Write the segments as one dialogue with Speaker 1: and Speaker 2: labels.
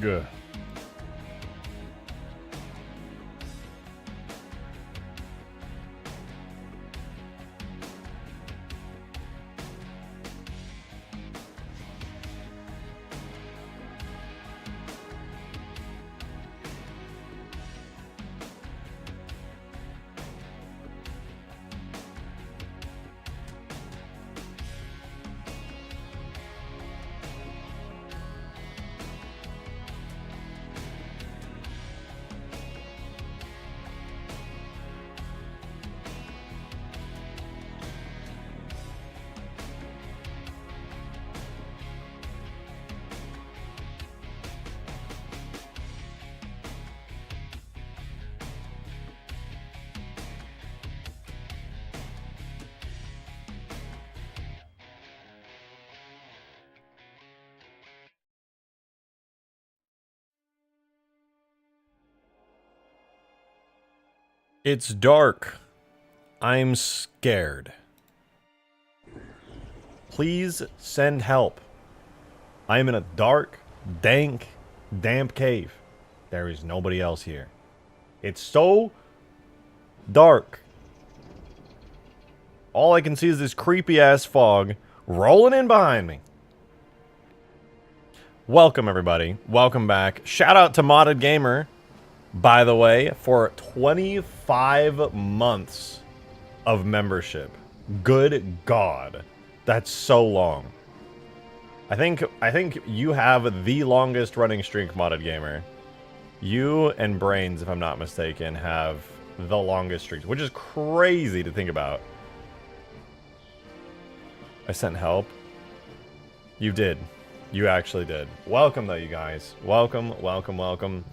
Speaker 1: Good. It's dark. I'm scared. Please send help. I am in a dark, dank, damp cave. There is nobody else here. It's so dark. All I can see is this creepy ass fog rolling in behind me. Welcome everybody. Welcome back. Shout out to Modded Gamer, by the way, for 25 months of membership. Good God. That's so long. I think you have the longest running streak, Modded Gamer. You and Brains, if I'm not mistaken, have the longest streaks, which is crazy to think about. I sent help. You did. You actually did. Welcome, though, you guys. Welcome, welcome, welcome.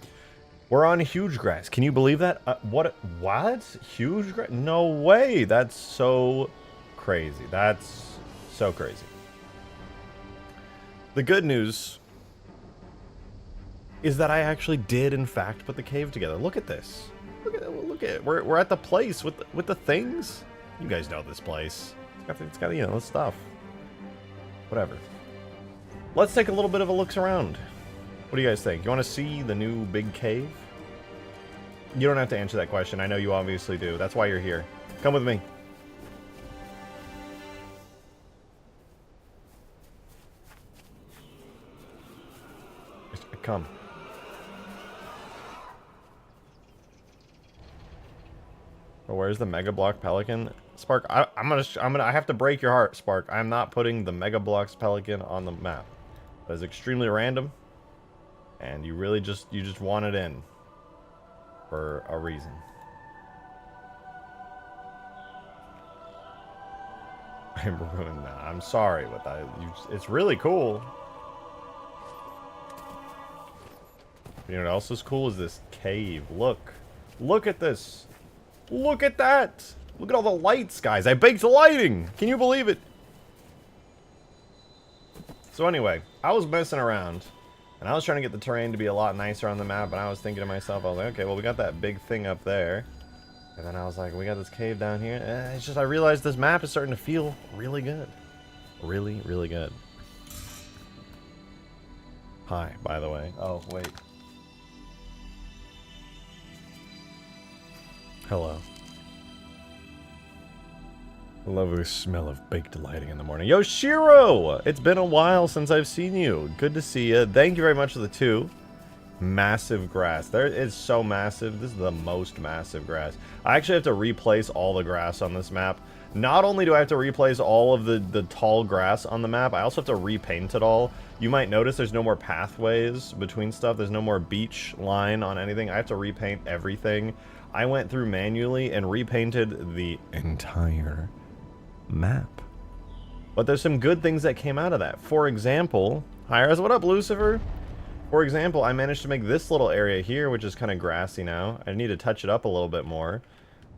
Speaker 1: We're on Hugegrass. Can you believe that? What? Hugegrass? No way. That's so crazy. That's so crazy. The good news is that I actually did, in fact, put the cave together. Look at this. Look at it. We're at the place with the things. You guys know this place. It's got you know, stuff. Whatever. Let's take a little bit of a look around. What do you guys think? You want to see the new big cave? You don't have to answer that question. I know you obviously do. That's why you're here. Come with me. Come. Oh, where's the Mega Block Pelican? Spark, I have to break your heart, Spark. I'm not putting the Mega Blocks Pelican on the map. That is extremely random. And you really just want it in. For a reason. I'm ruined now. I'm sorry, but it's really cool. You know what else is cool is this cave. Look at this. Look at that. Look at all the lights, guys. I baked lighting. Can you believe it? So anyway, I was messing around. And I was trying to get the terrain to be a lot nicer on the map. And I was thinking to myself, I was like, okay, well, we got that big thing up there. And then I was like, we got this cave down here. And it's just, I realized this map is starting to feel really good. Really, really good. Hi, by the way. Oh, wait. Hello. I love the smell of baked lighting in the morning. Yo, Shiro! It's been a while since I've seen you. Good to see you. Thank you very much for the 2. Massive grass. There is so massive. This is the most massive grass. I actually have to replace all the grass on this map. Not only do I have to replace all of the tall grass on the map, I also have to repaint it all. You might notice there's no more pathways between stuff. There's no more beach line on anything. I have to repaint everything. I went through manually and repainted the entire map. But there's some good things that came out of that. For example, Hi-Res, what up, Lucifer? For example, I managed to make this little area here, which is kind of grassy now. I need to touch it up a little bit more.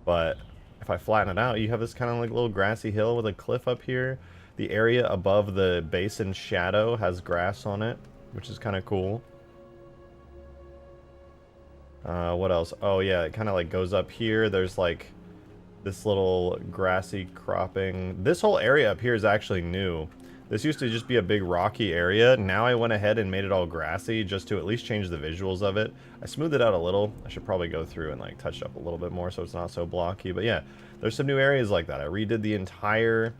Speaker 1: But if I flatten it out, you have this kind of like little grassy hill with a cliff up here. The area above the basin shadow has grass on it, which is kind of cool. What else? Oh yeah, it kind of like goes up here. There's like this little grassy cropping. This whole area up here is actually new. This used to just be a big rocky area. Now I went ahead and made it all grassy just to at least change the visuals of it. I smoothed it out a little. I should probably go through and like touch it up a little bit more so it's not so blocky. But yeah, there's some new areas like that. I redid the entire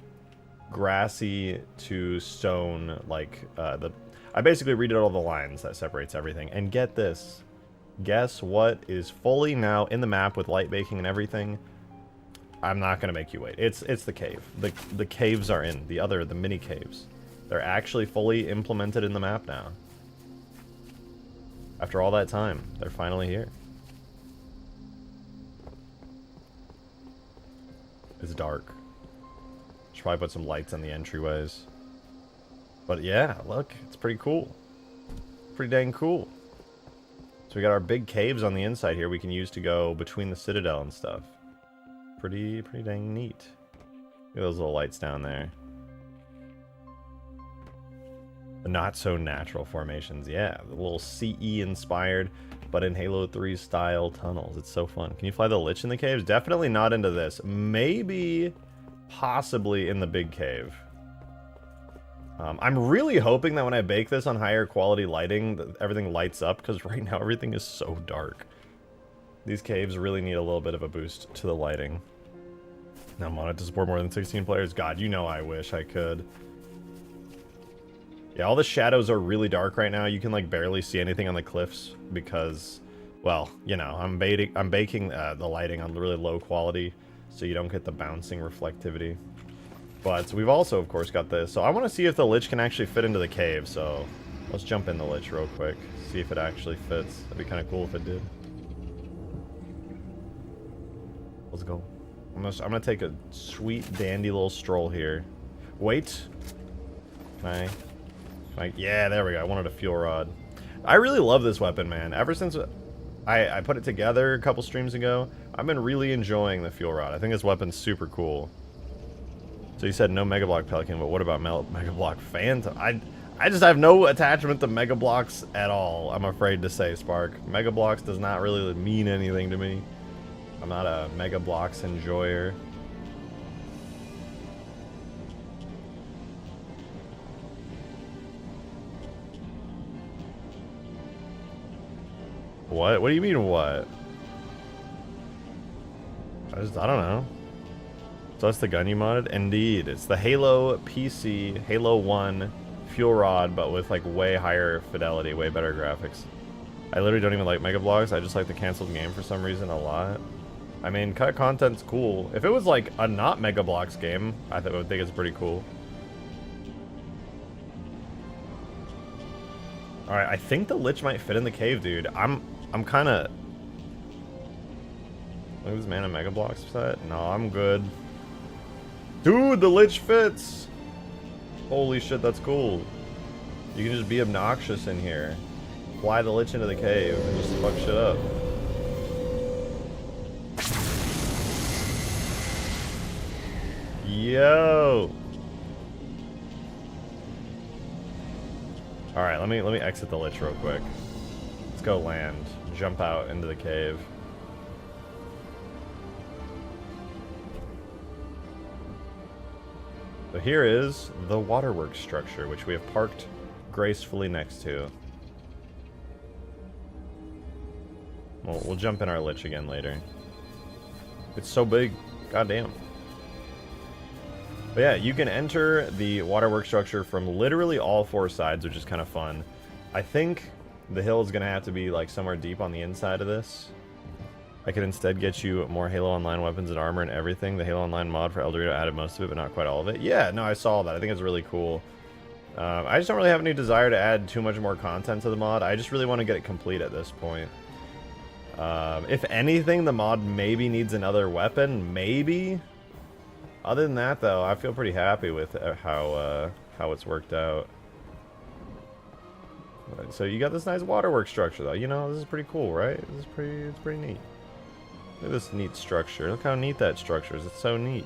Speaker 1: grassy to stone, like I basically redid all the lines that separates everything. And get this. Guess what is fully now in the map with light baking and everything? I'm not gonna make you wait. It's the cave. The caves are in. The mini caves. They're actually fully implemented in the map now. After all that time, they're finally here. It's dark. Should probably put some lights on the entryways. But yeah, look, it's pretty cool. Pretty dang cool. So we got our big caves on the inside here we can use to go between the citadel and stuff. Pretty dang neat. Look at those little lights down there. The not so natural formations, yeah. The little CE inspired, but in Halo 3 style tunnels. It's so fun. Can you fly the Lich in the caves? Definitely not into this. Maybe, possibly in the big cave. I'm really hoping that when I bake this on higher quality lighting, that everything lights up, because right now everything is so dark. These caves really need a little bit of a boost to the lighting. Now modded to support more than 16 players. God, you know I wish I could. Yeah, all the shadows are really dark right now. You can like barely see anything on the cliffs because, well, you know, I'm baking the lighting on really low quality, so you don't get the bouncing reflectivity. But we've also, of course, got this. So I want to see if the Lich can actually fit into the cave. So let's jump in the Lich real quick, see if it actually fits. That'd be kind of cool if it did. Let's go. I'm gonna take a sweet dandy little stroll here. Wait. Can I? Yeah, there we go. I wanted a fuel rod. I really love this weapon, man. Ever since I put it together a couple streams ago, I've been really enjoying the fuel rod. I think this weapon's super cool. So you said no Mega Block Pelican, but what about Mega Block Phantom? I just have no attachment to Mega Blocks at all, I'm afraid to say, Spark. Mega Blocks does not really mean anything to me. I'm not a Mega Blocks enjoyer. What? What do you mean what? I don't know. So that's the gun you modded? Indeed. It's the Halo PC, Halo 1 fuel rod, but with like way higher fidelity, way better graphics. I literally don't even like Mega Bloks. I just like the canceled game for some reason a lot. I mean, cut content's cool. If it was like a not Mega Bloks game, I would think it's pretty cool. Alright, I think the Lich might fit in the cave, dude. I'm kind of... Look at this man in Mega Bloks set. No, I'm good. Dude, the Lich fits! Holy shit, that's cool. You can just be obnoxious in here. Fly the Lich into the cave and just fuck shit up. Yo! Alright, let me exit the Lich real quick. Let's go land. Jump out into the cave. So here is the Waterworks structure, which we have parked gracefully next to. We'll jump in our Lich again later. It's so big. Goddamn. But yeah, you can enter the Waterworks structure from literally all four sides, which is kind of fun. I think the hill is going to have to be like somewhere deep on the inside of this. I could instead get you more Halo Online weapons and armor and everything. The Halo Online mod for El Dorito added most of it, but not quite all of it. Yeah, no, I saw that. I think it's really cool. I just don't really have any desire to add too much more content to the mod. I just really want to get it complete at this point. If anything, the mod maybe needs another weapon. Maybe. Other than that, though, I feel pretty happy with how it's worked out. So you got this nice Waterworks structure, though. You know, this is pretty cool, right? It's pretty neat. Look at this neat structure. Look how neat that structure is. It's so neat.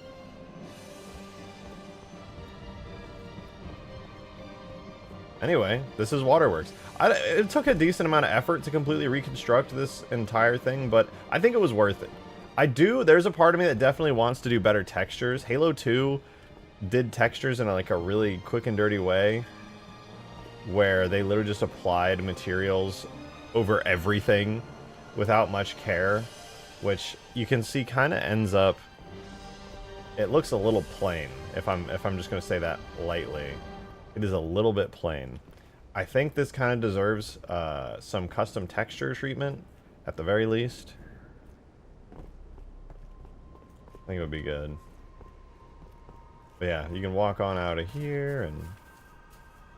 Speaker 1: Anyway, this is Waterworks. It took a decent amount of effort to completely reconstruct this entire thing, but I think it was worth it. There's a part of me that definitely wants to do better textures. Halo 2 did textures in like a really quick and dirty way, where they literally just applied materials over everything without much care, which you can see kind of ends up, it looks a little plain, if I'm just going to say that lightly. It is a little bit plain. I think this kind of deserves some custom texture treatment at the very least. I think it would be good. But yeah, you can walk on out of here and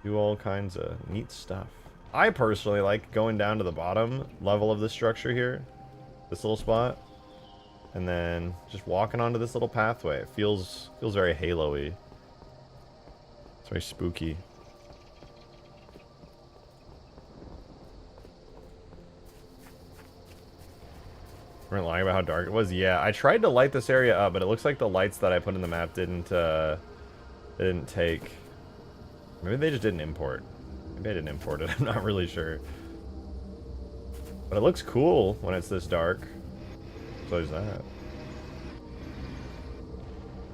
Speaker 1: do all kinds of neat stuff. I personally like going down to the bottom level of the structure here, this little spot, and then just walking onto this little pathway. It feels very Halo-y. It's very spooky. We're lying about how dark it was. Yeah, I tried to light this area up, but it looks like the lights that I put in the map didn't take. Maybe they just didn't import. Maybe I didn't import it. I'm not really sure. But it looks cool when it's this dark. So there's that.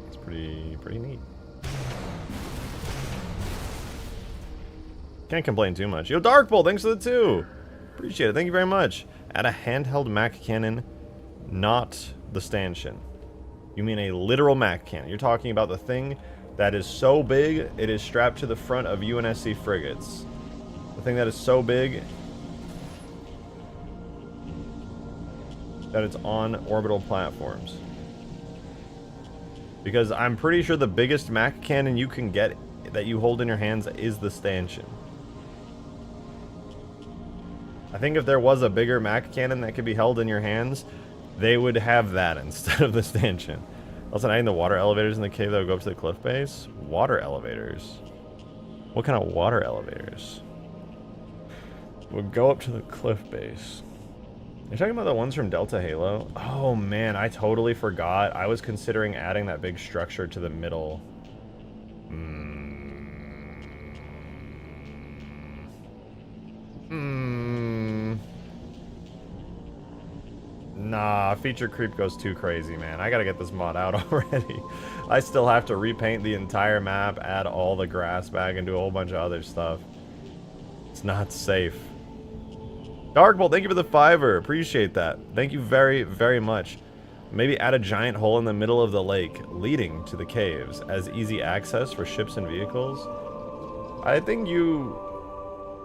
Speaker 1: It's pretty neat. Can't complain too much. Yo, Darkbolt, thanks for the 2. Appreciate it. Thank you very much. Add a handheld Mac cannon, not the stanchion. You mean a literal Mac cannon. You're talking about the thing that is so big, it is strapped to the front of UNSC frigates. The thing that is so big that it's on orbital platforms. Because I'm pretty sure the biggest Mac cannon you can get that you hold in your hands is the stanchion. I think if there was a bigger Mac cannon that could be held in your hands, they would have that instead of the stanchion. Also, adding the water elevators in the cave that would go up to the cliff base. Water elevators? What kind of water elevators would go up to the cliff base? You're talking about the ones from Delta Halo? Oh man, I totally forgot. I was considering adding that big structure to the middle. Nah, feature creep goes too crazy, man. I gotta get this mod out already. I still have to repaint the entire map, add all the grass back, and do a whole bunch of other stuff. It's not safe. Darkbolt, thank you for the 5er. Appreciate that. Thank you very, very much. Maybe add a giant hole in the middle of the lake leading to the caves as easy access for ships and vehicles. I think you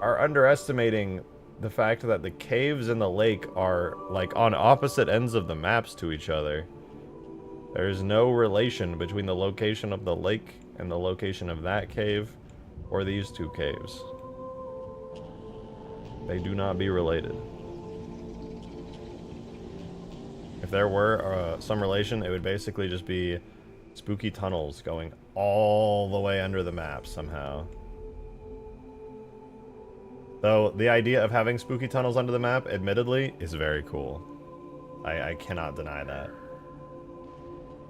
Speaker 1: are underestimating the fact that the caves and the lake are like on opposite ends of the maps to each other. There's no relation between the location of the lake and the location of that cave or these two caves. They do not be related. If there were some relation, it would basically just be spooky tunnels going all the way under the map somehow. Though the idea of having spooky tunnels under the map, admittedly, is very cool. I cannot deny that.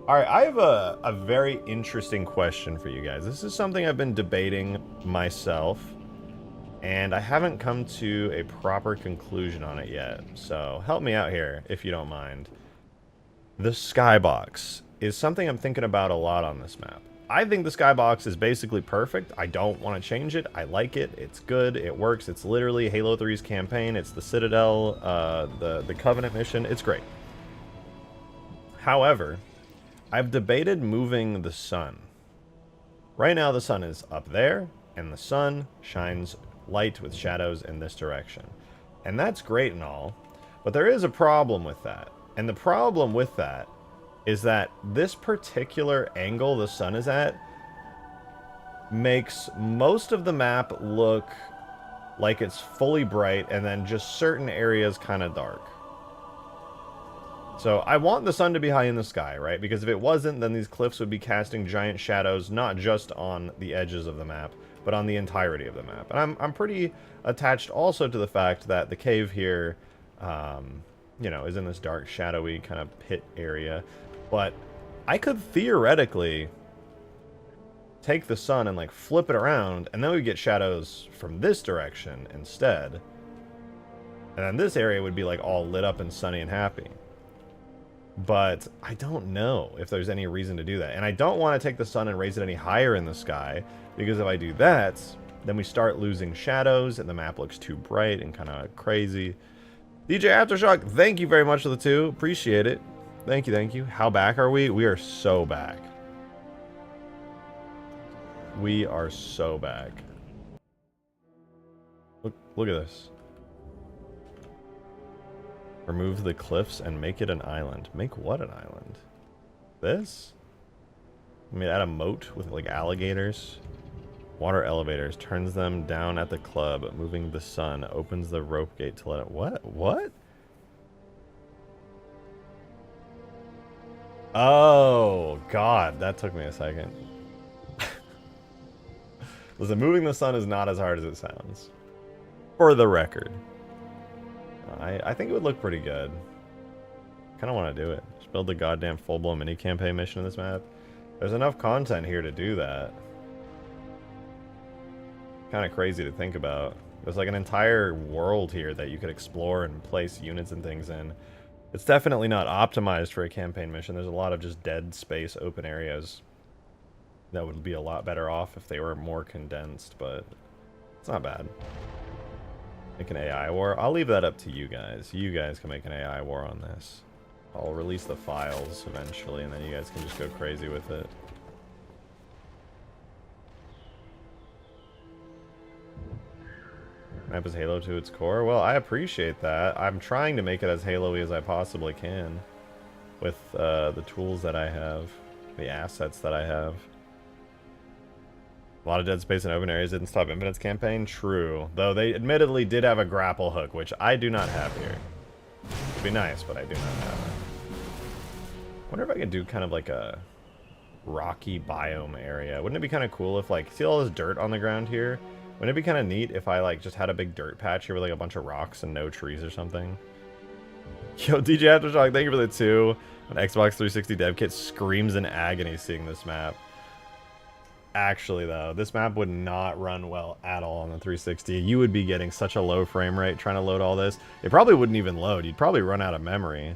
Speaker 1: Alright, I have a very interesting question for you guys. This is something I've been debating myself, and I haven't come to a proper conclusion on it yet. So help me out here, if you don't mind. The Skybox is something I'm thinking about a lot on this map. I think the Skybox is basically perfect. I don't want to change it. I like it. It's good. It works. It's literally Halo 3's campaign. It's the Citadel, the Covenant mission. It's great. However, I've debated moving the sun. Right now the sun is up there, and the sun shines light with shadows in this direction. And that's great and all, but there is a problem with that. And the problem with that is that this particular angle the sun is at makes most of the map look like it's fully bright and then just certain areas kind of dark. So I want the sun to be high in the sky, right? Because if it wasn't, then these cliffs would be casting giant shadows, not just on the edges of the map, but on the entirety of the map. And I'm pretty attached also to the fact that the cave here, you know, is in this dark, shadowy kind of pit area. But I could theoretically take the sun and like flip it around, and then we get shadows from this direction instead. And then this area would be like all lit up and sunny and happy. But I don't know if there's any reason to do that. And I don't want to take the sun and raise it any higher in the sky, because if I do that, then we start losing shadows and the map looks too bright and kind of crazy. DJ Aftershock, thank you very much for the 2. Appreciate it. Thank you, thank you. How back are we? We are so back. We are so back. Look at this. Remove the cliffs and make it an island. Make what an island? This? I mean, add a moat with like alligators. Water elevators. Turns them down at the club. Moving the sun. Opens the rope gate to let it... What? What? Oh, God. That took me a second. Listen, moving the sun is not as hard as it sounds. For the record. I think it would look pretty good. Kind of want to do it. Just build the goddamn full-blown mini-campaign mission in this map. There's enough content here to do that. Kind of crazy to think about. There's like an entire world here that you could explore and place units and things in. It's definitely not optimized for a campaign mission. There's a lot of just dead space, open areas that would be a lot better off if they were more condensed, but it's not bad. Make an AI war? I'll leave that up to you guys. You guys can make an AI war on this. I'll release the files eventually, and then you guys can just go crazy with it. Map is Halo to its core? Well, I appreciate that. I'm trying to make it as Halo-y as I possibly can with the tools that I have, the assets that I have. A lot of dead space and open areas didn't stop Infinite's campaign. True. Though they admittedly did have a grapple hook, which I do not have here. It'd be nice, but I do not have it. Wonder if I could do kind of like a rocky biome area. Wouldn't it be kind of cool if, like, see all this dirt on the ground here? Wouldn't it be kind of neat if I, like, just had a big dirt patch here with, like, a bunch of rocks and no trees or something? Yo, DJ Aftershock, thank you for the 2. An Xbox 360 dev kit screams in agony seeing this map. Actually, though, this map would not run well at all on the 360. You would be getting such a low frame rate trying to load all this. It probably wouldn't even load. You'd probably run out of memory.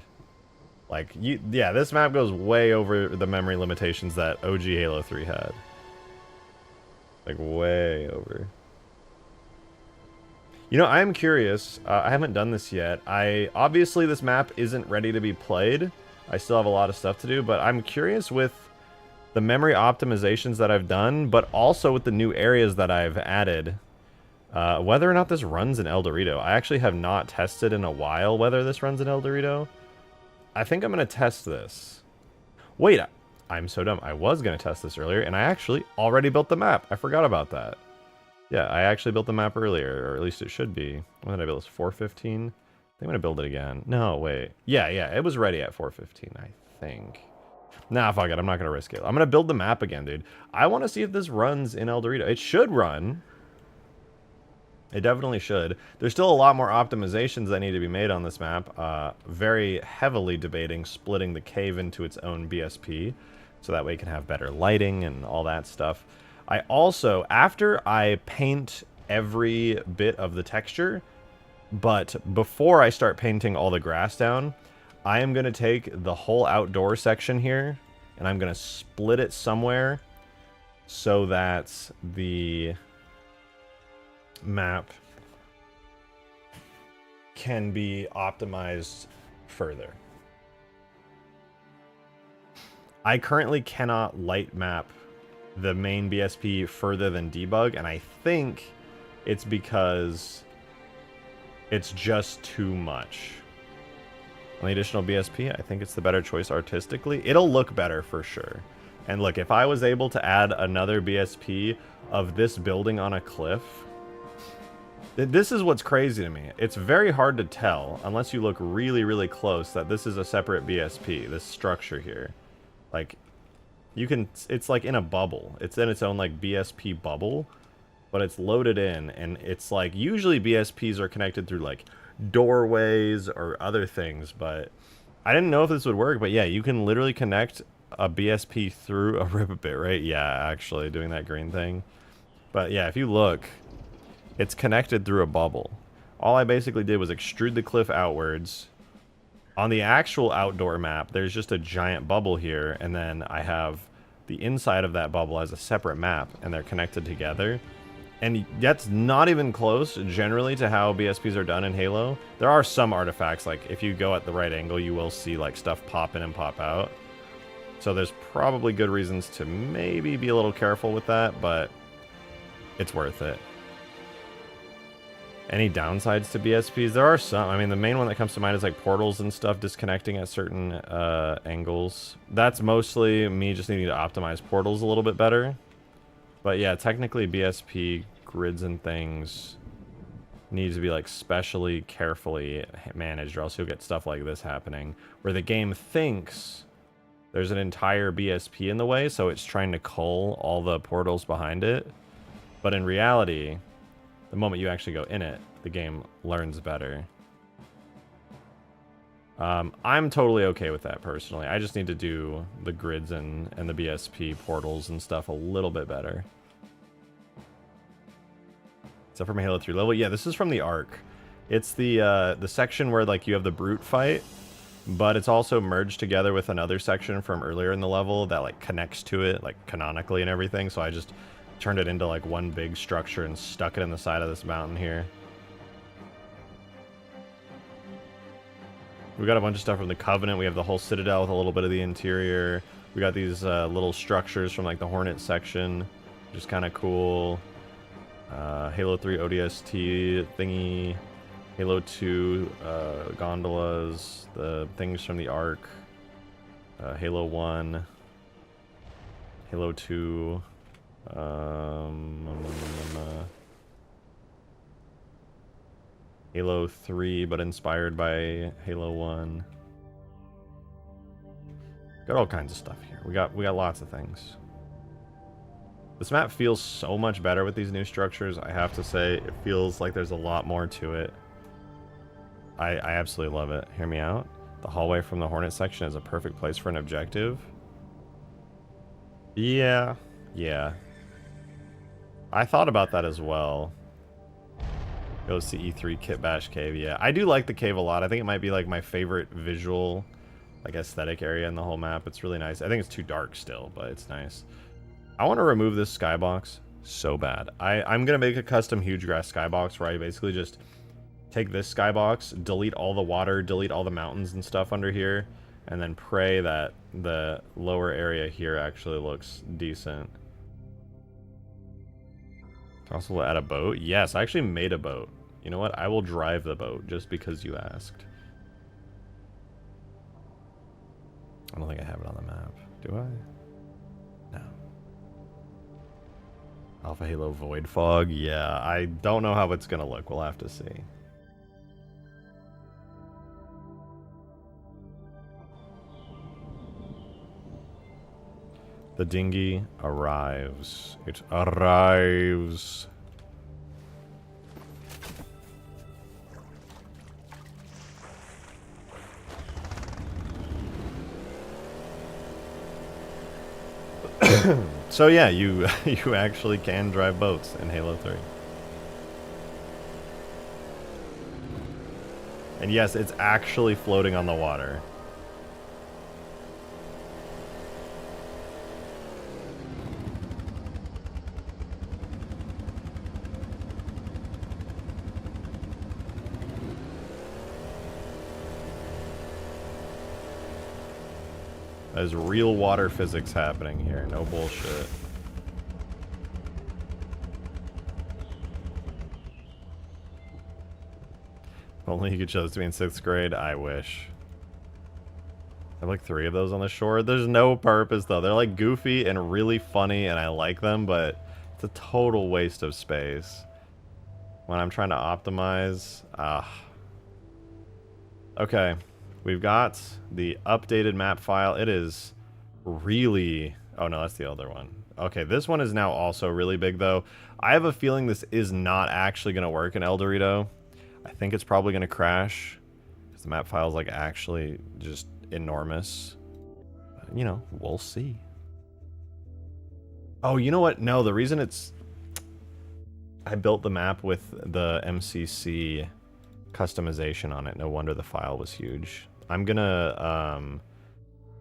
Speaker 1: Like, yeah, this map goes way over the memory limitations that OG Halo 3 had. Like, way over. You know, I am curious. I haven't done this yet. Obviously, this map isn't ready to be played. I still have a lot of stuff to do, but I'm curious with the memory optimizations that I've done, but also with the new areas that I've added, whether or not this runs in El Dorado. I actually have not tested in a while whether this runs in El Dorado. I think I'm going to test this. Wait, I'm so dumb. I was going to test this earlier, and I actually already built the map. I forgot about that. Yeah, I actually built the map earlier, or at least it should be. When did I build this? 4:15? I think I'm going to build it again. No, wait. Yeah, it was ready at 4:15, I think. Nah, fuck it. I'm not going to risk it. I'm going to build the map again, dude. I want to see if this runs in El Dorado. It should run. It definitely should. There's still a lot more optimizations that need to be made on this map. Very heavily debating splitting the cave into its own BSP, so that way it can have better lighting and all that stuff. I also, after I paint every bit of the texture, but before I start painting all the grass down, I am going to take the whole outdoor section here, and I'm going to split it somewhere so that the map can be optimized further. I currently cannot light map the main BSP further than debug, and I think it's because it's just too much. On the additional BSP, I think it's the better choice artistically. It'll look better for sure. And look, if I was able to add another BSP of this building on a cliff, this is what's crazy to me. It's very hard to tell, unless you look really, really close, that this is a separate BSP, this structure here. Like, you can, it's like in a bubble. It's in its own, like, BSP bubble, but it's loaded in, and it's like, usually BSPs are connected through, like, doorways or other things, but I didn't know if this would work, but yeah, you can literally connect a BSP through a rip-a-bit, right? Yeah, actually, doing that green thing. But yeah, if you look, it's connected through a bubble. All I basically did was extrude the cliff outwards, On the actual outdoor map, there's just a giant bubble here, and then I have the inside of that bubble as a separate map, and they're connected together. And that's not even close, generally, to how BSPs are done in Halo. There are some artifacts, like, if you go at the right angle, you will see, like, stuff pop in and pop out. So there's probably good reasons to maybe be a little careful with that, but it's worth it. Any downsides to BSPs? There are some. I mean, the main one that comes to mind is, like, portals and stuff disconnecting at certain angles. That's mostly me just needing to optimize portals a little bit better. But yeah, technically BSP grids and things need to be like specially carefully managed, or else you'll get stuff like this happening, where the game thinks there's an entire BSP in the way, so it's trying to cull all the portals behind it. But in reality, the moment you actually go in it, the game learns better. I'm totally okay with that personally. I just need to do the grids and the BSP portals and stuff a little bit better. Is that from a Halo 3 level? Yeah, this is from the Ark. It's the section where like you have the brute fight, but it's also merged together with another section from earlier in the level that like connects to it, like canonically and everything. So I just turned it into like one big structure and stuck it in the side of this mountain here. We got a bunch of stuff from the Covenant. We have the whole Citadel with a little bit of the interior. We got these little structures from like the Hornet section, which is kind of cool. Halo 3 ODST thingy. Halo 2 gondolas. The things from the Ark. Halo 1. Halo 2. Halo 3, but inspired by Halo 1. Got all kinds of stuff here. We got lots of things. This map feels so much better with these new structures. I have to say, it feels like there's a lot more to it. I absolutely love it. Hear me out. The hallway from the Hornet section is a perfect place for an objective. Yeah. I thought about that as well. Go see E3 Kit Bash Cave. Yeah, I do like the cave a lot. I think it might be like my favorite visual, like aesthetic area in the whole map. It's really nice. I think it's too dark still, but it's nice. I want to remove this skybox so bad. I'm going to make a custom Hugegrass skybox where I basically just take this skybox, delete all the water, delete all the mountains and stuff under here, and then pray that the lower area here actually looks decent. Also add a boat? Yes, I actually made a boat. You know what? I will drive the boat just because you asked. I don't think I have it on the map. Do I? No. Alpha Halo Void Fog? Yeah, I don't know how it's gonna look. We'll have to see. The dinghy arrives. It arrives. So yeah, you actually can drive boats in Halo 3. And yes, it's actually floating on the water. There's real water physics happening here, no bullshit. Only you could show this to me in 6th grade, I wish. I have like 3 of those on the shore. There's no purpose though. They're like goofy and really funny and I like them, but it's a total waste of space. When I'm trying to optimize, okay. We've got the updated map file. It is really... Oh, no, that's the other one. Okay, this one is now also really big, though. I have a feeling this is not actually going to work in El Dorado. I think it's probably going to crash because the map file is, like, actually just enormous. But, you know, we'll see. Oh, you know what? No, the reason it's... I built the map with the MCC customization on it. No wonder the file was huge. I'm gonna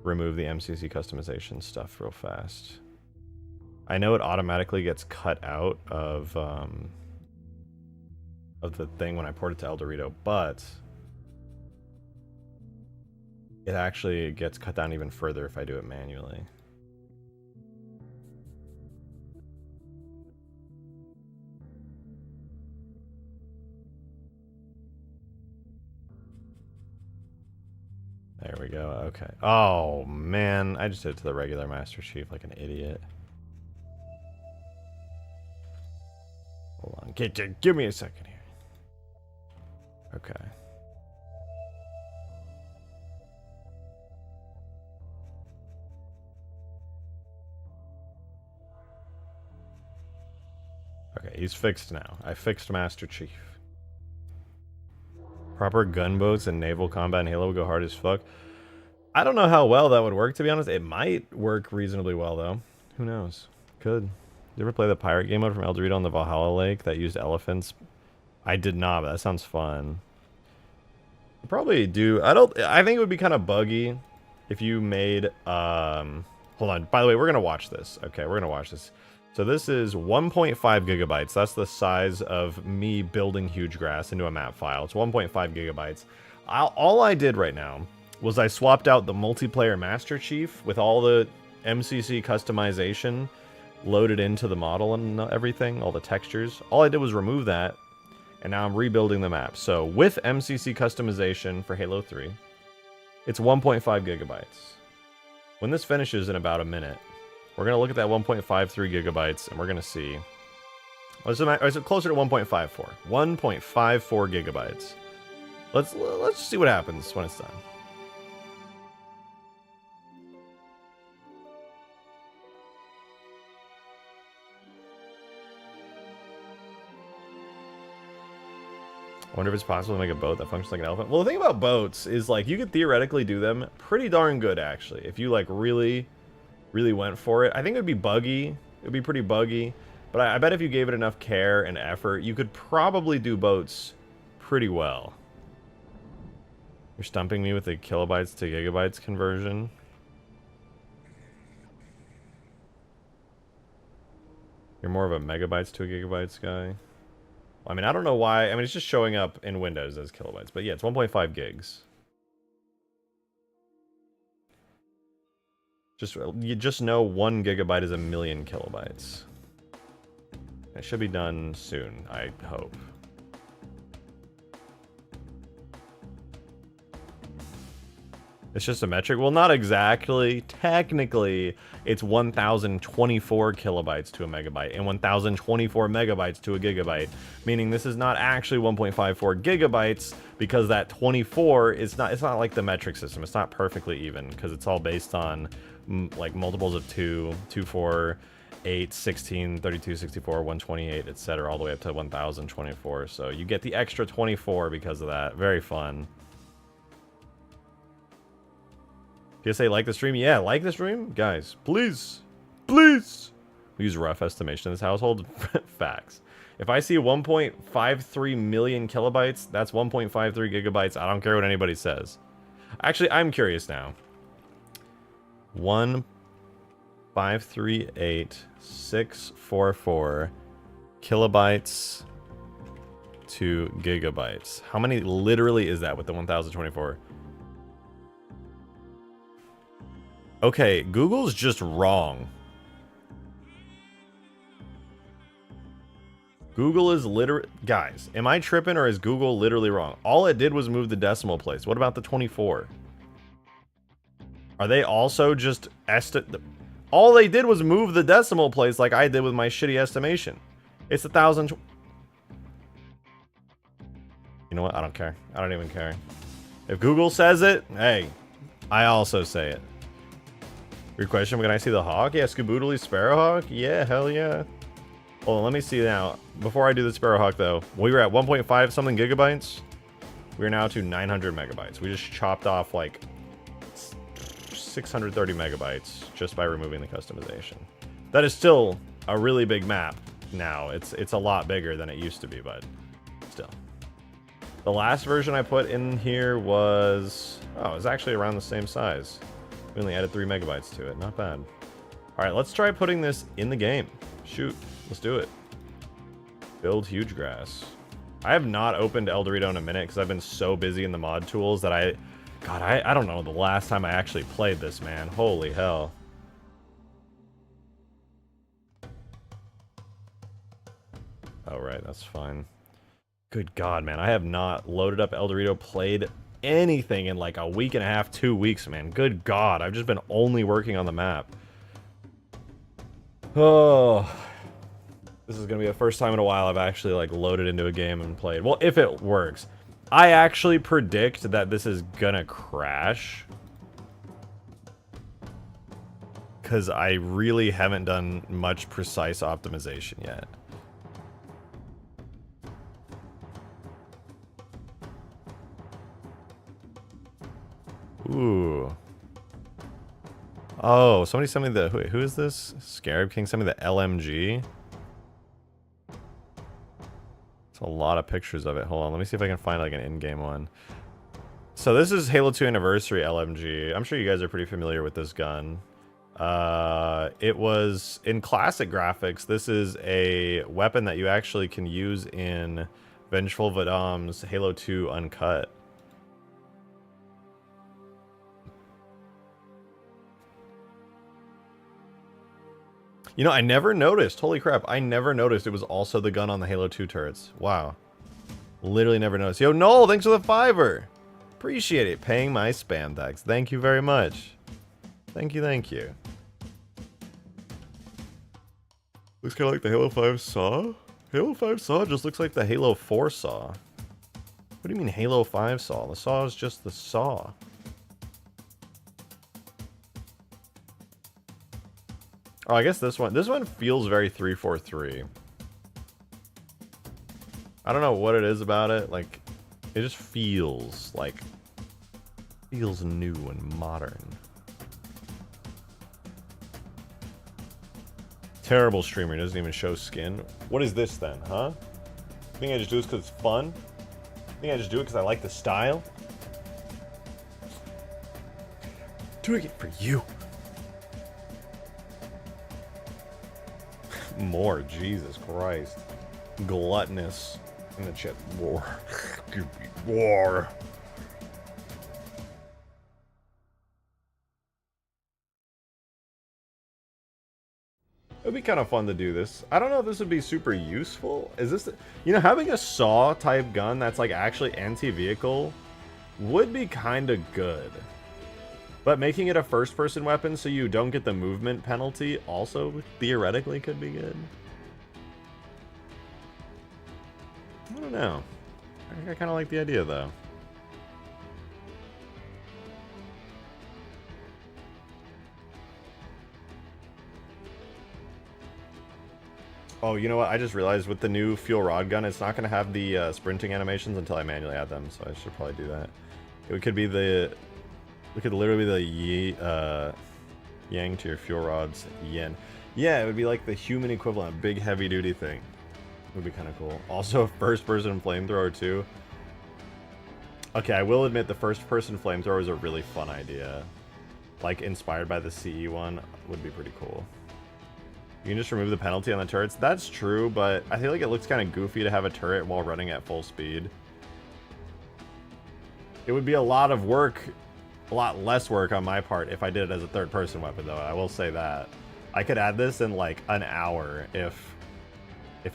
Speaker 1: remove the MCC customization stuff real fast. I know it automatically gets cut out of the thing when I port it to El Dorito, but it actually gets cut down even further if I do it manually. There we go. Okay. Oh, man. I just did it to the regular Master Chief like an idiot. Hold on. Give me a second here. Okay. Okay, he's fixed now. I fixed Master Chief. Proper gunboats and naval combat in Halo would go hard as fuck. I don't know how well that would work, to be honest. It might work reasonably well, though. Who knows? Could. You ever play the pirate game mode from El Dorito on the Valhalla Lake that used elephants? I did not, but that sounds fun. I'll probably do... I think it would be kind of buggy if you made... hold on. By the way, we're going to watch this. Okay, we're going to watch this. So this is 1.5 gigabytes. That's the size of me building Hugegrass into a map file. It's 1.5 gigabytes. All I did right now was I swapped out the multiplayer Master Chief with all the MCC customization loaded into the model and everything, all the textures. All I did was remove that, and now I'm rebuilding the map. So with MCC customization for Halo 3, it's 1.5 gigabytes. When this finishes in about a minute, we're going to look at that 1.53 gigabytes, and we're going to see... Or is it closer to 1.54? 1.54 gigabytes. Let's see what happens when it's done. I wonder if it's possible to make a boat that functions like an elephant. Well, the thing about boats is, like, you could theoretically do them pretty darn good, actually. If you, like, really went for it. I think it would be buggy. It would be pretty buggy. But I bet if you gave it enough care and effort, you could probably do boats pretty well. You're stumping me with the kilobytes to gigabytes conversion. You're more of a megabytes to a gigabytes guy. I mean, I don't know why. I mean, it's just showing up in Windows as kilobytes. But yeah, it's 1.5 gigs. You just know 1 gigabyte is a million kilobytes. It should be done soon, I hope. It's just a metric? Well, not exactly. Technically, it's 1024 kilobytes to a megabyte and 1024 megabytes to a gigabyte, meaning this is not actually 1.54 gigabytes because that 24 is not, it's not like the metric system. It's not perfectly even because it's all based on like multiples of 2, 2, 4, 8, 16, 32, 64, 128, etc. all the way up to 1024. So you get the extra 24 because of that. Very fun. PSA, like the stream? Yeah, like the stream? Guys, please. Please. We use rough estimation in this household. Facts. If I see 1.53 million kilobytes, that's 1.53 gigabytes. I don't care what anybody says. Actually, I'm curious now. 1,538,644 kilobytes to gigabytes. How many literally is that with the 1024? Okay, Google's just wrong. Google is literally... Guys, am I tripping or is Google literally wrong? All it did was move the decimal place. What about the 24? Are they also just... All they did was move the decimal place like I did with my shitty estimation. It's 1,000... You know what? I don't care. I don't even care. If Google says it, hey, I also say it. Your question, can I see the hawk? Yeah, Skaboodly Sparrowhawk? Yeah, hell yeah. Hold on, let me see now. Before I do the Sparrowhawk, though, we were at 1.5 something gigabytes. We're now to 900 megabytes. We just chopped off like 630 megabytes just by removing the customization. That is still a really big map now. It's a lot bigger than it used to be, but still. The last version I put in here was... Oh, it was actually around the same size. We only added 3 megabytes to it. Not bad. Alright, let's try putting this in the game. Shoot. Let's do it. Build Hugegrass. I have not opened El Dorito in a minute because I've been so busy in the mod tools that I don't know the last time I actually played this, man. Holy hell. Oh, right. That's fine. Good God, man. I have not loaded up El Dorito, played anything in like a week and a half, 2 weeks, man. Good God. I've just been only working on the map. Oh. This is going to be the first time in a while I've actually like loaded into a game and played. Well, if it works. I actually predict that this is going to crash. Because I really haven't done much precise optimization yet. Ooh. Oh, somebody sent me the... Who is this? Scarab King sent me the LMG. It's a lot of pictures of it. Hold on, let me see if I can find like an in-game one. So this is Halo 2 Anniversary LMG. I'm sure you guys are pretty familiar with this gun. It was in classic graphics. This is a weapon that you actually can use in Vengeful Vadam's Halo 2 Uncut. You know, I never noticed. Holy crap, I never noticed it was also the gun on the Halo 2 turrets. Wow. Literally never noticed. Yo, Noel, thanks for the $5. Appreciate it. Paying my spam tax. Thank you very much. Thank you, thank you. Looks kind of like the Halo 5 saw? Halo 5 saw just looks like the Halo 4 saw. What do you mean Halo 5 saw? The saw is just the saw. Oh, I guess this one feels very 343. I don't know what it is about it. Like, it just feels like, feels new and modern. Terrible streamer, doesn't even show skin. What is this then, huh? Think I just do this because it's fun? Think I just do it because I like the style? Doing it for you. More, Jesus Christ. Gluttonous in the chat. War. Give me war. It would be kind of fun to do this. I don't know if this would be super useful. Is this, you know, having a saw type gun that's like actually anti-vehicle would be kind of good. But making it a first-person weapon so you don't get the movement penalty also theoretically could be good. I don't know. I kind of like the idea, though. Oh, you know what? I just realized with the new fuel rod gun, it's not going to have the sprinting animations until I manually add them, so I should probably do that. It could be the... It could literally be the yang to your fuel rods yen. Yeah, it would be like the human equivalent, big heavy duty thing. It would be kind of cool. Also, a first person flamethrower too. Okay, I will admit the first person flamethrower is a really fun idea. Like inspired by the CE one would be pretty cool. You can just remove the penalty on the turrets. That's true, but I feel like it looks kind of goofy to have a turret while running at full speed. It would be a lot of work. A lot less work on my part if I did it as a third-person weapon, though. I will say that. I could add this in, like, an hour if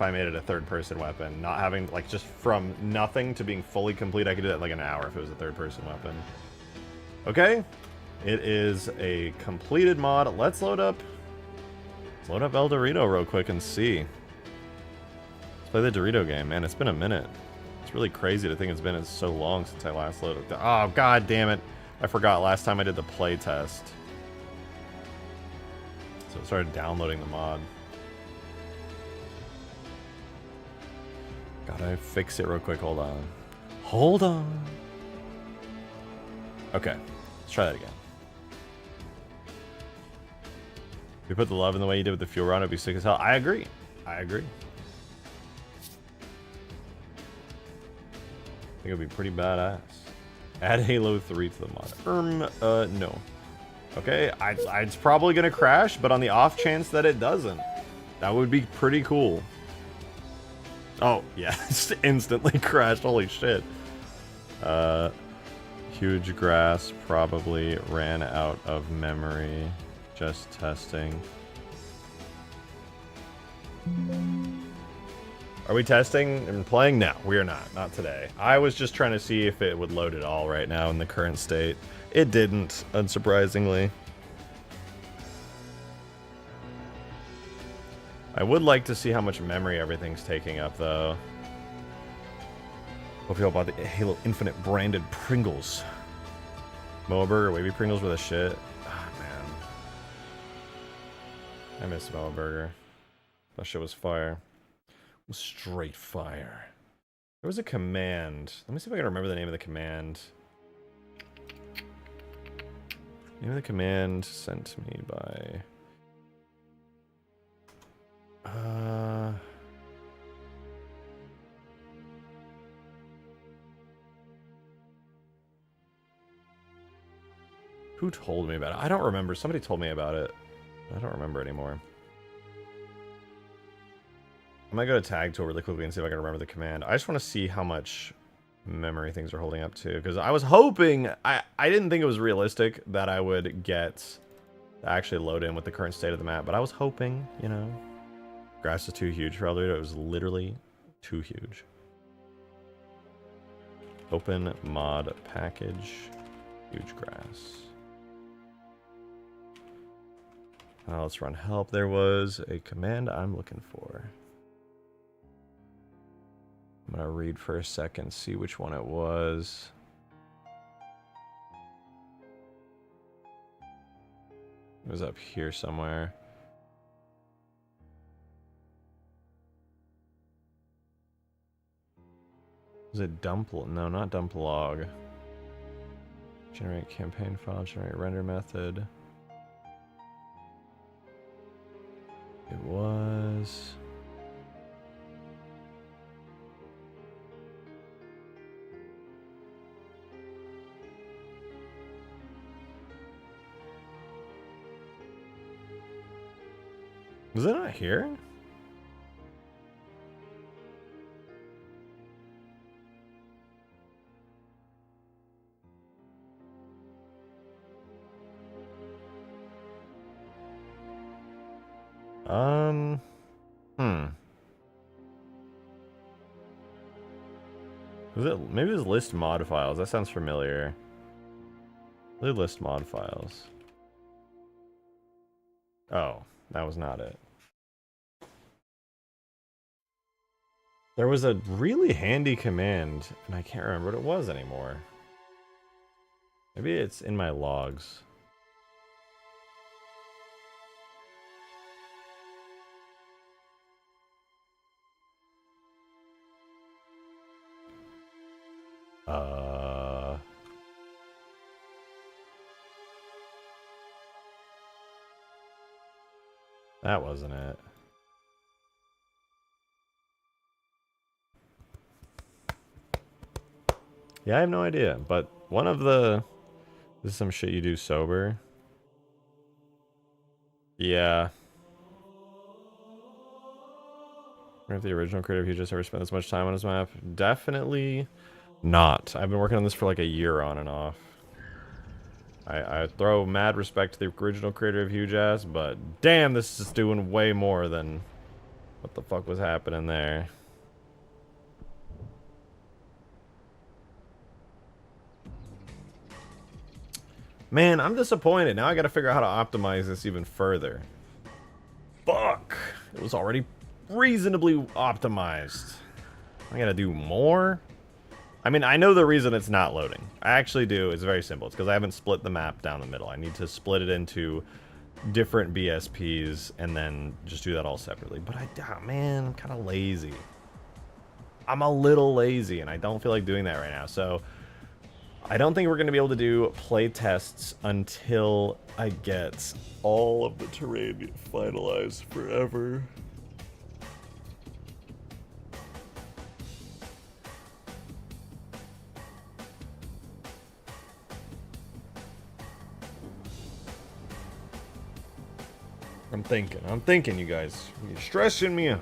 Speaker 1: I made it a third-person weapon. Not having, like, just from nothing to being fully complete, I could do that in, like, an hour if it was a third-person weapon. Okay. It is a completed mod. Let's load up El Dorito real quick and see. Let's play the Dorito game. Man, it's been a minute. It's really crazy to think it's been so long since I last loaded. Oh, god damn it. I forgot last time I did the play test. So I started downloading the mod. Gotta fix it real quick. Hold on. Hold on. Okay. Let's try that again. If you put the love in the way you did with the fuel rod, it'd be sick as hell. I agree. I agree. think it would be pretty badass. Add Halo 3 to the mod. No. Okay, it's probably gonna crash, but on the off chance that it doesn't, that would be pretty cool. Oh, yeah, it's instantly crashed, holy shit. Hugegrass probably ran out of memory. Just testing. Are we testing and playing? No, we are not. Not today. I was just trying to see if it would load it all right now in the current state. It didn't, unsurprisingly. I would like to see how much memory everything's taking up, though. Hope you all bought the Halo Infinite branded Pringles. Moa Burger, Wavy Pringles were the shit. Ah, man. I miss Moa Burger. That shit was fire. It was straight fire. There was a command. Let me see if I can remember the name of the command. Name of the command sent to me by... Who told me about it? I don't remember. Somebody told me about it. I don't remember anymore. I might go to tag tool really quickly and see if I can remember the command. I just want to see how much memory things are holding up to, because I was hoping, I didn't think it was realistic that I would get to actually load in with the current state of the map, but I was hoping, you know. Grass is too huge for Aldudo. It was literally too huge. Open mod package, Hugegrass. Now let's run help. There was a command I'm looking for. I'm gonna read for a second, see which one it was. It was up here somewhere. Was it dump? No, not dump log. Generate campaign file, generate render method. It was... Was it not here? Was it, maybe it was list mod files. That sounds familiar. List mod files. Oh, that was not it. There was a really handy command, and I can't remember what it was anymore. Maybe it's in my logs. That wasn't it. Yeah, I have no idea, but one of the... This is some shit you do sober. Yeah. I wonder if the original creator, if you just ever spent this much time on his map. Definitely not. I've been working on this for like a year on and off. I throw mad respect to the original creator of Hugegrass, but damn, this is doing way more than what the fuck was happening there. Man, I'm disappointed. Now I gotta figure out how to optimize this even further. Fuck. It was already reasonably optimized. I gotta do more? I mean, I know the reason it's not loading. I actually do. It's very simple. It's because I haven't split the map down the middle. I need to split it into different BSPs and then just do that all separately. But man, I'm kind of lazy. I'm a little lazy and I don't feel like doing that right now. So I don't think we're going to be able to do play tests until I get all of the terrain finalized forever. I'm thinking, you guys. You're stressing me out.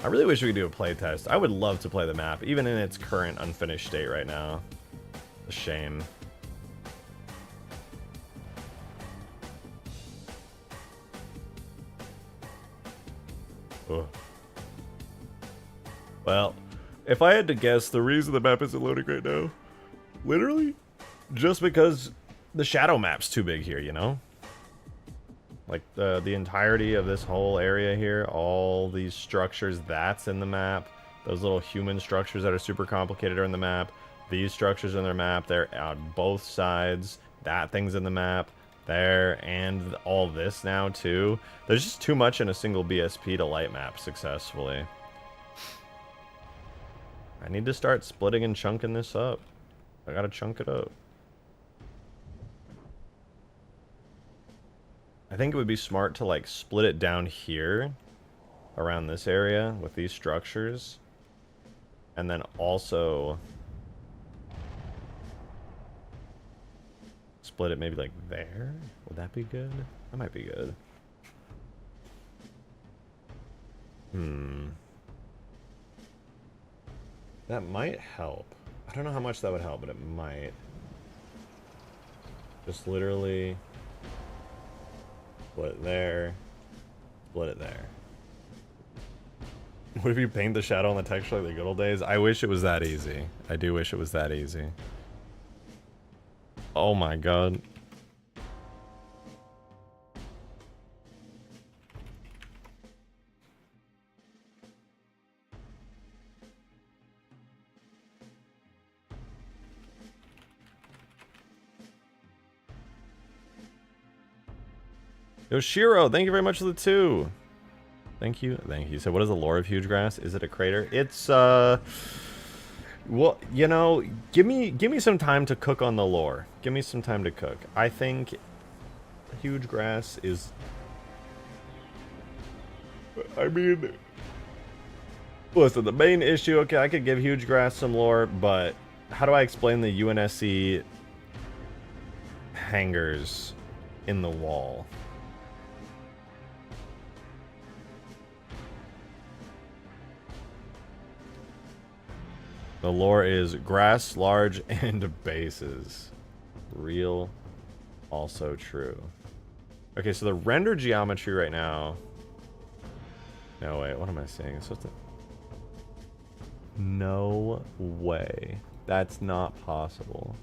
Speaker 1: I really wish we could do a playtest. I would love to play the map, even in its current unfinished state right now. A shame. Ugh. Well, if I had to guess, the reason the map isn't loading right now, literally, just because the shadow map's too big here, you know? Like, the entirety of this whole area here, all these structures, that's in the map. Those little human structures that are super complicated are in the map. These structures are in their map. They're on both sides. That thing's in the map. There, and all this now, too. There's just too much in a single BSP to light map successfully. I need to start splitting and chunking this up. I gotta chunk it up. I think it would be smart to like split it down here around this area with these structures, and then also split it maybe like there. Would that be good? That might be good. That might help. I don't know how much that would help, but it might. Just literally split it there, split it there. What if you paint the shadow on the texture like the good old days? I wish it was that easy. I do wish it was that easy. Oh my god. Yoshiro, thank you very much for the 2. Thank you, thank you. So what is the lore of Hugegrass? Is it a crater? It's, well, you know, give me some time to cook on the lore. Give me some time to cook. I think Hugegrass is... I mean... Listen, the main issue, okay, I could give Hugegrass some lore, but how do I explain the UNSC hangers in the wall? The lore is grass, large, and bases. Real, also true. Okay, so the render geometry right now... No, wait, what am I saying? It's supposed to... No way. That's not possible.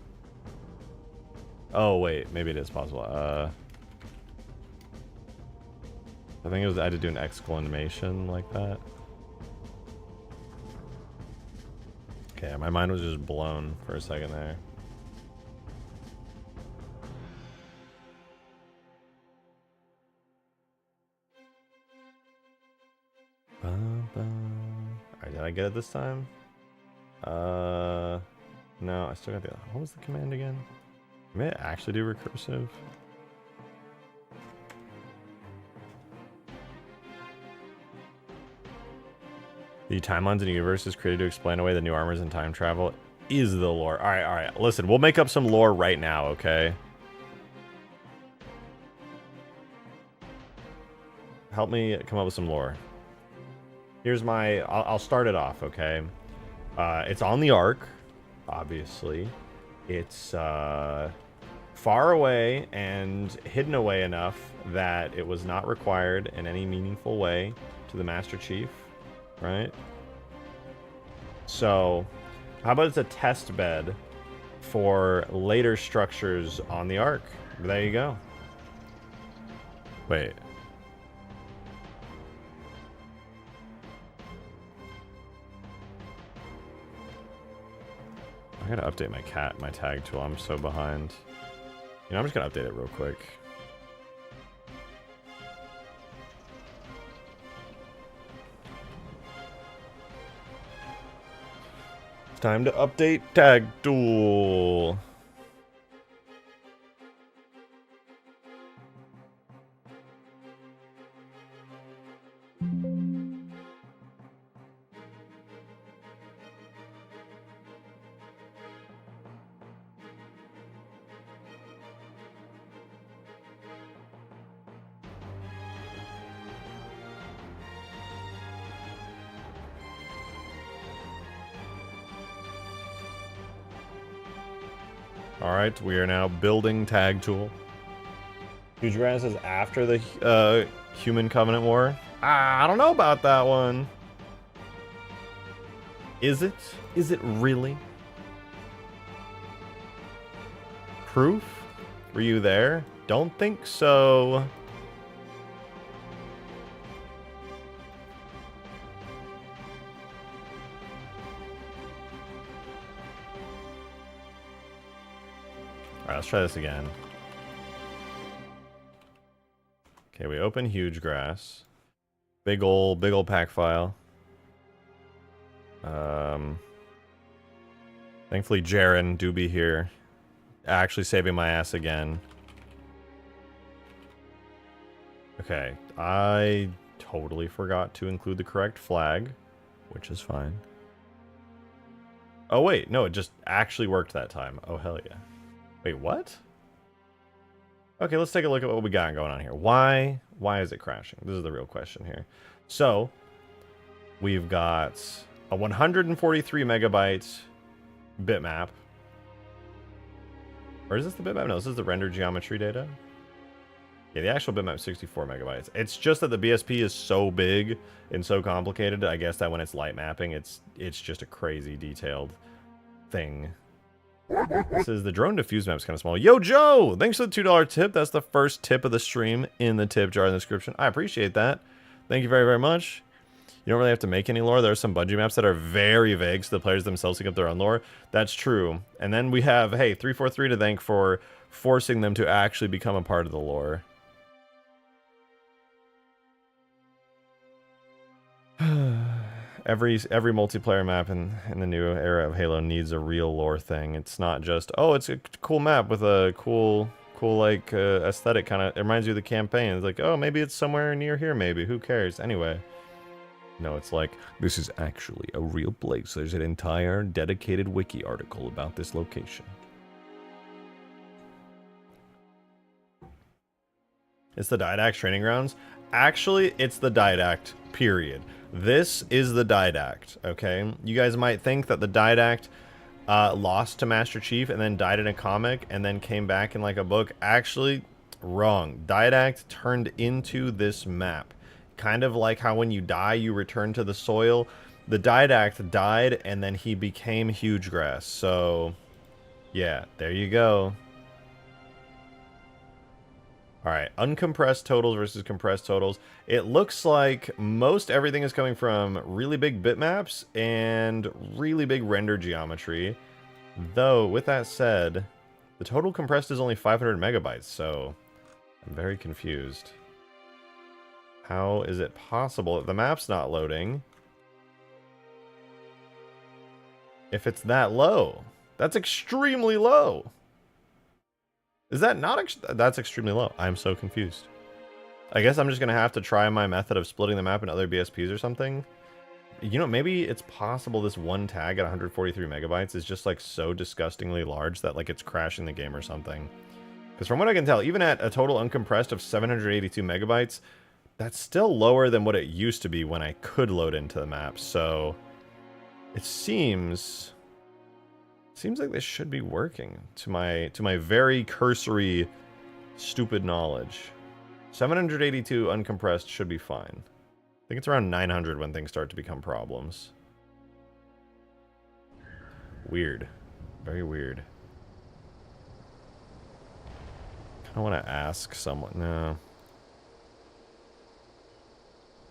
Speaker 1: Oh, wait, maybe it is possible. I think it was I had to do an exclamation like that. Okay, my mind was just blown for a second there. Alright, did I get it this time? No, I still got the... What was the command again? May I actually do recursive? The timelines in the universe is created to explain away the new armors and time travel is the lore. Alright, alright. Listen, we'll make up some lore right now, okay? Help me come up with some lore. Here's my... I'll start it off, okay? It's on the Ark, obviously. It's far away and hidden away enough that it was not required in any meaningful way to the Master Chief. Right? So, how about it's a test bed for later structures on the Ark? There you go. Wait. I gotta update my tag tool. I'm so behind. You know, I'm just gonna update it real quick. Time to update tag tool. Alright, we are now building tag tool. Hugegrass is after the Human Covenant War. I don't know about that one. Is it? Is it really? Proof? Were you there? Don't think so. Alright, let's try this again. Okay, we open Hugegrass. Big ol' pack file. Thankfully Jaren do be here. Actually saving my ass again. Okay, I totally forgot to include the correct flag, which is fine. Oh wait, no, it just actually worked that time. Oh hell yeah. Wait, what? Okay, let's take a look at what we got going on here. Why is it crashing? This is the real question here. So, we've got a 143 megabyte bitmap. Or is this the bitmap? No, this is the render geometry data. Yeah, the actual bitmap is 64 megabytes. It's just that the BSP is so big and so complicated. I guess that when it's light mapping, it's just a crazy detailed thing. This is the drone diffuse map's kind of small. Yo, Joe! Thanks for the $2 tip. That's the first tip of the stream in the tip jar in the description. I appreciate that. Thank you very, very much. You don't really have to make any lore. There are some Bungie maps that are very vague, so the players themselves think up their own lore. That's true. And then we have, hey, 343 to thank for forcing them to actually become a part of the lore. Every multiplayer map in the new era of Halo needs a real lore thing. It's not just, oh, it's a cool map with a cool like aesthetic kind of. It reminds you of the campaign. It's like, oh, maybe it's somewhere near here. Maybe, who cares? Anyway, no, it's like this is actually a real place. There's an entire dedicated wiki article about this location. It's the Didact training grounds. Actually, it's the Didact. Period. This is the Didact, okay? You guys might think that the Didact lost to Master Chief and then died in a comic and then came back in like a book. Actually, wrong. Didact turned into this map. Kind of like how when you die, you return to the soil. The Didact died and then he became Hugegrass. So, yeah, there you go. Alright, uncompressed totals versus compressed totals. It looks like most everything is coming from really big bitmaps and really big render geometry. Though, with that said, the total compressed is only 500 megabytes, so I'm very confused. How is it possible that the map's not loading if it's that low? That's extremely low. Is that not... That's extremely low. I'm so confused. I guess I'm just going to have to try my method of splitting the map into other BSPs or something. You know, maybe it's possible this one tag at 143 megabytes is just, like, so disgustingly large that, like, it's crashing the game or something. Because from what I can tell, even at a total uncompressed of 782 megabytes, that's still lower than what it used to be when I could load into the map. So, it seems like this should be working to my very cursory, stupid knowledge. 782 uncompressed should be fine. I think it's around 900 when things start to become problems. Weird. Very weird. I want to ask someone. No.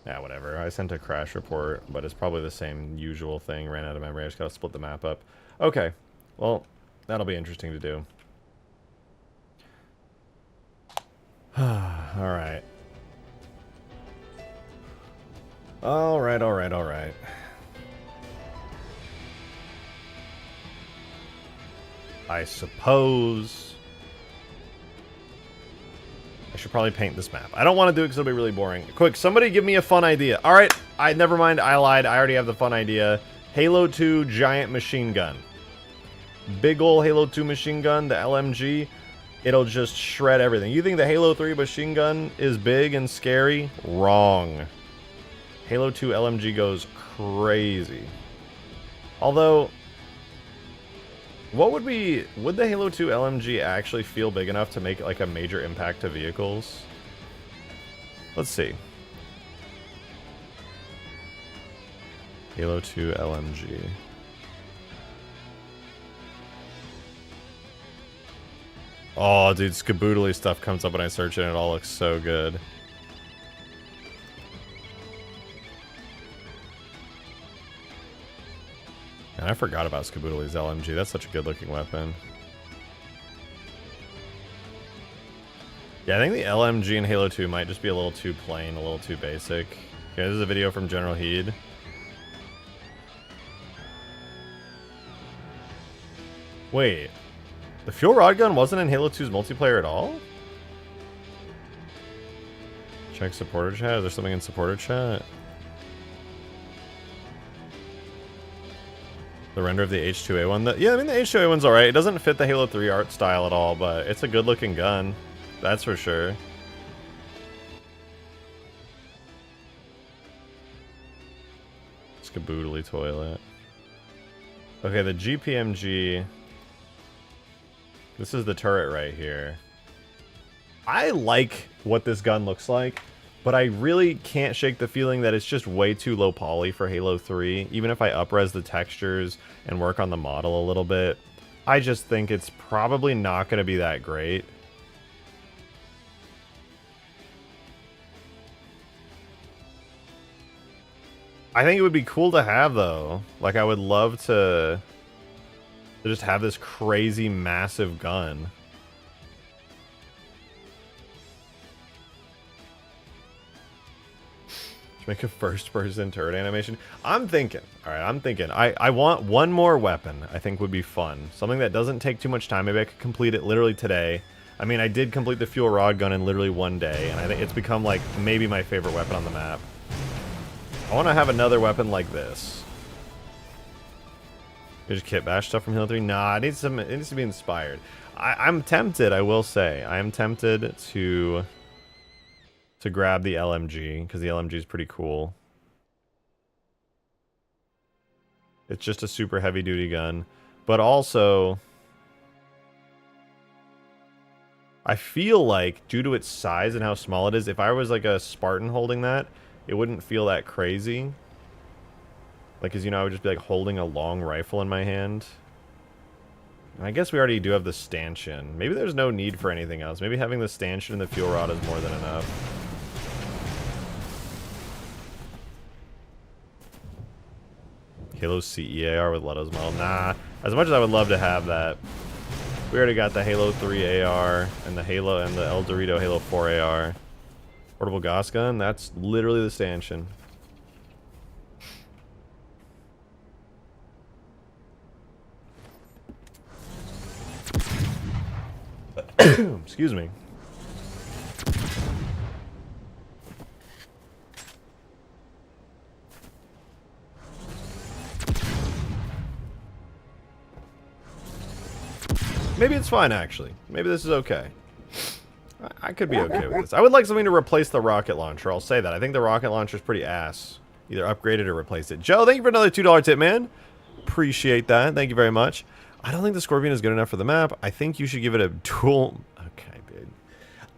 Speaker 1: Yeah, whatever. I sent a crash report, but it's probably the same usual thing. Ran out of memory. I just gotta split the map up. Okay. Well, that'll be interesting to do. Alright. Alright. I suppose I should probably paint this map. I don't want to do it because it'll be really boring. Quick, somebody give me a fun idea. Alright, never mind, I lied. I already have the fun idea. Halo 2 giant machine gun. Big ol' Halo 2 machine gun, the LMG, it'll just shred everything. You think the Halo 3 machine gun is big and scary? Wrong. Halo 2 LMG goes crazy. Although, What would be... Would the Halo 2 LMG actually feel big enough to make, like, a major impact to vehicles? Let's see. Halo 2 LMG. Oh, dude, Skaboodly stuff comes up when I search it and it all looks so good. And I forgot about Skaboodly's LMG. That's such a good looking weapon. Yeah, I think the LMG in Halo 2 might just be a little too plain, a little too basic. Okay, this is a video from General Heed. Wait, the fuel rod gun wasn't in Halo 2's multiplayer at all? Check supporter chat. Is there something in supporter chat? The render of the H2A one. Yeah, I mean the H2A one's alright. It doesn't fit the Halo 3 art style at all, but it's a good looking gun. That's for sure. Skaboodly toilet. Okay, the GPMG. This is the turret right here. I like what this gun looks like, but I really can't shake the feeling that it's just way too low poly for Halo 3. Even if I up-res the textures and work on the model a little bit, I just think it's probably not going to be that great. I think it would be cool to have, though. Like, I would love to just have this crazy, massive gun. Make a first-person turret animation. I'm thinking. Alright, I'm thinking. I want one more weapon I think would be fun. Something that doesn't take too much time. Maybe I could complete it literally today. I mean, I did complete the fuel rod gun in literally one day, and I think it's become, like, maybe my favorite weapon on the map. I want to have another weapon like this. There's kit bash stuff from Halo 3. Nah, it needs to be inspired. I'm tempted, I will say. I am tempted to grab the LMG, because the LMG is pretty cool. It's just a super heavy-duty gun. But also, I feel like, due to its size and how small it is, if I was like a Spartan holding that, it wouldn't feel that crazy. Like, because, you know, I would just be like holding a long rifle in my hand. And I guess we already do have the stanchion. Maybe there's no need for anything else. Maybe having the stanchion and the fuel rod is more than enough. Halo CEAR with Leto's model. Nah, as much as I would love to have that, we already got the Halo 3 AR and the Halo and the El Dorito Halo 4 AR. Portable Gauss gun, that's literally the stanchion. Excuse me. Maybe it's fine, actually. Maybe this is okay. I could be okay with this. I would like something to replace the rocket launcher. I'll say that. I think the rocket launcher is pretty ass. Either upgrade it or replace it. Joe, thank you for another $2 tip, man. Appreciate that. Thank you very much. I don't think the Scorpion is good enough for the map. I think you should give it a dual... Okay, dude.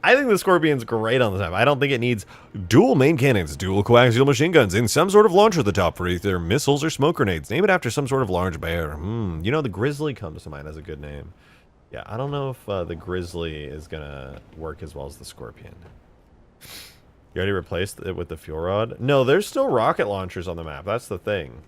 Speaker 1: I think the Scorpion's great on the map. I don't think it needs dual main cannons, dual coaxial machine guns, and some sort of launcher at the top for either missiles or smoke grenades. Name it after some sort of large bear. You know, the Grizzly comes to mind as a good name. Yeah, I don't know if the Grizzly is going to work as well as the Scorpion. You already replaced it with the fuel rod? No, there's still rocket launchers on the map. That's the thing.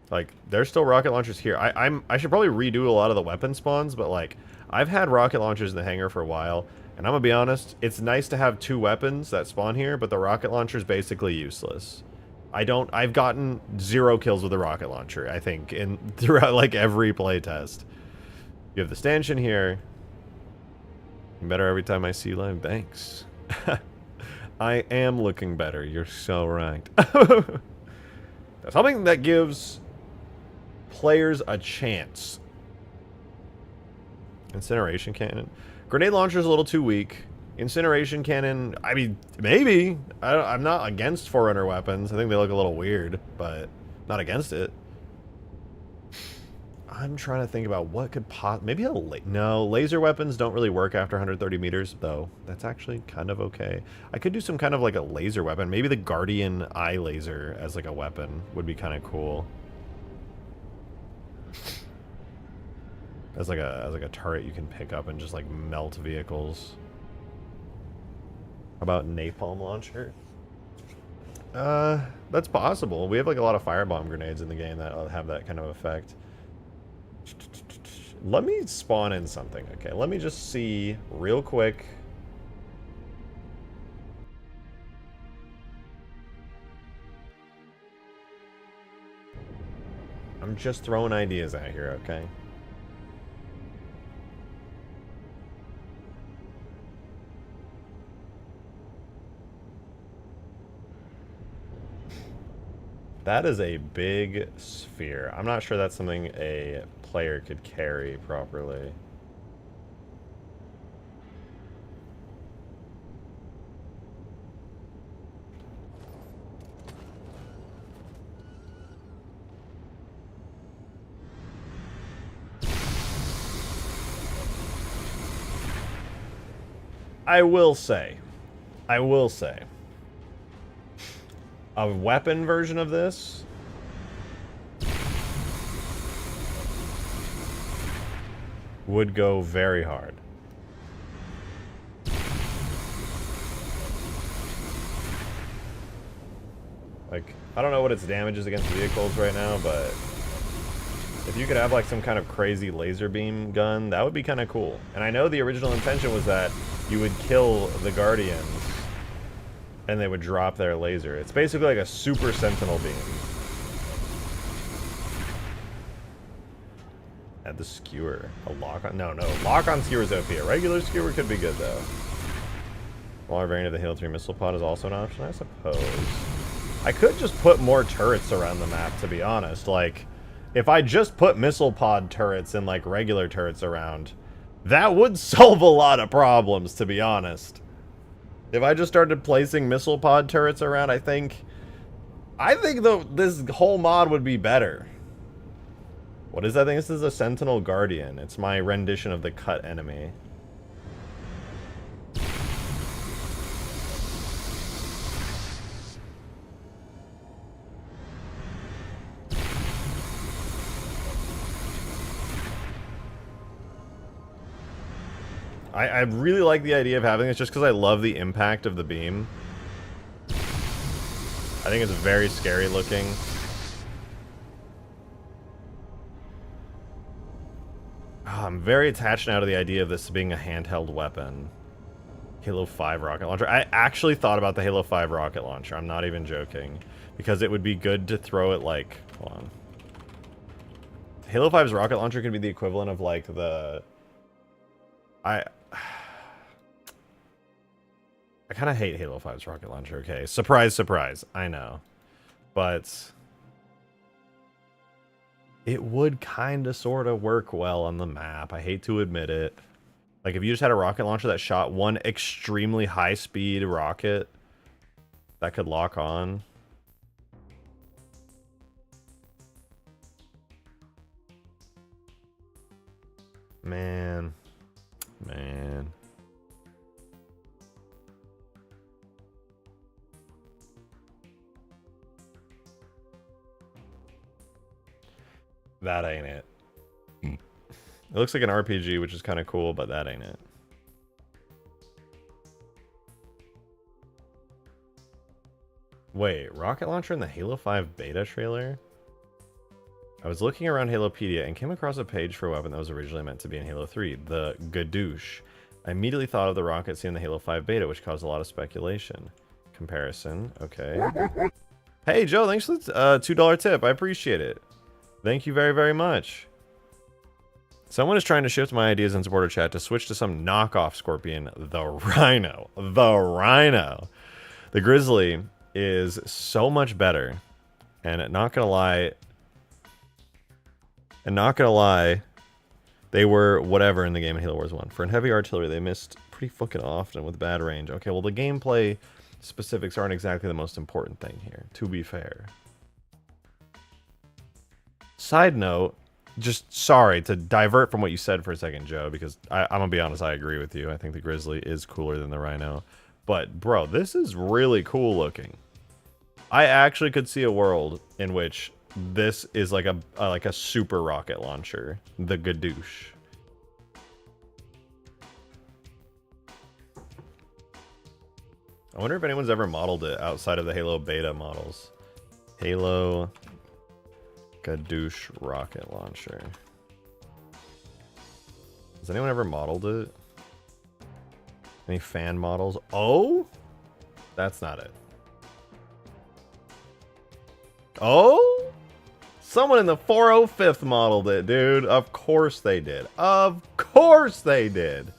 Speaker 1: Like, there's still rocket launchers here. I should probably redo a lot of the weapon spawns, but, like, I've had rocket launchers in the hangar for a while, and I'm gonna be honest, it's nice to have 2 weapons that spawn here, but the rocket launcher is basically useless. I've gotten 0 kills with the rocket launcher, I think, throughout, like, every playtest. You have the stanchion here. Better every time I see you live. Thanks. I am looking better. You're so right. Something that gives players a chance. Incineration cannon. Grenade launcher is a little too weak. Incineration cannon, I mean, maybe. I'm not against Forerunner weapons. I think they look a little weird, but not against it. I'm trying to think about what could maybe a no, laser weapons don't really work after 130 meters, though. That's actually kind of okay. I could do some kind of like a laser weapon. Maybe the Guardian Eye Laser as like a weapon would be kind of cool. As like a turret you can pick up and just like melt vehicles. How about napalm launcher? That's possible. We have like a lot of firebomb grenades in the game that have that kind of effect. Let me spawn in something, okay? Let me just see real quick. I'm just throwing ideas out here, okay? That is a big sphere. I'm not sure that's something a player could carry properly. I will say, a weapon version of this would go very hard. Like, I don't know what its damage is against vehicles right now, but if you could have like some kind of crazy laser beam gun, that would be kind of cool. And I know the original intention was that you would kill the Guardians and they would drop their laser. It's basically like a super sentinel beam. Add the skewer. A lock-on? No, lock-on skewer is OP. A regular skewer could be good, though. Smaller variant of the Halo 3 missile pod is also an option, I suppose. I could just put more turrets around the map, to be honest. Like, if I just put missile pod turrets and, like, regular turrets around, that would solve a lot of problems, to be honest. If I just started placing missile pod turrets around, I think this whole mod would be better. What is that thing? This is a Sentinel Guardian. It's my rendition of the cut enemy. I really like the idea of having this just because I love the impact of the beam. I think it's very scary looking. Oh, I'm very attached now to the idea of this being a handheld weapon. Halo 5 rocket launcher. I actually thought about the Halo 5 rocket launcher. I'm not even joking. Because it would be good to throw it like... Hold on. Halo 5's rocket launcher could be the equivalent of like the... I kind of hate Halo 5's rocket launcher, okay? Surprise, surprise. I know. But it would kind of sort of work well on the map. I hate to admit it. Like, if you just had a rocket launcher that shot one extremely high-speed rocket that could lock on. Man. That ain't it. It looks like an RPG, which is kind of cool, but that ain't it. Wait, rocket launcher in the Halo 5 beta trailer? I was looking around Halopedia and came across a page for a weapon that was originally meant to be in Halo 3, the Gadoosh. I immediately thought of the rocket seen in the Halo 5 beta, which caused a lot of speculation. Comparison, okay. Hey, Joe, thanks for the $2 tip. I appreciate it. Thank you very, very much. Someone is trying to shift my ideas in supporter chat to switch to some knockoff Scorpion, the Rhino. The Rhino. The Grizzly is so much better. And not gonna lie, they were whatever in the game in Halo Wars 1. For heavy artillery, they missed pretty fucking often with bad range. Okay, well, the gameplay specifics aren't exactly the most important thing here, to be fair. Side note, just sorry to divert from what you said for a second, Joe, because I'm gonna be honest, I agree with you. I think the Grizzly is cooler than the Rhino. But bro, this is really cool looking. I actually could see a world in which this is like a super rocket launcher, the Gadoosh. I wonder if anyone's ever modeled it outside of the Halo beta models. Halo Gadoosh rocket launcher. Has anyone ever modeled it? Any fan models? Oh? That's not it. Oh? Someone in the 405th modeled it, dude. Of course they did. Of course they did.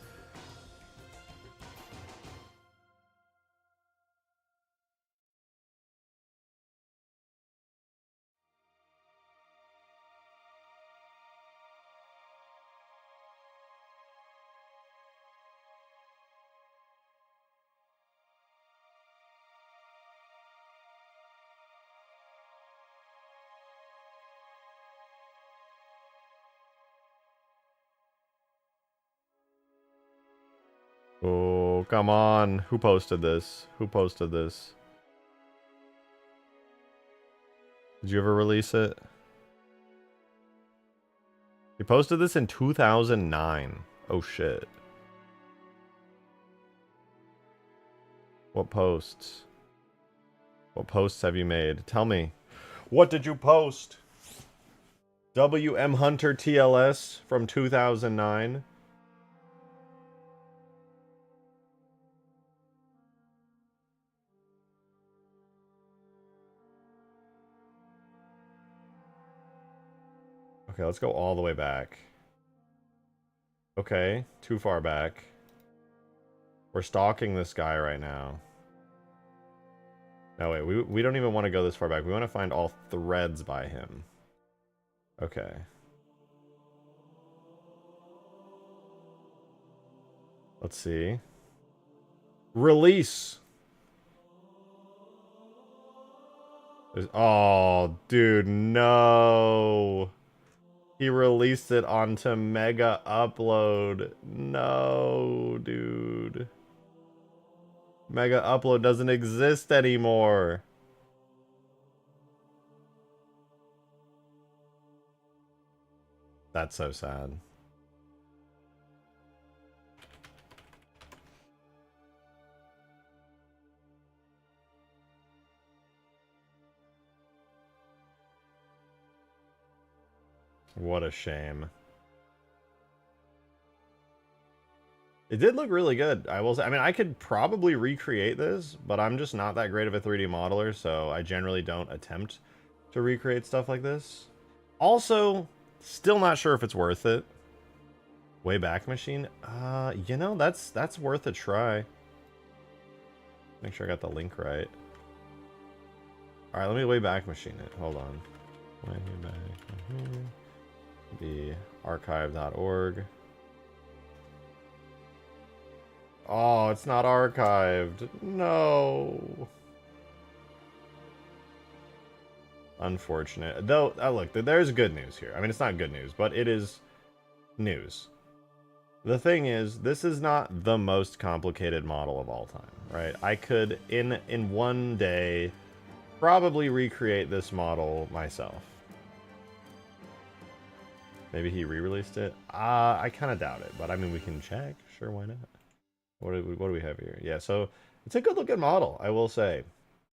Speaker 1: Oh, come on. Who posted this? Who posted this? Did you ever release it? You posted this in 2009. Oh, shit. What posts? What posts have you made? Tell me. What did you post? WM Hunter TLS from 2009? Okay, let's go all the way back. Okay, too far back. We're stalking this guy right now. No, wait, we don't even want to go this far back. We want to find all threads by him. Okay. Let's see. Release! Oh, dude, no! He released it onto Mega Upload. No, dude. Mega Upload doesn't exist anymore. That's so sad. What a shame. It did look really good, I will say. I mean, I could probably recreate this, but I'm just not that great of a 3D modeler, so I generally don't attempt to recreate stuff like this. Also, still not sure if it's worth it. Wayback Machine? You know, that's worth a try. Make sure I got the link right. Alright, let me Wayback Machine it. Hold on. Wayback Machine. The archive.org. Oh, it's not archived. No. Unfortunate. Though, look, there's good news here. I mean, it's not good news, but it is news. The thing is, this is not the most complicated model of all time, right? I could, in one day, probably recreate this model myself. Maybe he re-released it? I kind of doubt it, but I mean, we can check. Sure, why not? What do we have here? Yeah, so it's a good-looking model, I will say.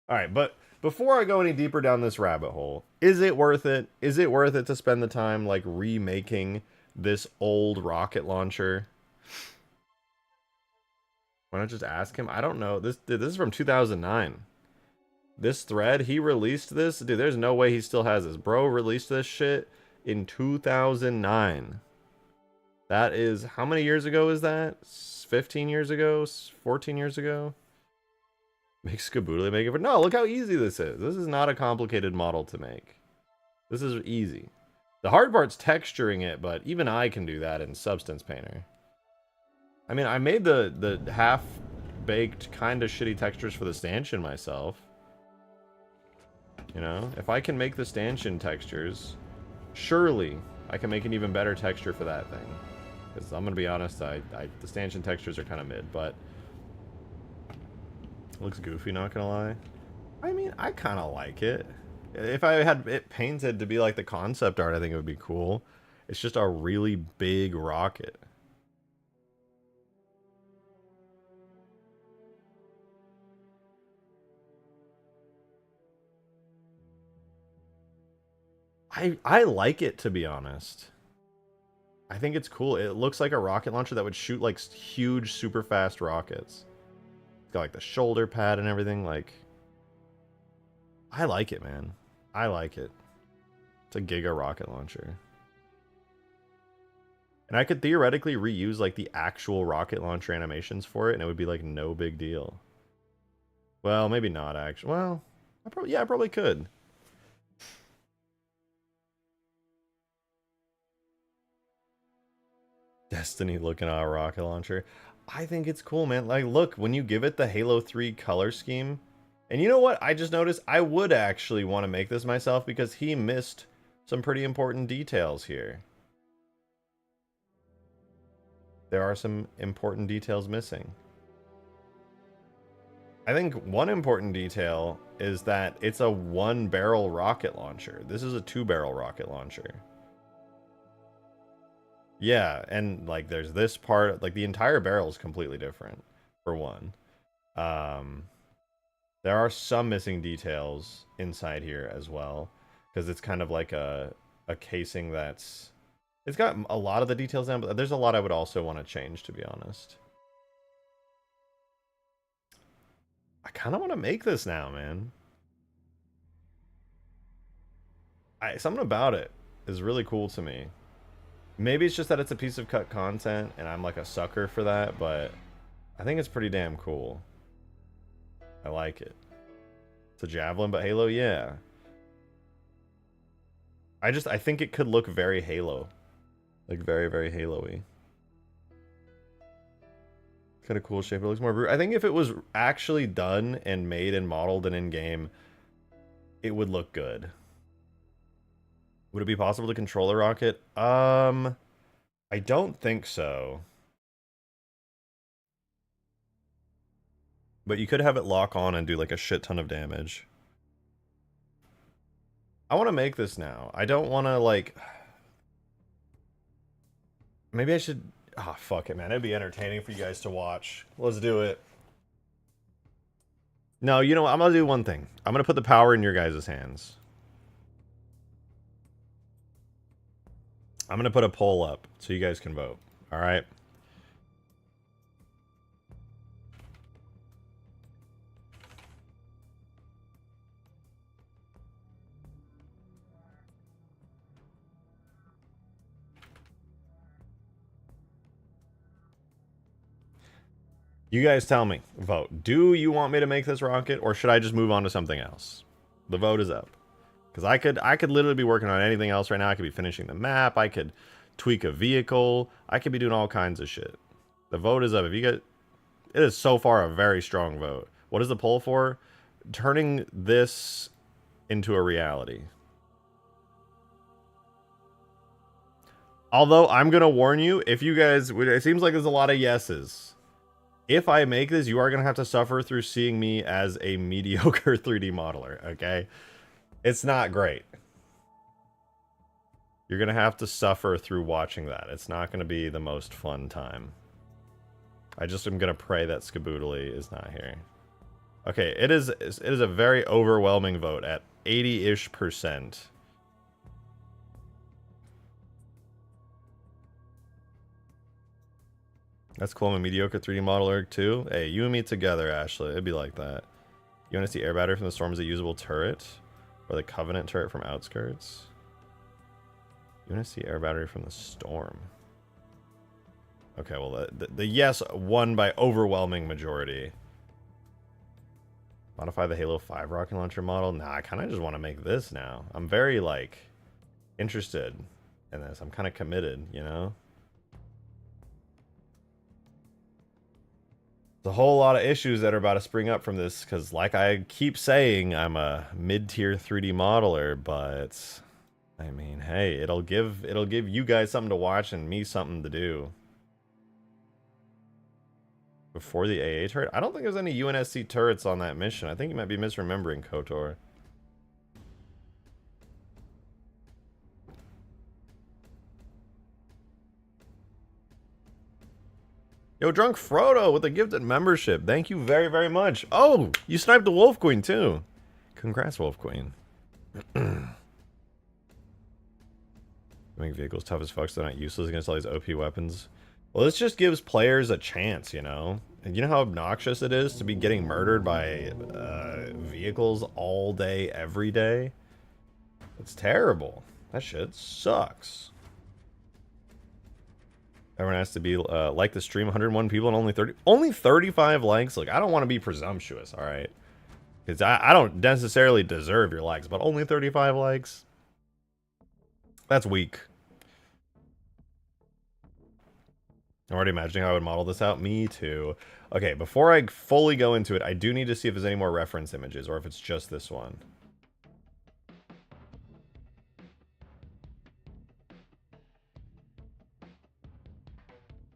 Speaker 1: All right, but before I go any deeper down this rabbit hole, is it worth it? Is it worth it to spend the time, like, remaking this old rocket launcher? Why not just ask him? I don't know. This is from 2009. This thread, he released this? Dude, there's no way he still has this. Bro released this shit in 2009. That is, how many years ago is that? 15 years ago? 14 years ago? Make Skaboodle make it for... No, look how easy this is. This is not a complicated model to make. This is easy. The hard part's texturing it, but even I can do that in Substance Painter. I mean, I made the half-baked, kind of shitty textures for the stanchion myself. You know? If I can make the stanchion textures, surely I can make an even better texture for that thing. Because I'm gonna be honest, the stanchion textures are kind of mid, but it looks goofy, not gonna lie. I mean, I kind of like it. If I had it painted to be like the concept art, I think it would be cool. It's just a really big rocket. I like it, to be honest. I think it's cool. It looks like a rocket launcher that would shoot like huge, super fast rockets. It's got like the shoulder pad and everything. Like, I like it, man. I like it. It's a Giga rocket launcher. And I could theoretically reuse like the actual rocket launcher animations for it, and it would be like no big deal. Well, maybe not actually. Well, I probably could. Destiny looking at a rocket launcher. I think it's cool, man. Like, look, when you give it the Halo 3 color scheme, and you know what? I just noticed I would actually want to make this myself because he missed some pretty important details here. There are some important details missing. I think one important detail is that it's a 1-barrel rocket launcher. This is a 2-barrel rocket launcher. Yeah, and like there's this part, like the entire barrel is completely different, for one. There are some missing details inside here as well, because it's kind of like a casing that's... It's got a lot of the details down, but there's a lot I would also want to change, to be honest. I kind of want to make this now, man. Something about it is really cool to me. Maybe it's just that it's a piece of cut content, and I'm like a sucker for that, but I think it's pretty damn cool. I like it. It's a javelin, but Halo, yeah. I think it could look very Halo. Like, very, very Halo-y. Kind of cool shape. It looks more brute. I think if it was actually done and made and modeled and in-game, it would look good. Would it be possible to control a rocket? I don't think so. But you could have it lock on and do like a shit ton of damage. I want to make this now. I don't want to like... Maybe I should... Ah, fuck it, man. It'd be entertaining for you guys to watch. Let's do it. No, you know what? I'm going to do one thing. I'm going to put the power in your guys' hands. I'm going to put a poll up so you guys can vote. All right? You guys tell me. Vote. Do you want me to make this rocket, or should I just move on to something else? The vote is up. Because I could literally be working on anything else right now. I could be finishing the map. I could tweak a vehicle. I could be doing all kinds of shit. The vote is up. If you get... It is so far a very strong vote. What is the poll for? Turning this into a reality. Although, I'm going to warn you, if you guys... It seems like there's a lot of yeses. If I make this, you are going to have to suffer through seeing me as a mediocre 3D modeler, okay? It's not great. You're going to have to suffer through watching that. It's not going to be the most fun time. I just am going to pray that Skaboodly is not here. Okay, it is a very overwhelming vote at 80-ish%. That's cool. I'm a mediocre 3D modeler too. Hey, you and me together, Ashley. It'd be like that. You want to see air battery from the storm as a usable turret? Or the Covenant turret from Outskirts? You want to see air battery from the storm? Okay, well, the yes won by overwhelming majority. Modify the Halo 5 rocket launcher model? Nah, I kind of just want to make this now. I'm very, like, interested in this. I'm kind of committed, you know? There's a whole lot of issues that are about to spring up from this, because like I keep saying, I'm a mid-tier 3D modeler, but I mean, hey, it'll give you guys something to watch and me something to do. Before the AA turret? I don't think there's any UNSC turrets on that mission. I think you might be misremembering, KOTOR. Yo, Drunk Frodo with a gifted membership. Thank you very, very much. Oh, you sniped the Wolf Queen too. Congrats, Wolf Queen. Make vehicles tough as fuck so they're not useless against all these OP weapons. Well, this just gives players a chance, you know? And you know how obnoxious it is to be getting murdered by vehicles all day, every day? It's terrible. That shit sucks. Everyone has to be like the stream. 101 people and only 35 likes. Like, I don't want to be presumptuous, all right? Because I don't necessarily deserve your likes, but only 35 likes. That's weak. I'm already imagining how I would model this out. Me too. Okay, before I fully go into it, I do need to see if there's any more reference images or if it's just this one.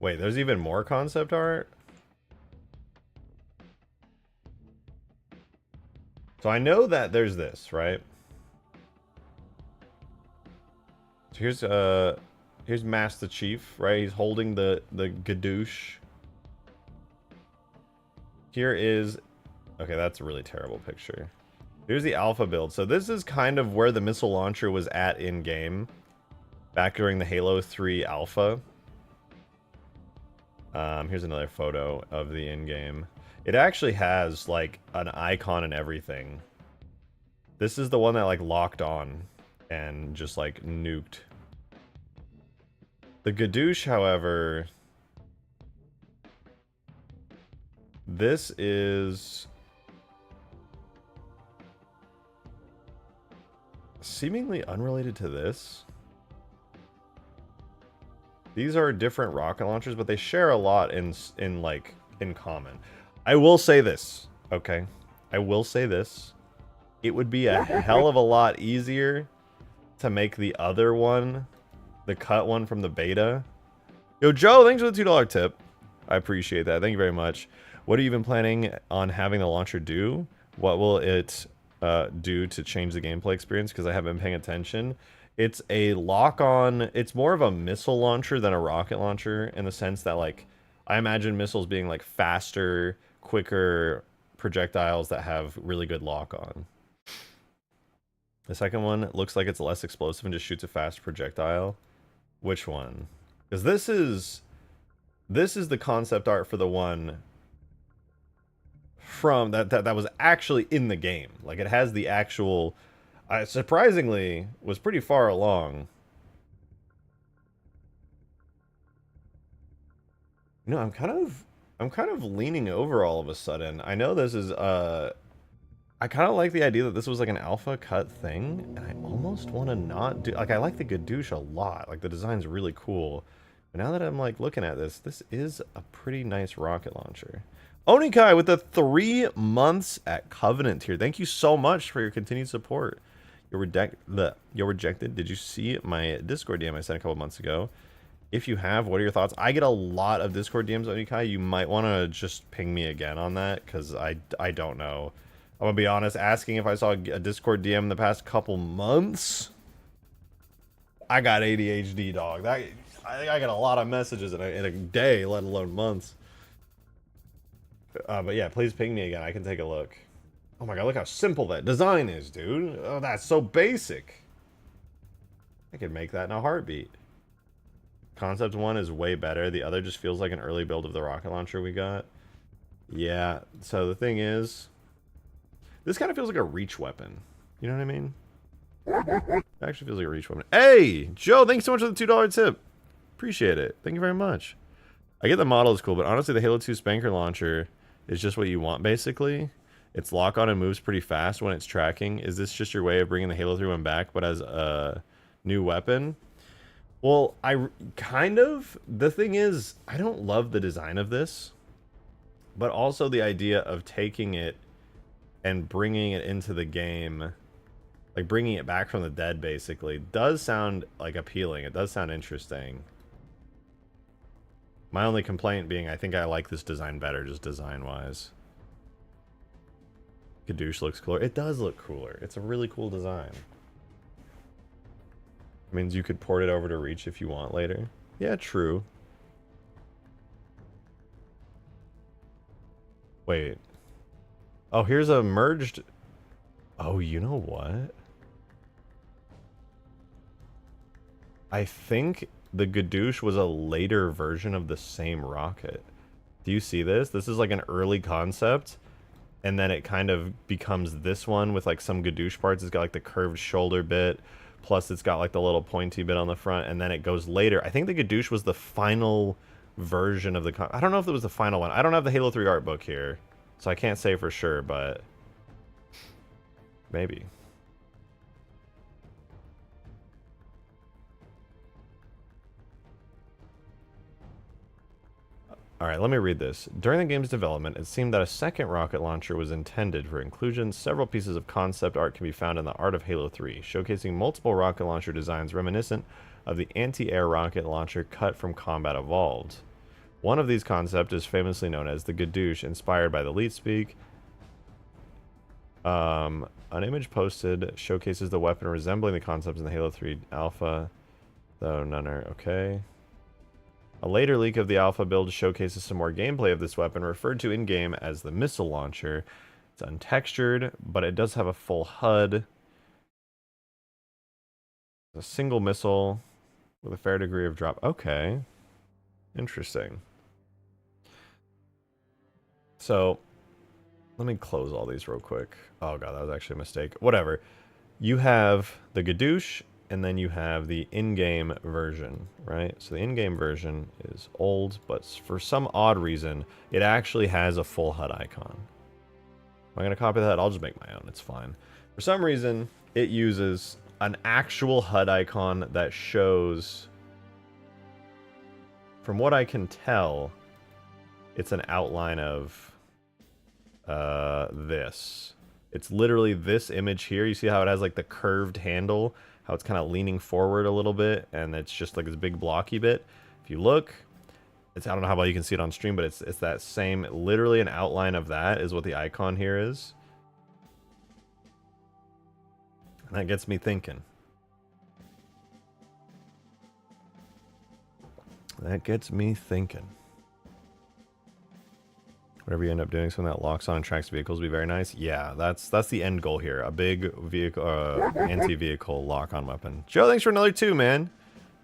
Speaker 1: Wait, there's even more concept art? So I know that there's this, right? So here's Master Chief, right? He's holding the gadoosh. Here is, okay, that's a really terrible picture. Here's the alpha build. So this is kind of where the missile launcher was at in game, back during the Halo 3 alpha. Here's another photo of the in-game. It actually has like an icon and everything. This is the one that like locked on and just like nuked. The gadoosh, however, this is seemingly unrelated to this. These are different rocket launchers, but they share a lot in common. I will say this, okay? I will say this. It would be a hell of a lot easier to make the other one, the cut one from the beta. Yo, Joe, thanks for the $2 tip. I appreciate that. Thank you very much. What are you even planning on having the launcher do? What will it do to change the gameplay experience? Because I haven't been paying attention. It's a lock-on. It's more of a missile launcher than a rocket launcher in the sense that, like, I imagine missiles being like faster, quicker projectiles that have really good lock-on. The second one looks like it's less explosive and just shoots a fast projectile. Which one? Because this is the concept art for the one from that was actually in the game. Like, it has the actual. I surprisingly was pretty far along. You know, I'm kind of leaning over all of a sudden. I know this is I kind of like the idea that this was like an alpha cut thing, and I almost want to not do, like, I like the gadoosh a lot. Like, the design's really cool. But now that I'm like looking at this, this is a pretty nice rocket launcher. Onikai with the 3 months at Covenant here. Thank you so much for your continued support. You're rejected. Did you see my Discord DM I sent a couple months ago? If you have, what are your thoughts? I get a lot of Discord DMs, Onikai. You might want to just ping me again on that, because I don't know. I'm going to be honest, asking if I saw a Discord DM in the past couple months. I got ADHD, dog. I think I get a lot of messages in a day, let alone months. But yeah, please ping me again. I can take a look. Oh my god, look how simple that design is, dude. Oh, that's so basic. I could make that in a heartbeat. Concept 1 is way better. The other just feels like an early build of the rocket launcher we got. Yeah, so the thing is, this kind of feels like a reach weapon. You know what I mean? It actually feels like a reach weapon. Hey, Joe, thanks so much for the $2 tip. Appreciate it. Thank you very much. I get the model is cool, but honestly, the Halo 2 Spanker launcher is just what you want, basically. Its lock-on and moves pretty fast when it's tracking. Is this just your way of bringing the Halo 3 one back, but as a new weapon? Well, the thing is, I don't love the design of this, but also the idea of taking it and bringing it into the game. like bringing it back from the dead, basically, does sound like appealing. It does sound interesting. My only complaint being, I think I like this design better, just design-wise. Gadoosh looks cooler. It does look cooler. It's a really cool design. It means you could port it over to Reach if you want later. Yeah, true. Wait. Oh, here's a merged... Oh, you know what? I think the Gadoosh was a later version of the same rocket. Do you see this? This is like an early concept, and then it kind of becomes this one with like some Gadoosh parts. It's got like the curved shoulder bit, plus it's got like the little pointy bit on the front, and then it goes later. I think the Gadoosh was the final version of the... I don't know if it was the final one. I don't have the Halo 3 art book here, so I can't say for sure, but maybe. Alright, let me read this. During the game's development, it seemed that a second rocket launcher was intended for inclusion. Several pieces of concept art can be found in the Art of Halo 3, showcasing multiple rocket launcher designs reminiscent of the anti-air rocket launcher cut from Combat Evolved. One of these concepts is famously known as the Gadoosh, inspired by the Leet Speak. An image posted showcases the weapon resembling the concepts in the Halo 3 Alpha, though none are okay. A later leak of the Alpha build showcases some more gameplay of this weapon, referred to in-game as the missile launcher. It's untextured, but it does have a full HUD. A single missile with a fair degree of drop. Okay. Interesting. So, let me close all these real quick. Oh god, that was actually a mistake. Whatever. You have the Gadoosh, and then you have the in-game version, right? So the in-game version is old, but for some odd reason, it actually has a full HUD icon. Am I going to copy that? I'll just make my own. It's fine. For some reason, it uses an actual HUD icon that shows... From what I can tell, it's an outline of this. It's literally this image here. You see how it has like the curved handle? How it's kind of leaning forward a little bit, and it's just like this big blocky bit. If you look, it's, I don't know how well you can see it on stream, but it's that same, literally an outline of that is what the icon here is. And that gets me thinking. That gets me thinking. Whatever you end up doing, something that locks on and tracks vehicles would be very nice. Yeah, that's the end goal here. A big vehicle, anti-vehicle lock-on weapon. Joe, thanks for another 2, man.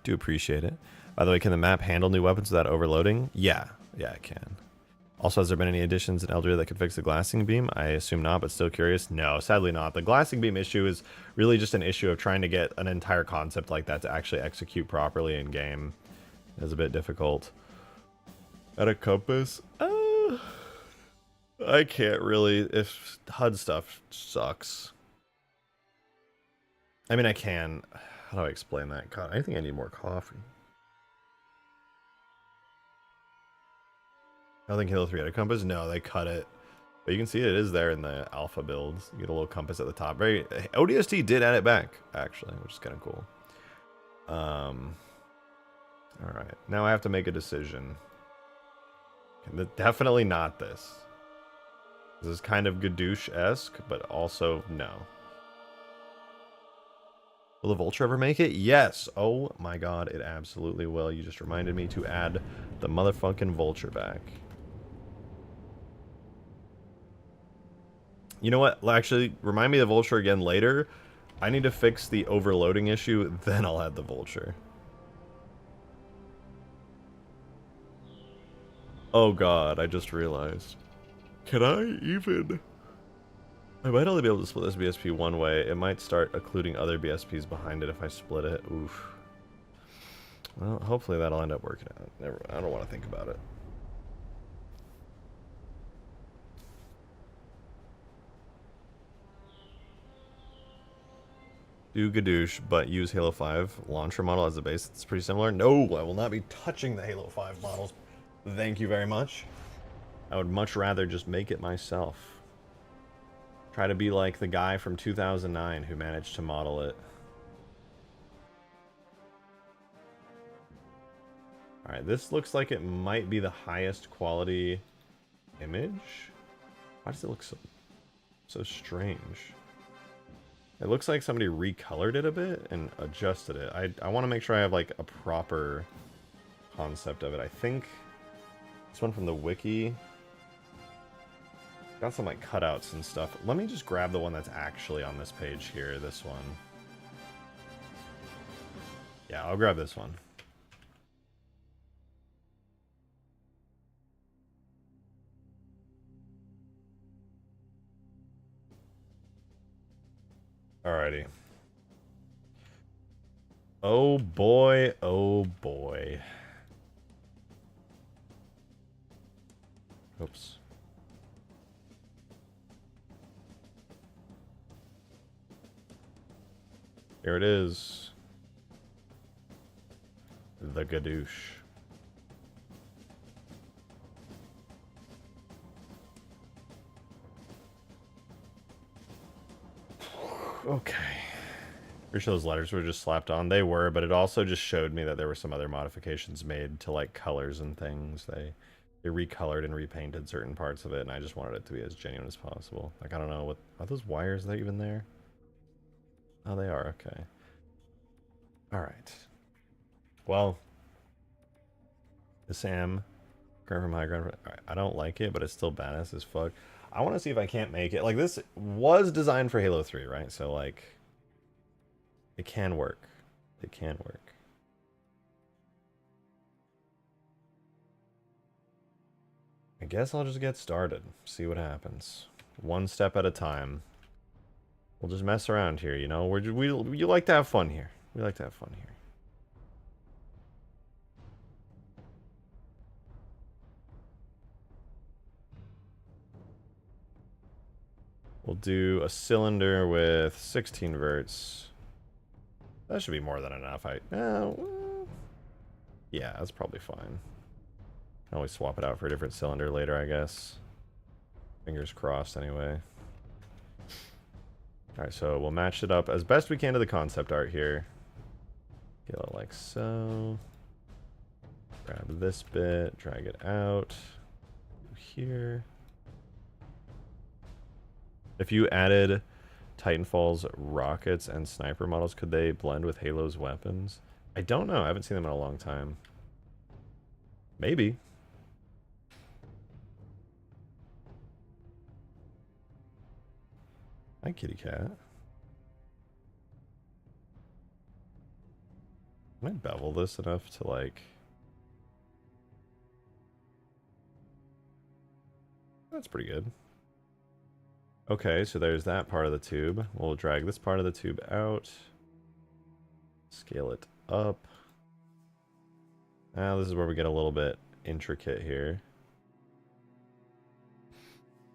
Speaker 1: Do appreciate it. By the way, can the map handle new weapons without overloading? Yeah, it can. Also, has there been any additions in Eldraine that could fix the glassing beam? I assume not, but still curious. No, sadly not. The glassing beam issue is really just an issue of trying to get an entire concept like that to actually execute properly in game. It's a bit difficult. At a compass? I can't really, if HUD stuff sucks. I mean, I can. How do I explain that? God, I think I need more coffee. I don't think Halo 3 had a compass. No, they cut it. But you can see it is there in the alpha builds. You get a little compass at the top. Very ODST did add it back, actually, which is kind of cool. Alright, now I have to make a decision. Definitely not this. This is kind of Gadoosh-esque, but also no. Will the Vulture ever make it? Yes! Oh my god, it absolutely will. You just reminded me to add the motherfucking Vulture back. You know what? Actually, remind me of the Vulture again later. I need to fix the overloading issue, then I'll add the Vulture. Oh god, I just realized. Can I even... I might only be able to split this BSP one way. It might start occluding other BSPs behind it if I split it. Oof. Well, hopefully that'll end up working out. I don't want to think about it. Do Gadoosh, but use Halo 5 launcher model as a base. It's pretty similar. No, I will not be touching the Halo 5 models. Thank you very much. I would much rather just make it myself. Try to be like the guy from 2009 who managed to model it. Alright, this looks like it might be the highest quality image. Why does it look so strange? It looks like somebody recolored it a bit and adjusted it. I want to make sure I have like a proper concept of it. I think this one from the wiki got some like cutouts and stuff. Let me just grab the one that's actually on this page here, this one. Yeah, I'll grab this one. Alrighty. Oh boy, oh boy. Oops. Here it is. The gadoosh. Okay. Pretty sure those letters were just slapped on. They were, but it also just showed me that there were some other modifications made to like colors and things. They recolored and repainted certain parts of it, and I just wanted it to be as genuine as possible. Like, I don't know, what are those wires that even there? Oh, they are, okay. Alright. Well, the Sam, from high ground. I don't like it, but it's still badass as fuck. I want to see if I can't make it. Like, this was designed for Halo 3, right? So, like, it can work. It can work. I guess I'll just get started. See what happens. One step at a time. We'll just mess around here, you know? You like to have fun here. We like to have fun here. We'll do a cylinder with 16 verts. That should be more than enough. Yeah, that's probably fine. Can always swap it out for a different cylinder later, I guess. Fingers crossed, anyway. Alright, so we'll match it up as best we can to the concept art here. Get it like so. Grab this bit, drag it out. Here. If you added Titanfall's rockets and sniper models, could they blend with Halo's weapons? I don't know. I haven't seen them in a long time. Maybe. Hi, kitty cat. Can I bevel this enough to, like... That's pretty good. Okay, so there's that part of the tube. We'll drag this part of the tube out. Scale it up. Now this is where we get a little bit intricate here.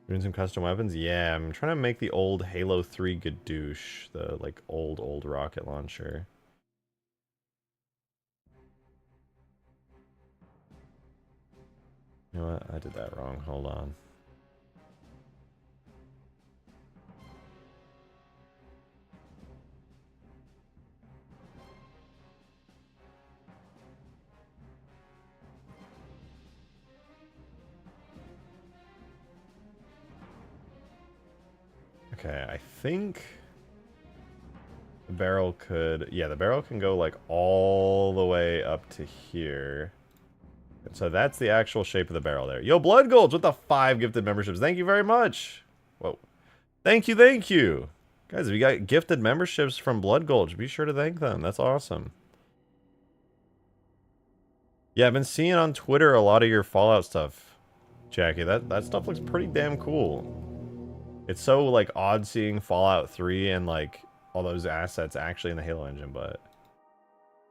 Speaker 1: Doing some custom weapons? Yeah, I'm trying to make the old Halo 3 gadoosh. The, like, old rocket launcher. You know what? I did that wrong. Hold on. Okay, I think the barrel could... Yeah, the barrel can go, like, all the way up to here. So that's the actual shape of the barrel there. Yo, Blood Gulch with the 5 gifted memberships. Thank you very much. Whoa. Thank you, thank you. Guys, if you got gifted memberships from Blood Gulch, be sure to thank them. That's awesome. Yeah, I've been seeing on Twitter a lot of your Fallout stuff, Jackie. That stuff looks pretty damn cool. It's so, like, odd seeing Fallout 3 and, like, all those assets actually in the Halo engine, but,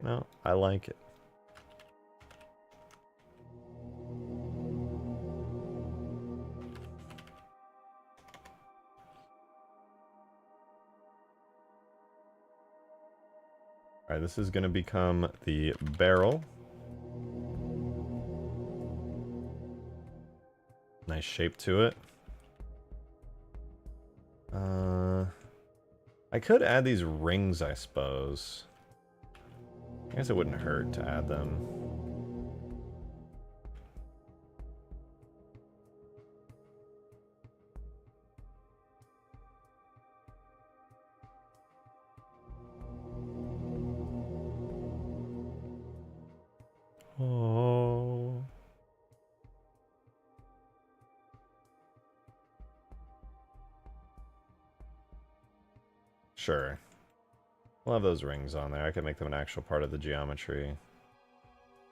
Speaker 1: you know, I like it. Alright, this is going to become the barrel. Nice shape to it. I could add these rings, I suppose. I guess it wouldn't hurt to add them. Oh. Sure. We'll have those rings on there. I could make them an actual part of the geometry.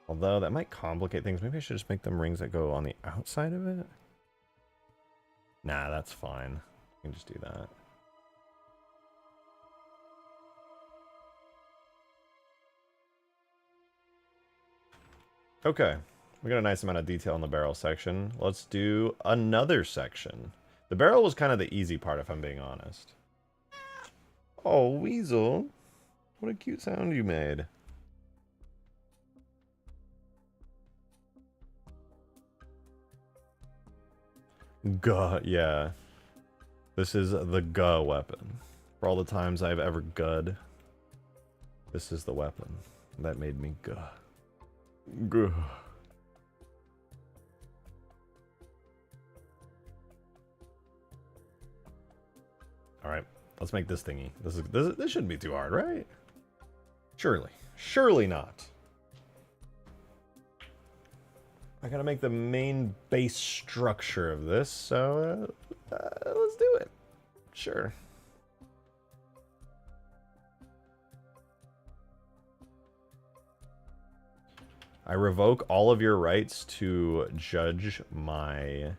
Speaker 1: Although, that might complicate things. Maybe I should just make them rings that go on the outside of it? Nah, that's fine. We can just do that. Okay. We got a nice amount of detail in the barrel section. Let's do another section. The barrel was kind of the easy part, if I'm being honest. Oh, Weasel. What a cute sound you made. Guh, yeah. This is the guh weapon. For all the times I've ever gud, this is the weapon that made me guh. Guh. Alright, let's make this thingy. This shouldn't be too hard, right? Surely. Surely not. I gotta make the main base structure of this, so let's do it. Sure. I revoke all of your rights to judge my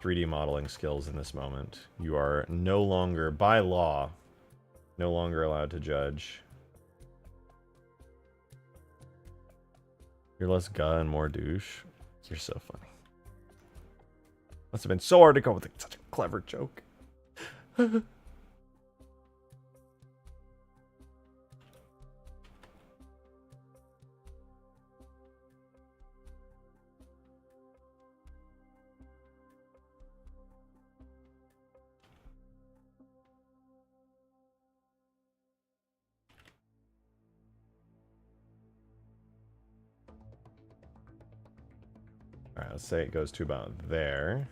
Speaker 1: 3D modeling skills in this moment. You are no longer, by law, no longer allowed to judge. You're less guh and more douche. You're so funny. Must have been so hard to come up with such a clever joke. Alright, let's say it goes to about there.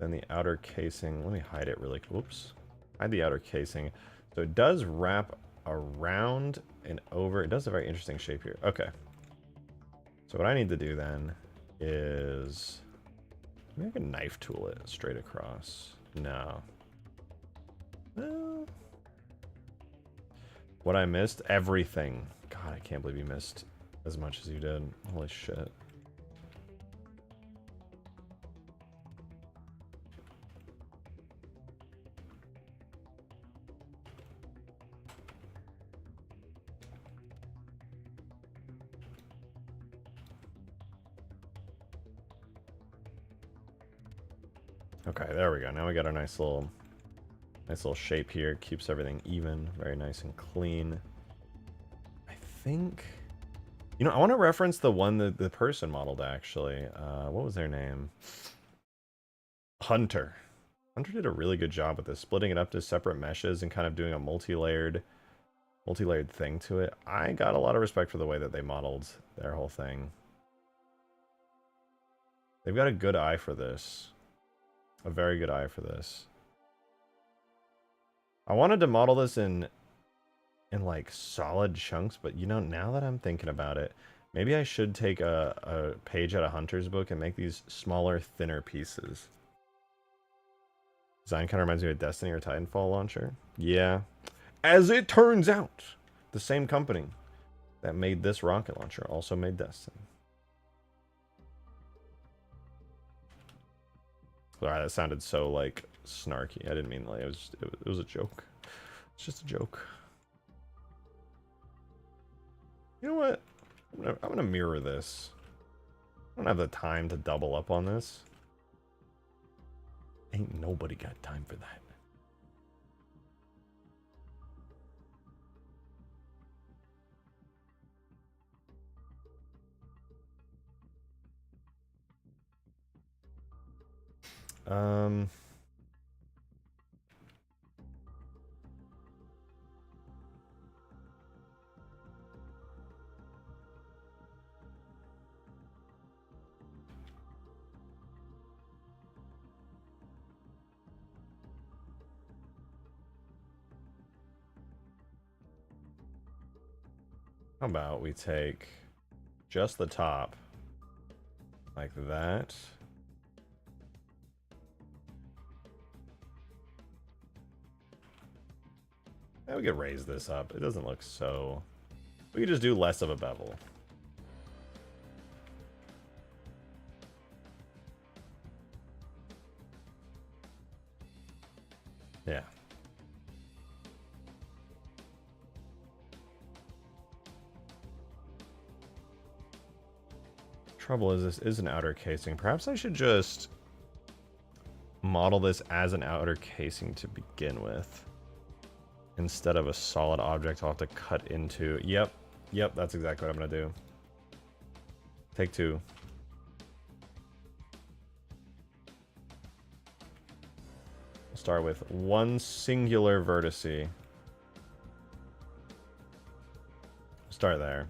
Speaker 1: Then the outer casing, let me hide it really quick. Whoops. Hide the outer casing. So it does wrap around and over. It does a very interesting shape here. Okay. So what I need to do then is... maybe I can knife tool it straight across. No. Well... what I missed? Everything. God, I can't believe you missed as much as you did. Holy shit. Okay, there we go. Now we got our nice little shape here. Keeps everything even, very nice and clean. I think, you know, I want to reference the one that the person modeled actually. What was their name? Hunter. Hunter did a really good job with this, splitting it up to separate meshes and kind of doing a multi-layered thing to it. I got a lot of respect for the way that they modeled their whole thing. They've got a good eye for this. A very good eye for this. I wanted to model this in like solid chunks, but you know, now that I'm thinking about it, maybe I should take a page out of Hunter's book and make these smaller, thinner pieces. Design kind of reminds me of Destiny or Titanfall launcher. Yeah. As it turns out, the same company that made this rocket launcher also made Destiny. Sorry, that sounded so, like, snarky. I didn't mean, like, it was a joke. It's just a joke. You know what? I'm gonna mirror this. I don't have the time to double up on this. Ain't nobody got time for that. How about we take just the top like that. Yeah, we could raise this up. It doesn't look so... We could just do less of a bevel. Yeah. Trouble is this is an outer casing. Perhaps I should just model this as an outer casing to begin with. Instead of a solid object I'll have to cut into. Yep, that's exactly what I'm gonna do. Take two. We'll start with one singular vertice. Start there.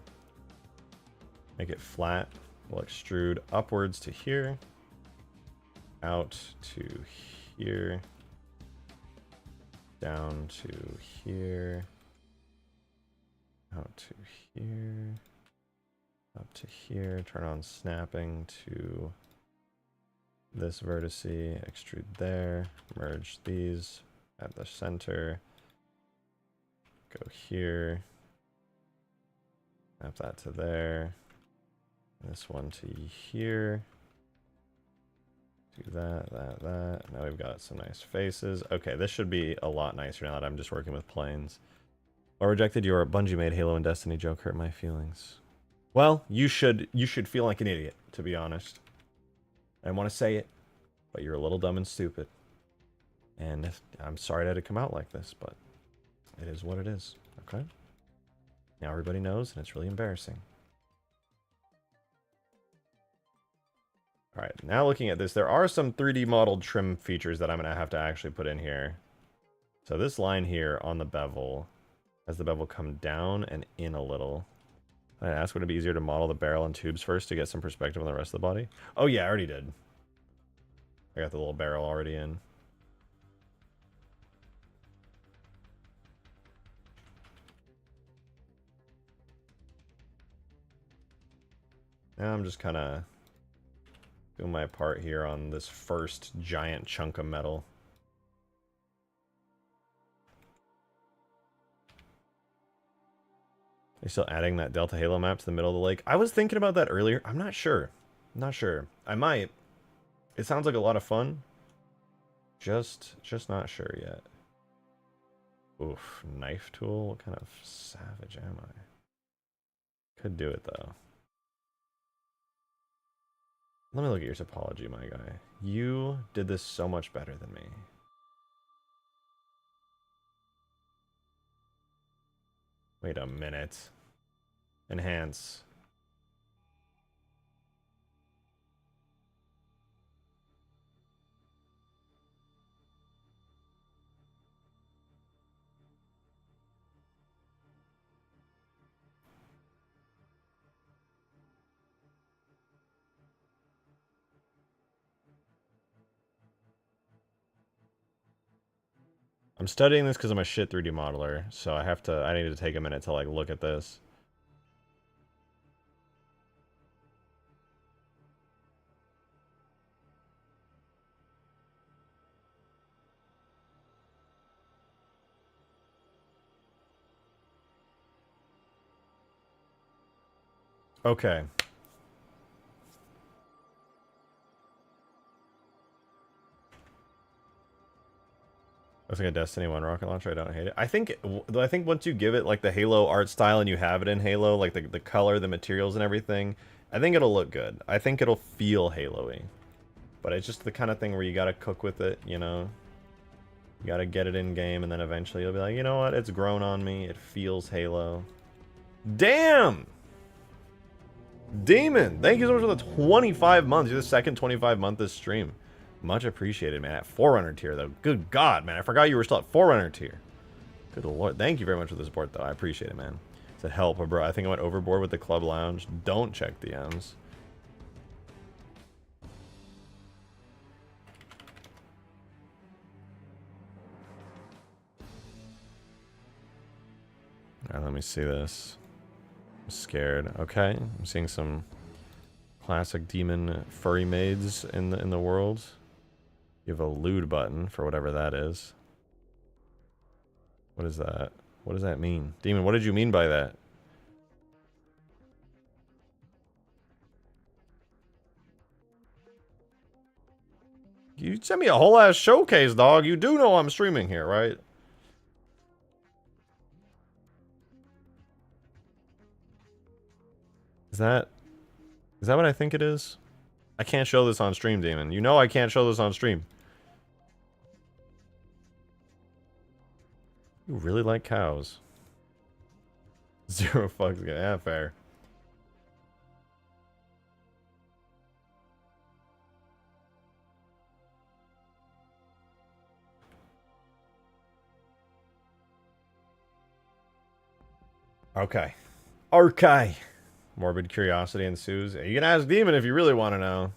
Speaker 1: Make it flat. We'll extrude upwards to here. Out to here. Down to here. Out to here. Up to here. Turn on snapping to this vertex. Extrude there. Merge these at the center. Go here. Snap that to there. This one to here. Do that. Now we've got some nice faces. Okay, this should be a lot nicer now that I'm just working with planes. Or rejected your Bungie made Halo and Destiny joke hurt my feelings. Well, you should feel like an idiot, to be honest. I don't want to say it, but you're a little dumb and stupid. And I'm sorry that it come out like this, but it is what it is. Okay? Now everybody knows, and it's really embarrassing. Alright, now looking at this, there are some 3D modeled trim features that I'm going to have to actually put in here. So this line here on the bevel, has the bevel come down and in a little. I asked, would it be easier to model the barrel and tubes first to get some perspective on the rest of the body? Oh yeah, I already did. I got the little barrel already in. Now I'm just kind of doing my part here on this first giant chunk of metal. Are you still adding that Delta Halo map to the middle of the lake? I was thinking about that earlier. I'm not sure. I'm not sure. I might. It sounds like a lot of fun. Just not sure yet. Oof, knife tool? What kind of savage am I? Could do it though. Let me look at your topology, my guy. You did this so much better than me. Wait a minute. Enhance. I'm studying this because I'm a shit 3D modeler, so I need to take a minute to like look at this. Okay. Looks like a Destiny 1 rocket launcher. I don't hate it. I think once you give it like the Halo art style and you have it in Halo, like the color, the materials and everything, I think it'll look good. I think it'll feel Halo-y. But it's just the kind of thing where you gotta cook with it, you know? You gotta get it in game and then eventually you'll be like, you know what? It's grown on me. It feels Halo. Damn! Demon! Thank you so much for the 25 months. You're the second 25 month this stream. Much appreciated, man. At Forerunner tier, though. Good God, man. I forgot you were still at Forerunner tier. Good Lord. Thank you very much for the support, though. I appreciate it, man. Said help, bro. I think I went overboard with the club lounge. Don't check DMs. Alright, let me see this. scared. Okay, I'm seeing some classic demon furry maids in the world. You have a lewd button for whatever that is. What is that? What does that mean? Demon, what did you mean by that? You sent me a whole ass showcase, dog. You do know I'm streaming here, right? Is that what I think it is? I can't show this on stream, Demon. You know I can't show this on stream. You really like cows. 0 fucks. Yeah, fair. Okay. Okay. Morbid curiosity ensues. You can ask Demon if you really want to know.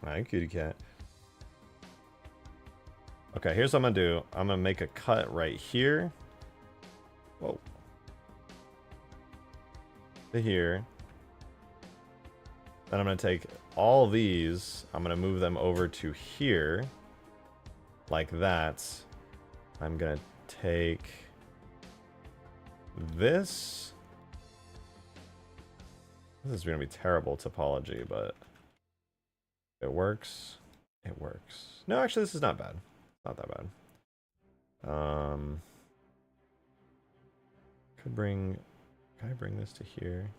Speaker 1: Alright, cutie cat. Okay, here's what I'm gonna do. I'm gonna make a cut right here. Whoa. To here. Then I'm gonna take all of these. I'm gonna move them over to here. Like that. I'm gonna take this. This is gonna be terrible topology, but it works. It works. No, actually, this is not bad. Not that bad. Can I bring this to here?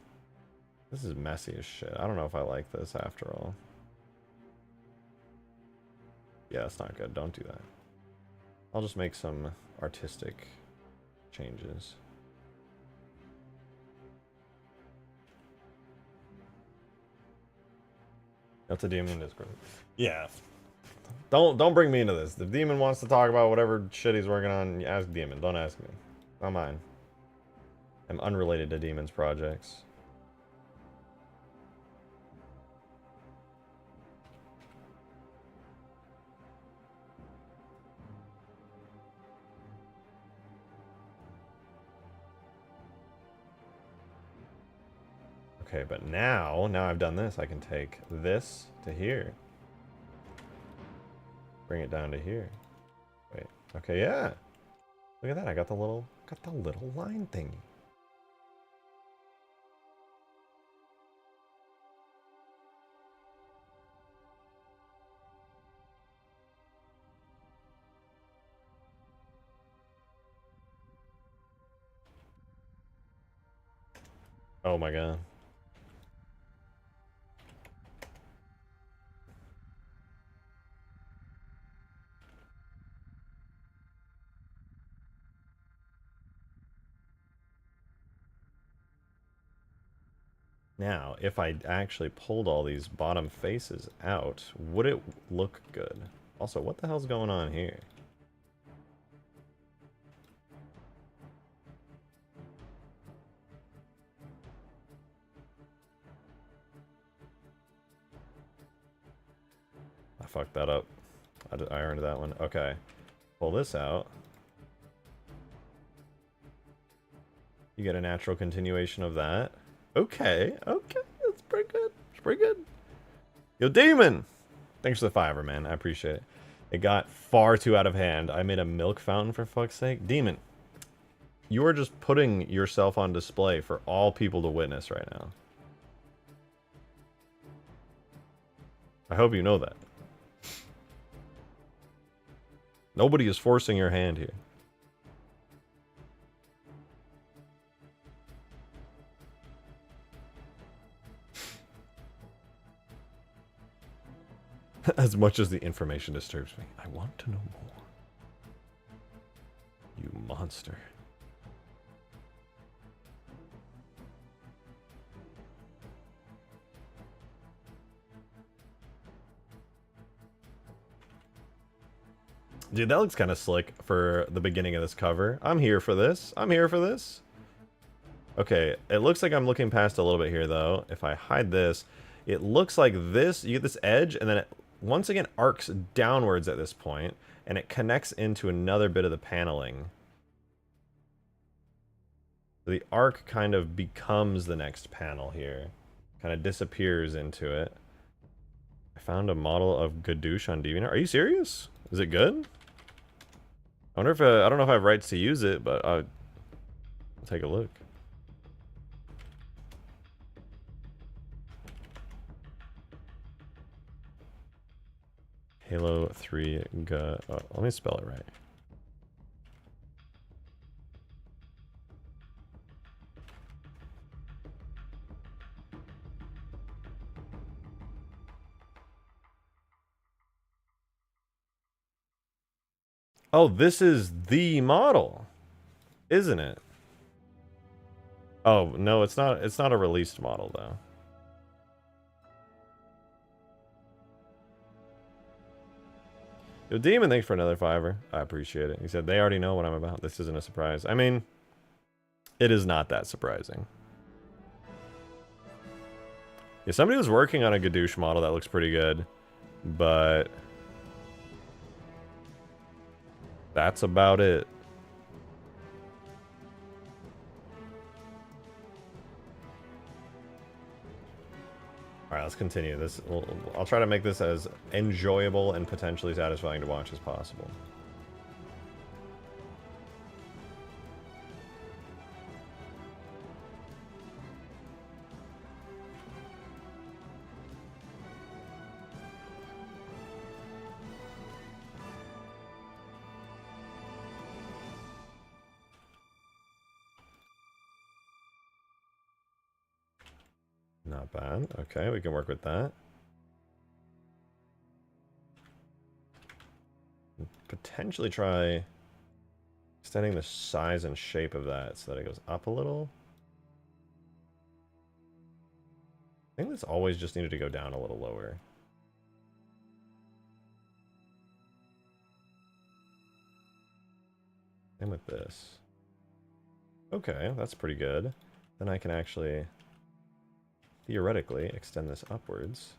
Speaker 1: This is messy as shit. I don't know if I like this after all. Yeah, that's not good. Don't do that. I'll just make some artistic changes. That's a demon in Discord. Yeah. Don't bring me into this. If Demon wants to talk about whatever shit he's working on, ask Demon. Don't ask me. Not mine. I'm unrelated to Demon's projects. Okay, but now I've done this, I can take this to here. Bring it down to here. Wait. Okay, yeah. Look at that. I got the little line thingy. Oh my god. Now, if I actually pulled all these bottom faces out, would it look good? Also, what the hell's going on here? I fucked that up. I earned that one. Okay. Pull this out. You get a natural continuation of that. Okay, okay, that's pretty good. It's pretty good. Yo, Demon! Thanks for the $5, man. I appreciate it. It got far too out of hand. I made a milk fountain, for fuck's sake. Demon, you are just putting yourself on display for all people to witness right now. I hope you know that. Nobody is forcing your hand here. As much as the information disturbs me, I want to know more. You monster. Dude, that looks kind of slick for the beginning of this cover. I'm here for this. I'm here for this. Okay, it looks like I'm looking past a little bit here, though. If I hide this, it looks like this. You get this edge, and then once again arcs downwards at this point, and it connects into another bit of the paneling. The arc kind of becomes the next panel here. Kind of disappears into it. I found a model of Gadoosh on DeviantArt. Are you serious? Is it good? I wonder if, I don't know if I have rights to use it, but I'll take a look. Halo 3 let me spell it right. Oh, this is the model, isn't it? Oh, no, it's not. It's not a released model, though. Yo, Demon, thanks for another $5. I appreciate it. He said, they already know what I'm about. This isn't a surprise. I mean, it is not that surprising. Yeah, somebody was working on a Gadoosh model that looks pretty good, but that's about it. Alright, let's continue this. I'll try to make this as enjoyable and potentially satisfying to watch as possible. Not bad. Okay, we can work with that. Potentially try extending the size and shape of that so that it goes up a little. I think this always just needed to go down a little lower. And with this. Okay, that's pretty good. Then I can actually theoretically extend this upwards.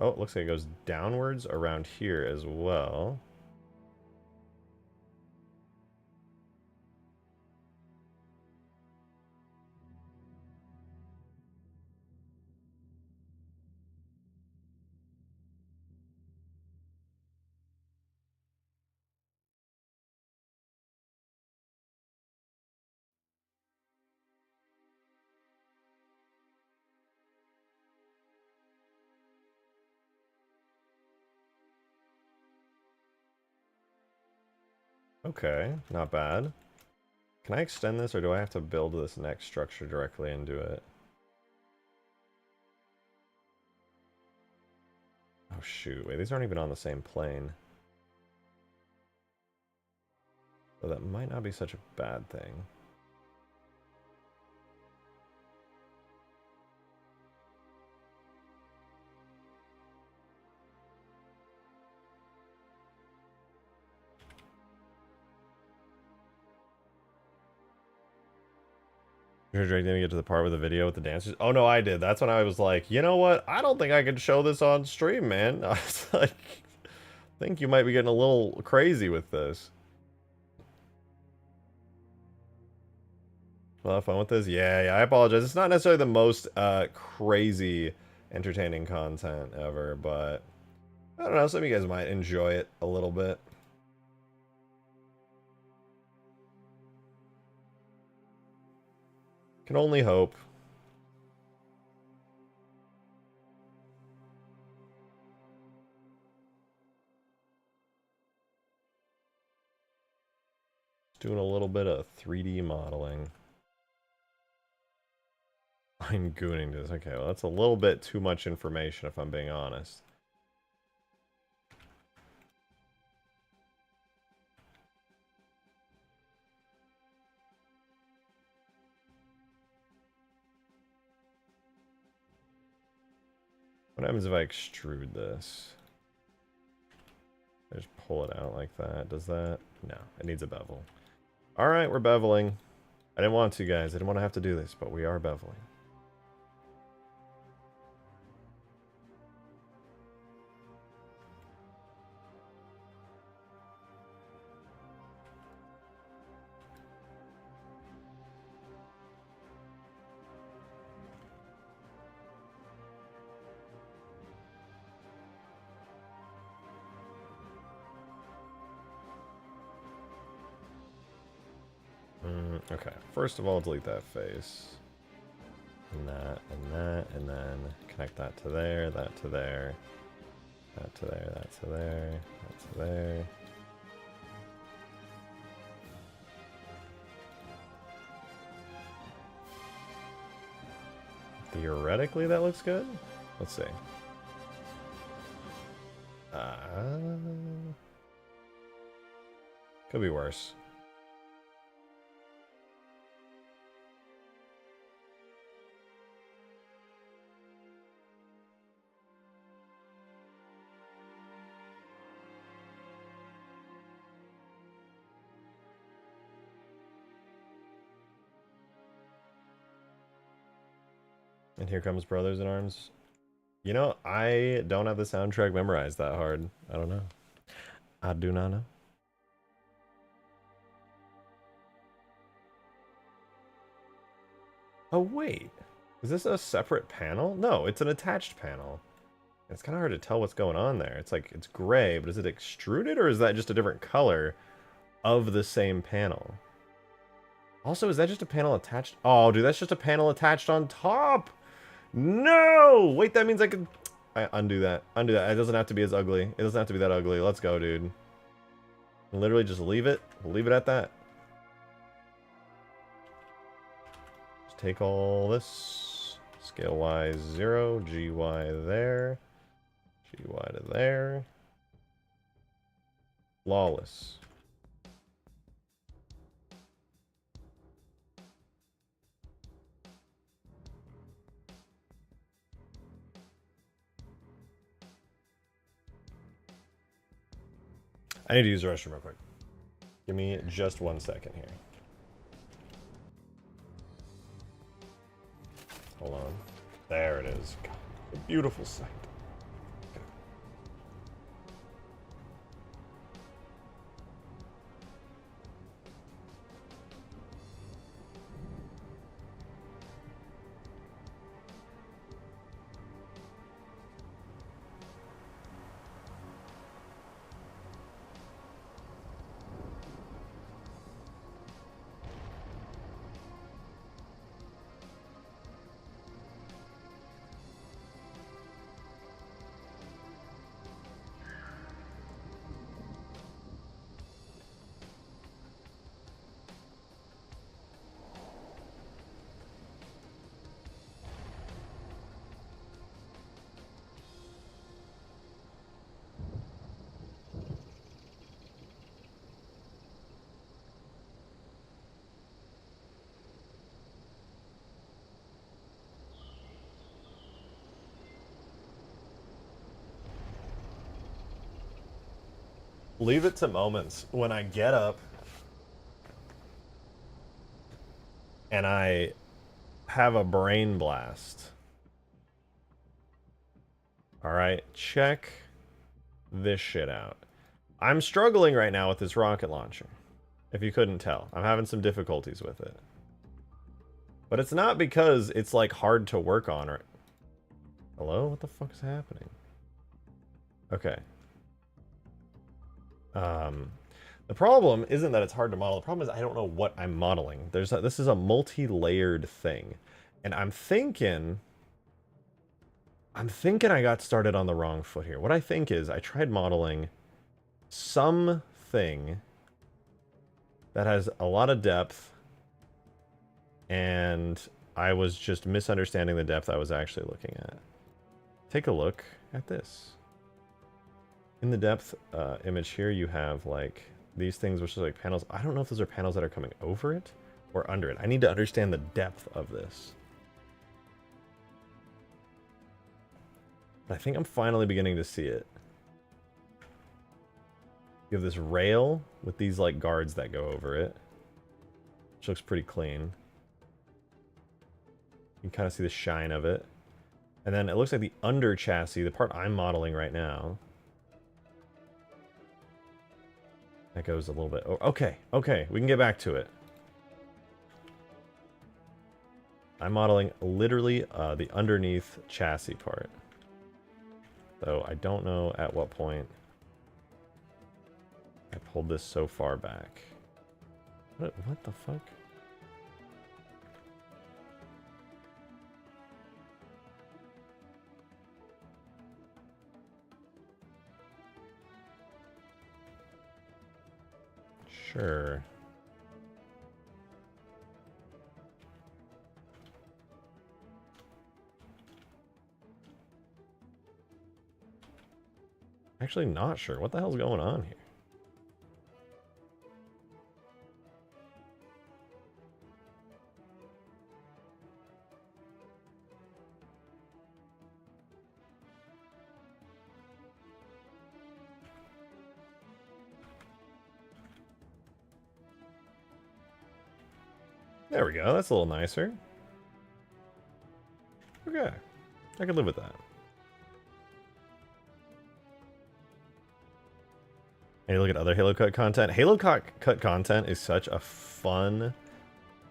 Speaker 1: Oh, it looks like it goes downwards around here as well. Okay, not bad. Can I extend this, or do I have to build this next structure directly into it? Oh shoot, wait, these aren't even on the same plane. So that might not be such a bad thing. Drake didn't get to the part with the video with the dancers. Oh no, I did. That's when I was like, you know what? I don't think I can show this on stream, man. I was like, I think you might be getting a little crazy with this. We'll have fun with this. Yeah, I apologize. It's not necessarily the most crazy, entertaining content ever, but I don't know. Some of you guys might enjoy it a little bit. Can only hope. Doing a little bit of 3D modeling. I'm gooning this. Okay, well that's a little bit too much information if I'm being honest. What happens if I extrude this? I just pull it out like that. Does that? No, it needs a bevel. Alright, we're beveling. I didn't want to, guys. I didn't want to have to do this, but we are beveling. Okay, first of all, delete that face. And that, and that, and then connect that to there, that to there, that to there, that to there, that to there. Theoretically, that looks good. Let's see. Could be worse. And here comes Brothers in Arms. You know, I don't have the soundtrack memorized that hard. I don't know. I do not know. Oh, wait. Is this a separate panel? No, it's an attached panel. It's kind of hard to tell what's going on there. It's like, it's gray, but is it extruded or is that just a different color of the same panel? Also, is that just a panel attached? Oh, dude, that's just a panel attached on top. No! Wait, that means I could... undo that. Undo that. It doesn't have to be as ugly. It doesn't have to be that ugly. Let's go, dude. Literally just leave it. Leave it at that. Just take all this. Scale Y 0. GY there. GY to there. Flawless. I need to use the restroom real quick. Give me just 1 second here. Hold on. There it is. God, a beautiful sight. Okay. Leave it to moments when I get up and I have a brain blast. Alright, check this shit out. I'm struggling right now with this rocket launcher, if you couldn't tell. I'm having some difficulties with it. But it's not because it's like hard to work on or... Hello? What the fuck is happening? Okay. The problem isn't that it's hard to model. The problem is I don't know what I'm modeling. This is a multi-layered thing. And I'm thinking I got started on the wrong foot here. What I think is I tried modeling something that has a lot of depth, and I was just misunderstanding the depth I was actually looking at. Take a look at this. In the depth image here, you have like these things, which are like panels. I don't know if those are panels that are coming over it or under it. I need to understand the depth of this. But I think I'm finally beginning to see it. You have this rail with these like guards that go over it. which looks pretty clean. You can kind of see the shine of it. And then it looks like the under chassis, the part I'm modeling right now. That goes a little bit... Oh, okay, okay, we can get back to it. I'm modeling literally the underneath chassis part. Though I don't know at what point I pulled this so far back. What the fuck? Sure. Actually not sure. What the hell's going on here? There we go. That's a little nicer. Okay. I can live with that. Hey, look at other Halo Cut content. Halo Cut content is such a fun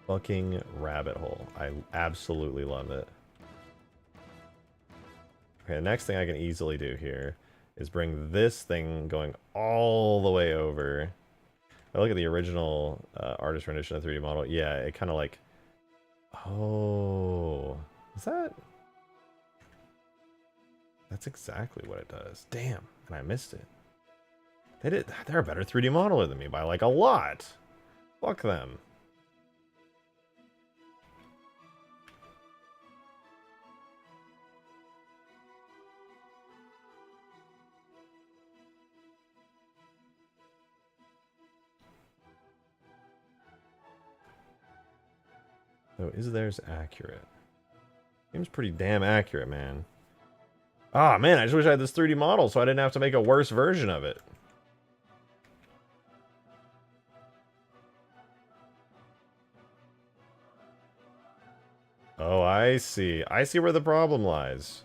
Speaker 1: fucking rabbit hole. I absolutely love it. Okay, the next thing I can easily do here is bring this thing going all the way over. I look at the original artist rendition of the 3D model. Yeah, it kind of like... Oh... Is that... That's exactly what it does. Damn, and I missed it. They're a better 3D modeler than me by like a lot. Fuck them. So is theirs accurate? Seems pretty damn accurate, man. Ah, man, I just wish I had this 3D model so I didn't have to make a worse version of it. Oh, I see. I see where the problem lies.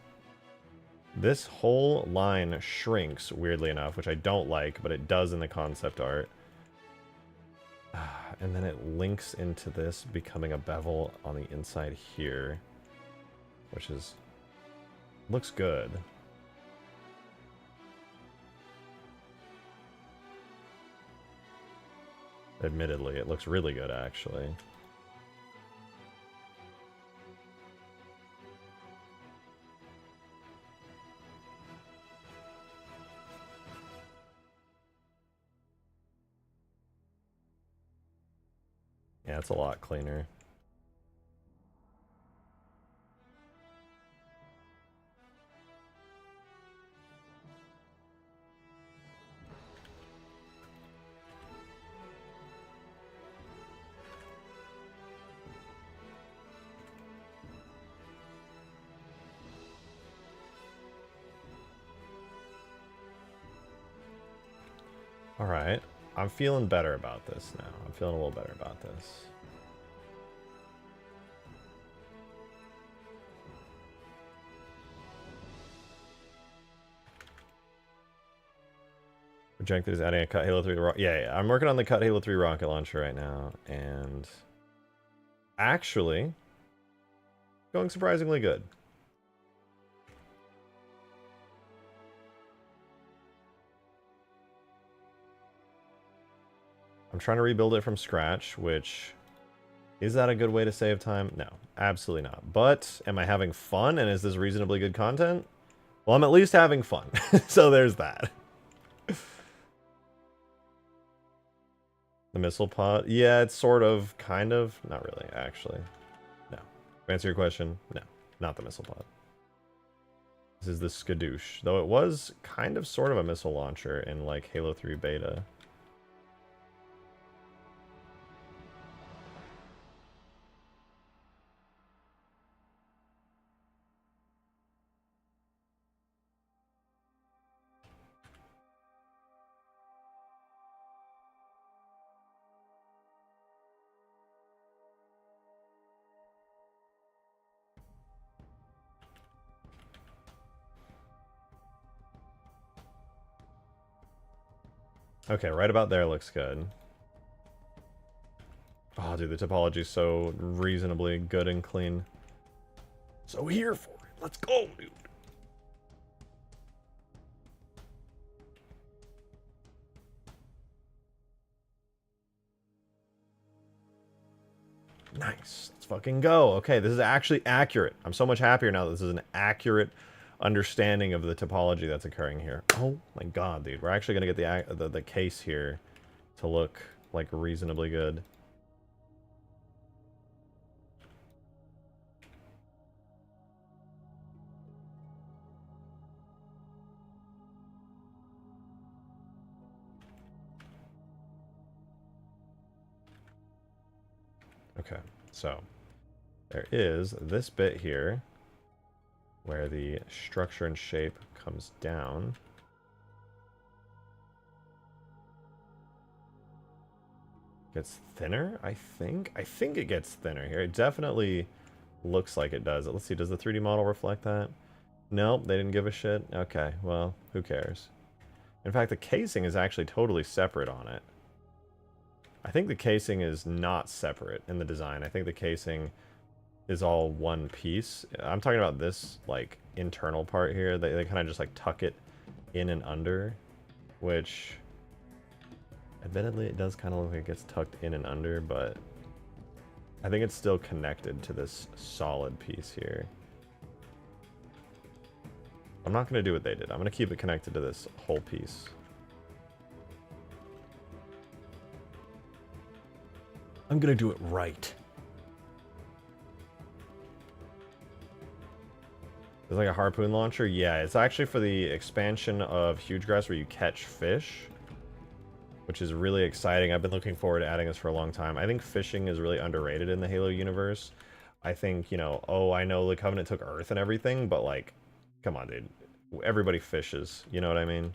Speaker 1: This whole line shrinks, weirdly enough, which I don't like, but it does in the concept art. And then it links into this, becoming a bevel on the inside here. Which is... looks good. Admittedly, it looks really good, actually. Yeah, it's a lot cleaner. Alright, I'm feeling better about this now. I'm feeling a little better about this. Rejected is adding a Cut Halo 3 rocket. Yeah, I'm working on the Cut Halo 3 rocket launcher right now, and actually going surprisingly good. I'm trying to rebuild it from scratch, which... is that a good way to save time? No, absolutely not. But am I having fun, and is this reasonably good content? Well, I'm at least having fun. So there's that. The missile pod? Yeah, it's sort of, kind of. Not really, actually. No. To answer your question, no. Not the missile pod. This is the Skadoosh. Though it was kind of sort of a missile launcher in, like, Halo 3 beta. Okay, right about there looks good. Oh, dude, the topology's so reasonably good and clean. So here for it. Let's go, dude. Nice. Let's fucking go. Okay, this is actually accurate. I'm so much happier now that this is an accurate understanding of the topology that's occurring here. Oh my god, dude. We're actually going to get the case here to look like reasonably good. Okay, so there is this bit here where the structure and shape comes down. Gets thinner, I think. I think it gets thinner here. It definitely looks like it does. Let's see, does the 3D model reflect that? Nope, they didn't give a shit. Okay, well, who cares? In fact, the casing is actually totally separate on it. I think the casing is not separate in the design. I think the casing is all one piece. I'm talking about this, like, internal part here. They kind of just, like, tuck it in and under, which, admittedly, it does kind of look like it gets tucked in and under, but I think it's still connected to this solid piece here. I'm not going to do what they did. I'm going to keep it connected to this whole piece. I'm going to do it right. It's like a harpoon launcher? Yeah, it's actually for the expansion of Hugegrass where you catch fish, which is really exciting. I've been looking forward to adding this for a long time. I think fishing is really underrated in the Halo universe. I think, you know, oh, I know the Covenant took Earth and everything, but, like, come on, dude. Everybody fishes. You know what I mean?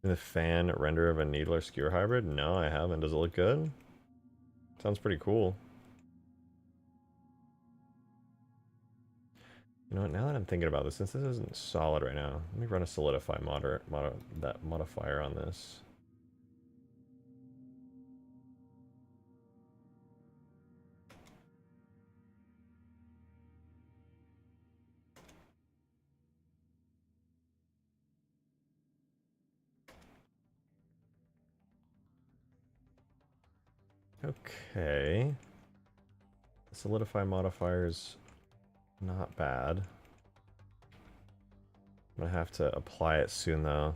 Speaker 1: The fan render of a needler skewer hybrid? No, I haven't. Does it look good? Sounds pretty cool. You know what, now that I'm thinking about this, since this isn't solid right now, let me run a solidify that modifier on this. Okay. The solidify modifier's not bad. I'm gonna have to apply it soon though.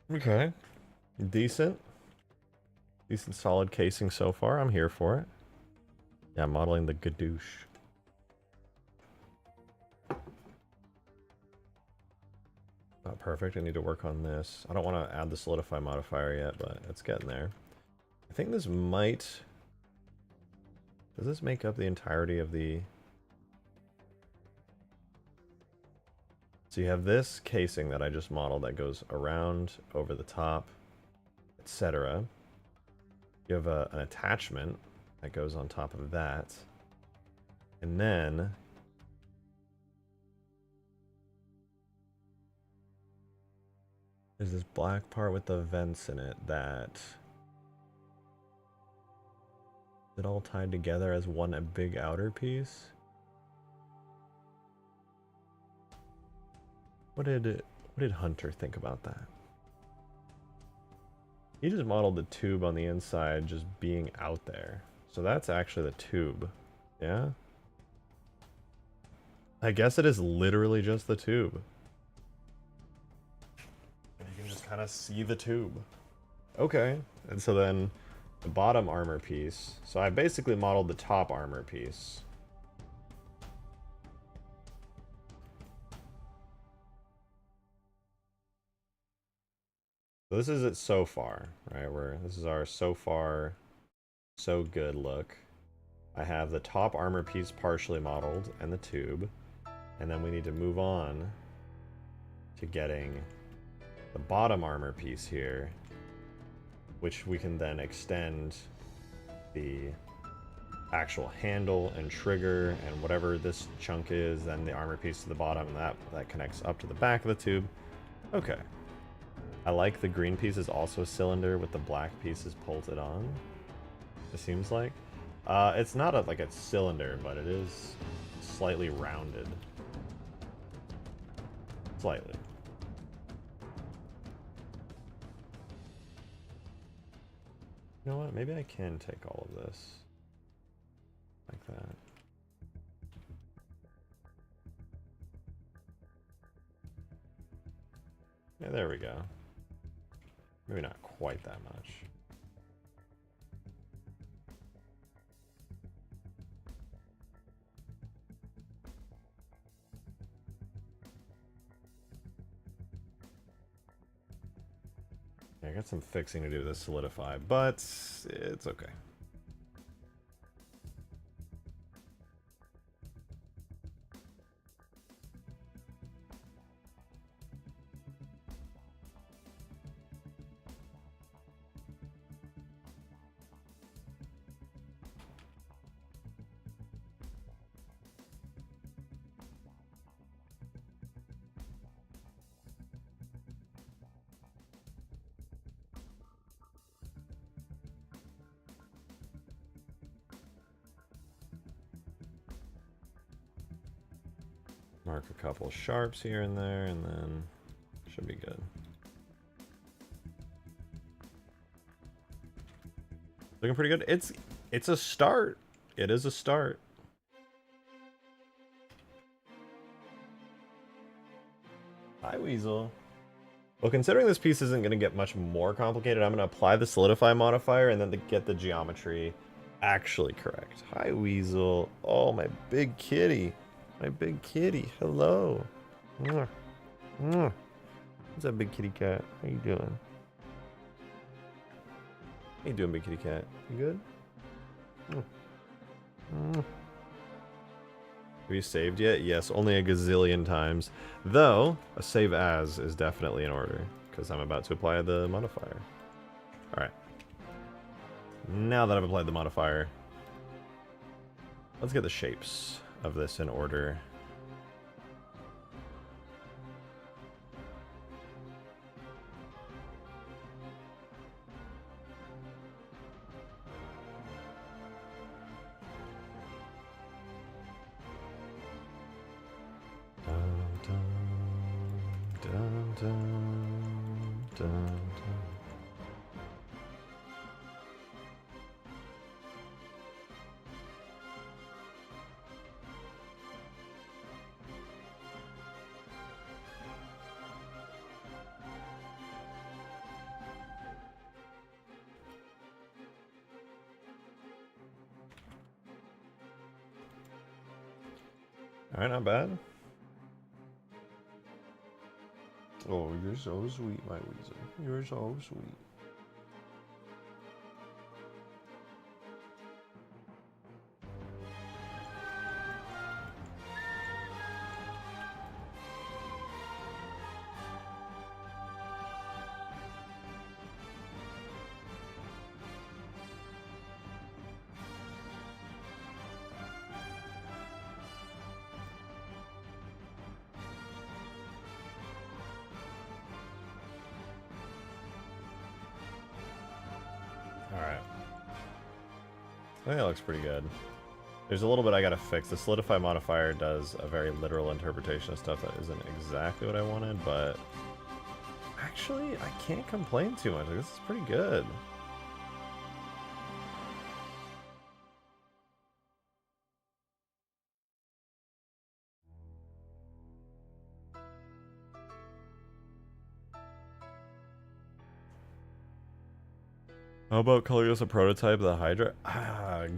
Speaker 1: Okay. Decent. Decent solid casing so far. I'm here for it. Yeah, modeling the gadoosh. Not perfect. I need to work on this. I don't want to add the solidify modifier yet, but it's getting there. I think this might... Does this make up the entirety of the... So you have this casing that I just modeled that goes around, over the top, etc. You have an attachment that goes on top of that. And then... there's this black part with the vents in it that... is it all tied together as one big outer piece? What did Hunter think about that? He just modeled the tube on the inside just being out there. So that's actually the tube. Yeah? I guess it is literally just the tube. And you can just kind of see the tube. Okay. And so then the bottom armor piece. So I basically modeled the top armor piece. So this is it so far, right? This is our so far, so good look. I have the top armor piece partially modeled and the tube. And then we need to move on to getting the bottom armor piece here, which we can then extend the actual handle and trigger and whatever this chunk is, then the armor piece to the bottom, and that connects up to the back of the tube. Okay. I like the green piece is also a cylinder with the black pieces bolted on, it seems like. It's not like a cylinder, but it is slightly rounded. Slightly. You know what? Maybe I can take all of this. Like that. Yeah, there we go. Maybe not quite that much. I got some fixing to do to solidify, but it's okay. Mark a couple sharps here and there, and then should be good. Looking pretty good. It's a start. It is a start. Hi, Weasel. Well, considering this piece isn't going to get much more complicated, I'm going to apply the solidify modifier and then get the geometry actually correct. Hi, Weasel. Oh, my big kitty. My big kitty. Hello. Mwah. Mwah. What's up, big kitty cat? How you doing? How you doing, big kitty cat? You good? Mwah. Mwah. Have you saved yet? Yes, only a gazillion times. Though, a save as is definitely in order, because I'm about to apply the modifier. Alright. Now that I've applied the modifier, let's get the shapes of this in order. Alright, not bad. Oh, you're so sweet, my Weasel. You're so sweet. Alright. I think that looks pretty good. There's a little bit I gotta fix. The solidify modifier does a very literal interpretation of stuff that isn't exactly what I wanted, but actually, I can't complain too much. Like, this is pretty good. How about calling us a prototype of the Hydra?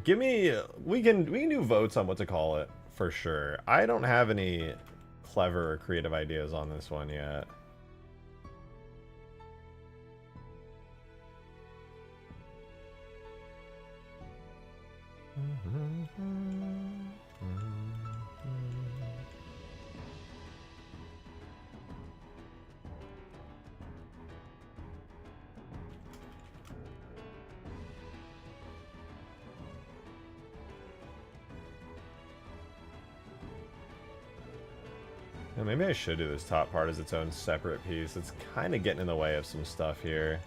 Speaker 1: Give me... We can do votes on what to call it, for sure. I don't have any clever or creative ideas on this one yet. Yeah, maybe I should do this top part as its own separate piece. It's kind of getting in the way of some stuff here.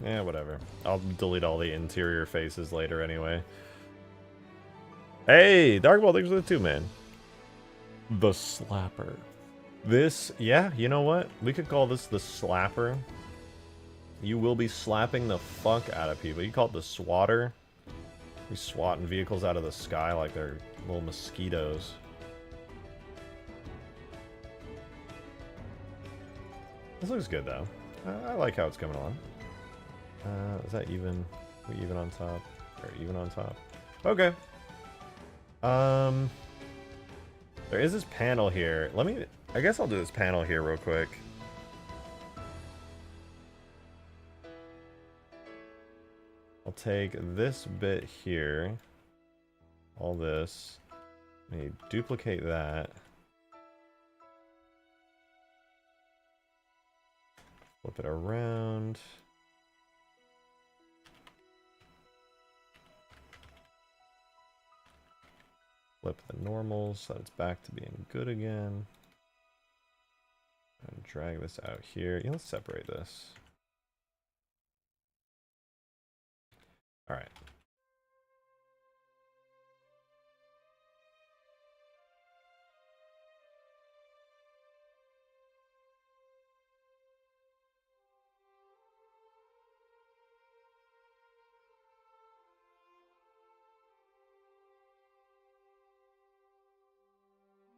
Speaker 1: Yeah, whatever. I'll delete all the interior faces later anyway. Hey, Darkball, thanks for the 2, man. The Slapper. This, yeah, you know what? We could call this the Slapper. You will be slapping the fuck out of people. You call it the Swatter. You're swatting vehicles out of the sky like they're little mosquitoes. This looks good, though. I like how it's coming along. Is that even? Are we even on top? Or even on top? Okay. There is this panel here. I guess I'll do this panel here real quick. I'll take this bit here. All this. Let me duplicate that. Flip it around. Flip the normals so that it's back to being good again. And drag this out here. Yeah, let's separate this. Alright.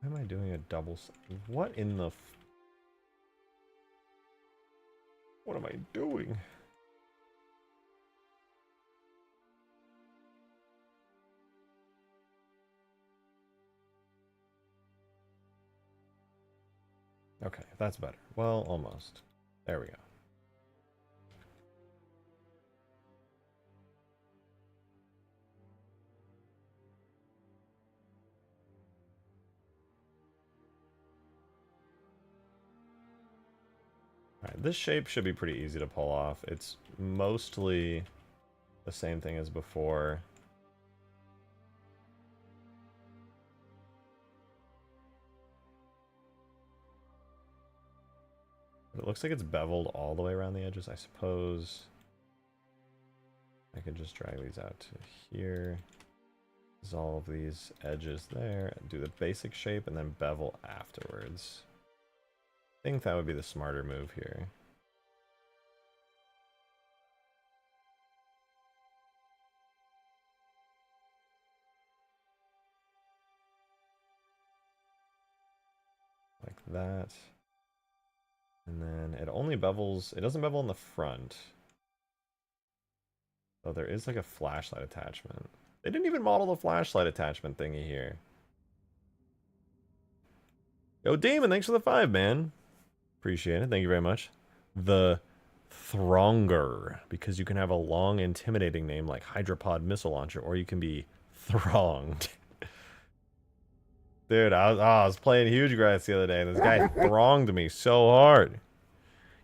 Speaker 1: Why am I doing a double? What in the? What am I doing? Okay, that's better. Well, almost. There we go. Alright, this shape should be pretty easy to pull off. It's mostly the same thing as before. It looks like it's beveled all the way around the edges. I suppose I could just drag these out to here. Dissolve these edges there. Do the basic shape and then bevel afterwards. I think that would be the smarter move here. Like that. And then it only bevels, it doesn't bevel in the front. So there is like a flashlight attachment. They didn't even model the flashlight attachment thingy here. Yo, Damon, thanks for the 5, man. Appreciate it. Thank you very much. The Thronger, because you can have a long, intimidating name like Hydropod Missile Launcher, or you can be Thronged. Dude, I was playing Hugegrass the other day, and this guy thronged me so hard.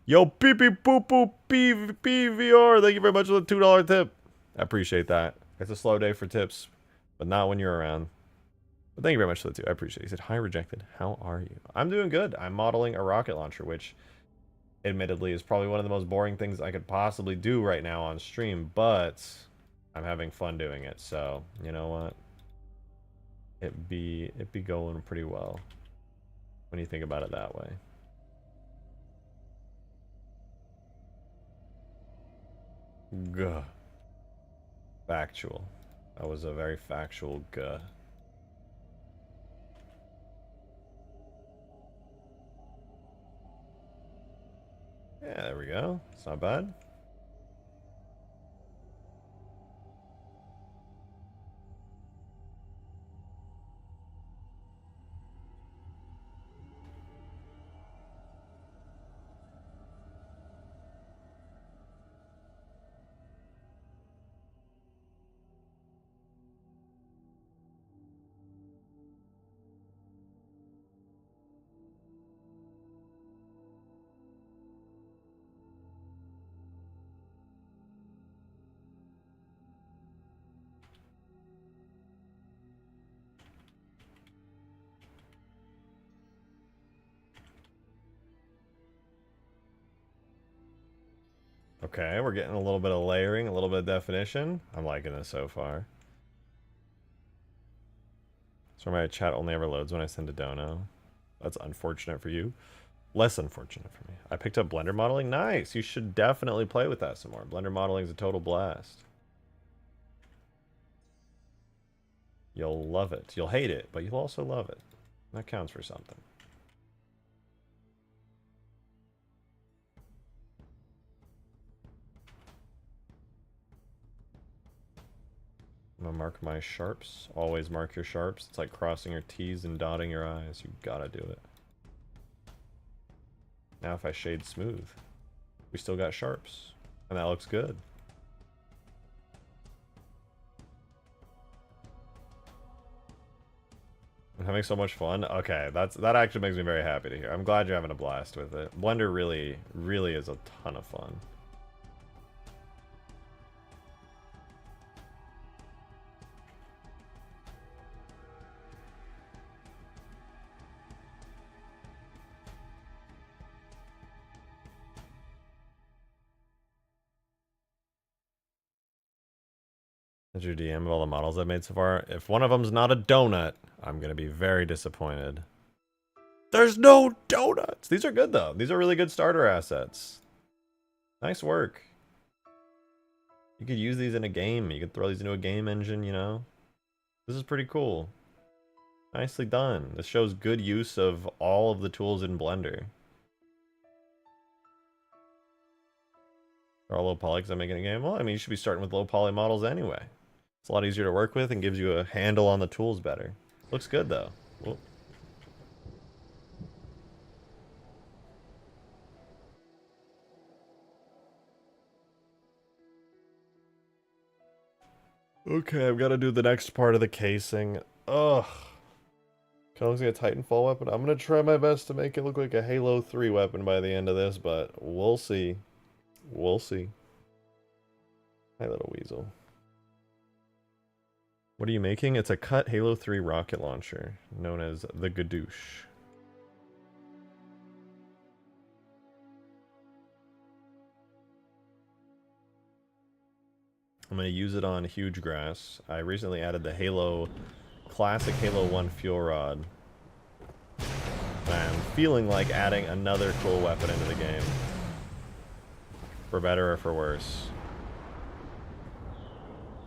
Speaker 1: Yo, pee pee poo poo PVR, thank you very much for the $2 tip. I appreciate that. It's a slow day for tips, but not when you're around. But thank you very much for the 2. I appreciate it. He said, hi, Rejected. How are you? I'm doing good. I'm modeling a rocket launcher, which admittedly is probably one of the most boring things I could possibly do right now on stream, but I'm having fun doing it, so you know what? It be going pretty well when you think about it that way. Gah. Factual. That was a very factual gah. Yeah, there we go. It's not bad. Okay, we're getting a little bit of layering, a little bit of definition. I'm liking this so far. So my chat only ever loads when I send a dono. That's unfortunate for you. Less unfortunate for me. I picked up Blender modeling. Nice! You should definitely play with that some more. Blender modeling is a total blast. You'll love it. You'll hate it, but you'll also love it. That counts for something. I'm gonna mark my sharps. Always mark your sharps. It's like crossing your T's and dotting your I's. You gotta do it. Now if I shade smooth, we still got sharps. And that looks good. I'm having so much fun. Okay, that actually makes me very happy to hear. I'm glad you're having a blast with it. Blender really, really is a ton of fun. That's your DM of all the models I've made so far. If one of them's not a donut, I'm gonna be very disappointed. There's no donuts! These are good though. These are really good starter assets. Nice work. You could use these in a game. You could throw these into a game engine, you know? This is pretty cool. Nicely done. This shows good use of all of the tools in Blender. Are all low poly because I'm making a game? Well, I mean, you should be starting with low poly models anyway. It's a lot easier to work with and gives you a handle on the tools better. Looks good though. Whoa. Okay, I've got to do the next part of the casing. Ugh. Kind of looks like a Titanfall weapon. I'm going to try my best to make it look like a Halo 3 weapon by the end of this, but we'll see. We'll see. Hi, little weasel. What are you making? It's a cut Halo 3 rocket launcher, known as the Gadoosh. I'm going to use it on Hugegrass. I recently added the Halo, classic Halo 1 fuel rod. I'm feeling like adding another cool weapon into the game. For better or for worse.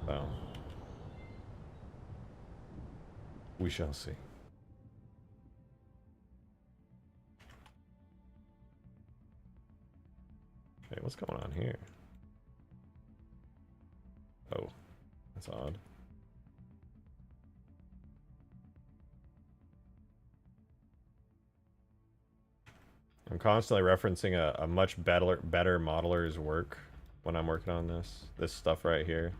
Speaker 1: So. We shall see. Hey, what's going on here? Oh, that's odd. I'm constantly referencing a much better modeler's work when I'm working on this stuff right here.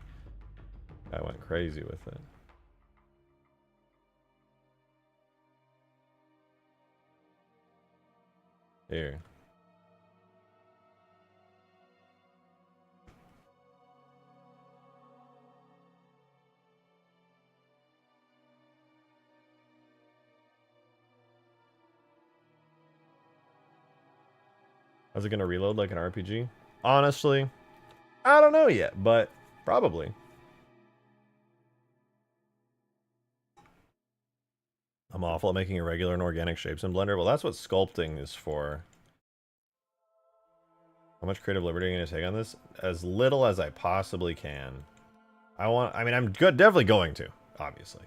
Speaker 1: I went crazy with it. Here. How's it gonna reload like an RPG? Honestly, I don't know yet, but probably. I'm awful at making irregular and organic shapes in Blender. Well, that's what sculpting is for. How much creative liberty are you gonna take on this? As little as I possibly can. I mean, I'm definitely going to, obviously.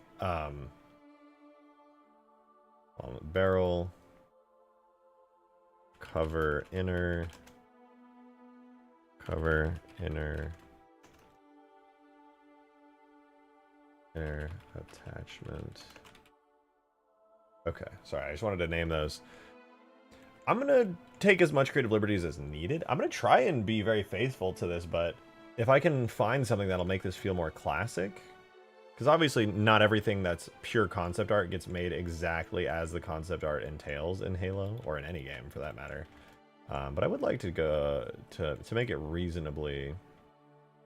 Speaker 1: Barrel. Cover inner attachment. Okay, sorry, I just wanted to name those. I'm gonna take as much creative liberties as needed. I'm gonna try and be very faithful to this, but if I can find something that'll make this feel more classic, because obviously not everything that's pure concept art gets made exactly as the concept art entails in Halo, or in any game for that matter. But I would like to go to make it reasonably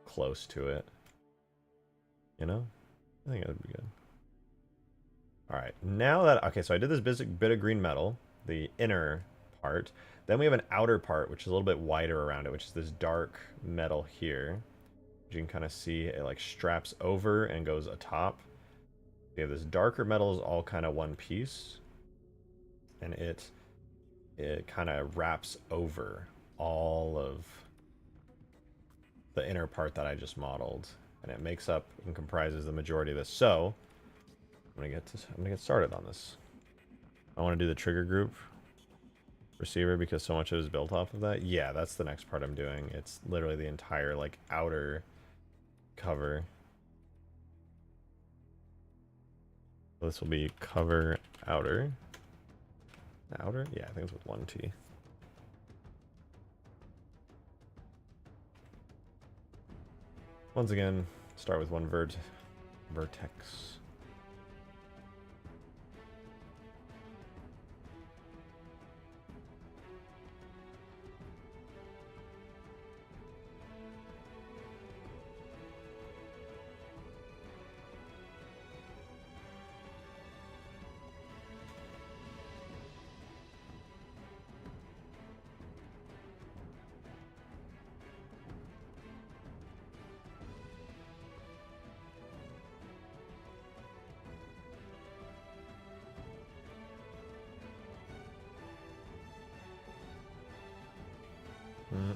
Speaker 1: close to it. You know? I think that would be good. Alright, now that... Okay, so I did this bit of green metal, the inner part. Then we have an outer part, which is a little bit wider around it, which is this dark metal here. You can kind of see it like straps over and goes atop. We have this darker metal is all kind of one piece. And it kind of wraps over all of the inner part that I just modeled. And it makes up and comprises the majority of this. So I'm gonna get started on this. I want to do the trigger group receiver because so much of it is built off of that. Yeah, that's the next part I'm doing. It's literally the entire like outer cover. This will be cover outer. Outer? Yeah, I think it's with one T. Once again, start with one vertex.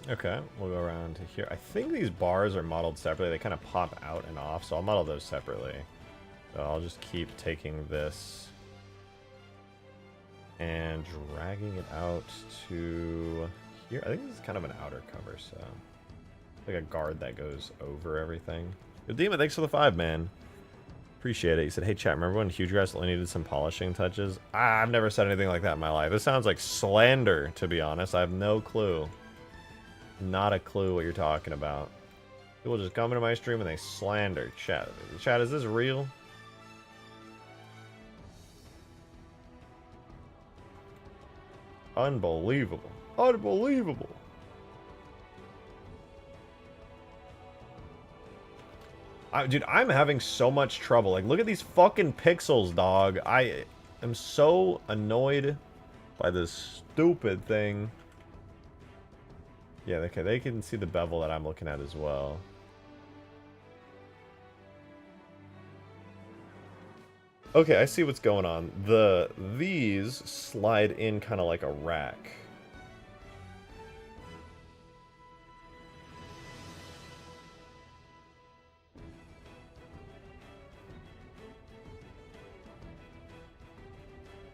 Speaker 1: Okay, we'll go around to here. I think these bars are modeled separately. They kind of pop out and off, so I'll model those separately. So I'll just keep taking this and dragging it out to here. I think this is kind of an outer cover, so like a guard that goes over everything. Good Demon, thanks for the 5, man. Appreciate it. You said, hey chat, remember when Hugegrass only needed some polishing touches? I've never said anything like that in my life. This sounds like slander, to be honest. I have no clue. Not a clue what you're talking about. People just come into my stream and they slander. Chat, is this real? Unbelievable. Unbelievable. Dude, I'm having so much trouble. Like, look at these fucking pixels, dog. I am so annoyed by this stupid thing. Yeah, okay, they can see the bevel that I'm looking at as well. Okay, I see what's going on. These slide in kind of like a rack.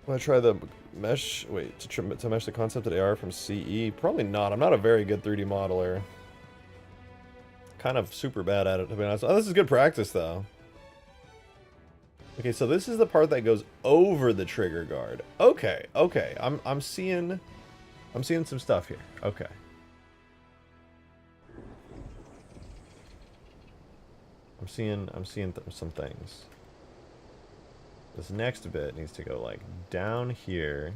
Speaker 1: Want to try the mesh? Wait, to mesh the concept at AR from CE? Probably not. I'm not a very good 3D modeler. Kind of super bad at it, to be honest. Oh, this is good practice, though. Okay, so this is the part that goes over the trigger guard. Okay, okay. I'm seeing I'm seeing some stuff here. Okay. I'm seeing some things. This next bit needs to go like down here.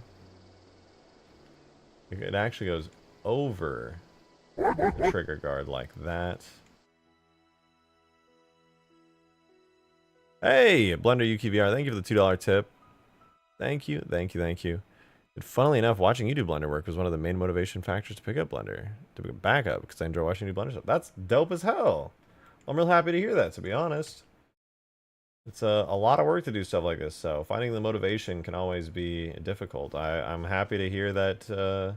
Speaker 1: It actually goes over the trigger guard like that. Hey, Blender UKVR, thank you for the $2 tip. Thank you, thank you, thank you. But funnily enough, watching you do Blender work was one of the main motivation factors to pick up Blender. To pick it back up, because I enjoy watching you do Blender stuff. That's dope as hell. I'm real happy to hear that, to be honest. It's a lot of work to do stuff like this, so finding the motivation can always be difficult. I'm happy to hear that, that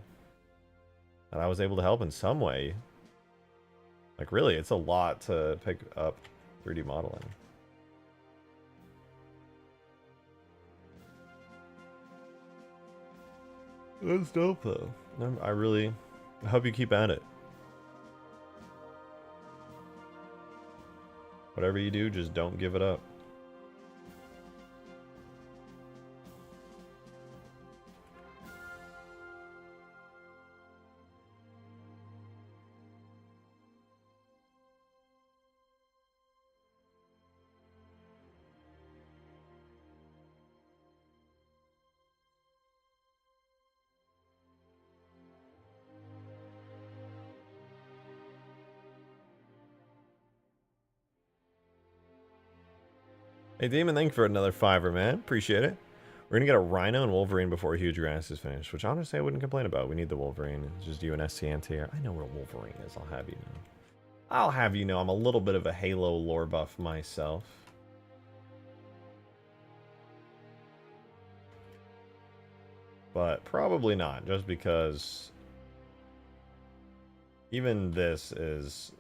Speaker 1: I was able to help in some way. Like, really, it's a lot to pick up 3D modeling. That's dope, though. I hope you keep at it. Whatever you do, just don't give it up. Hey, Demon, thank you for another $5, man. Appreciate it. We're gonna get a Rhino and Wolverine before Hugegrass is finished, which honestly I wouldn't complain about. We need the Wolverine. It's just you and SCNT here. I know where Wolverine is, I'll have you know. I'll have you know I'm a little bit of a Halo lore buff myself. But probably not, just because even this is...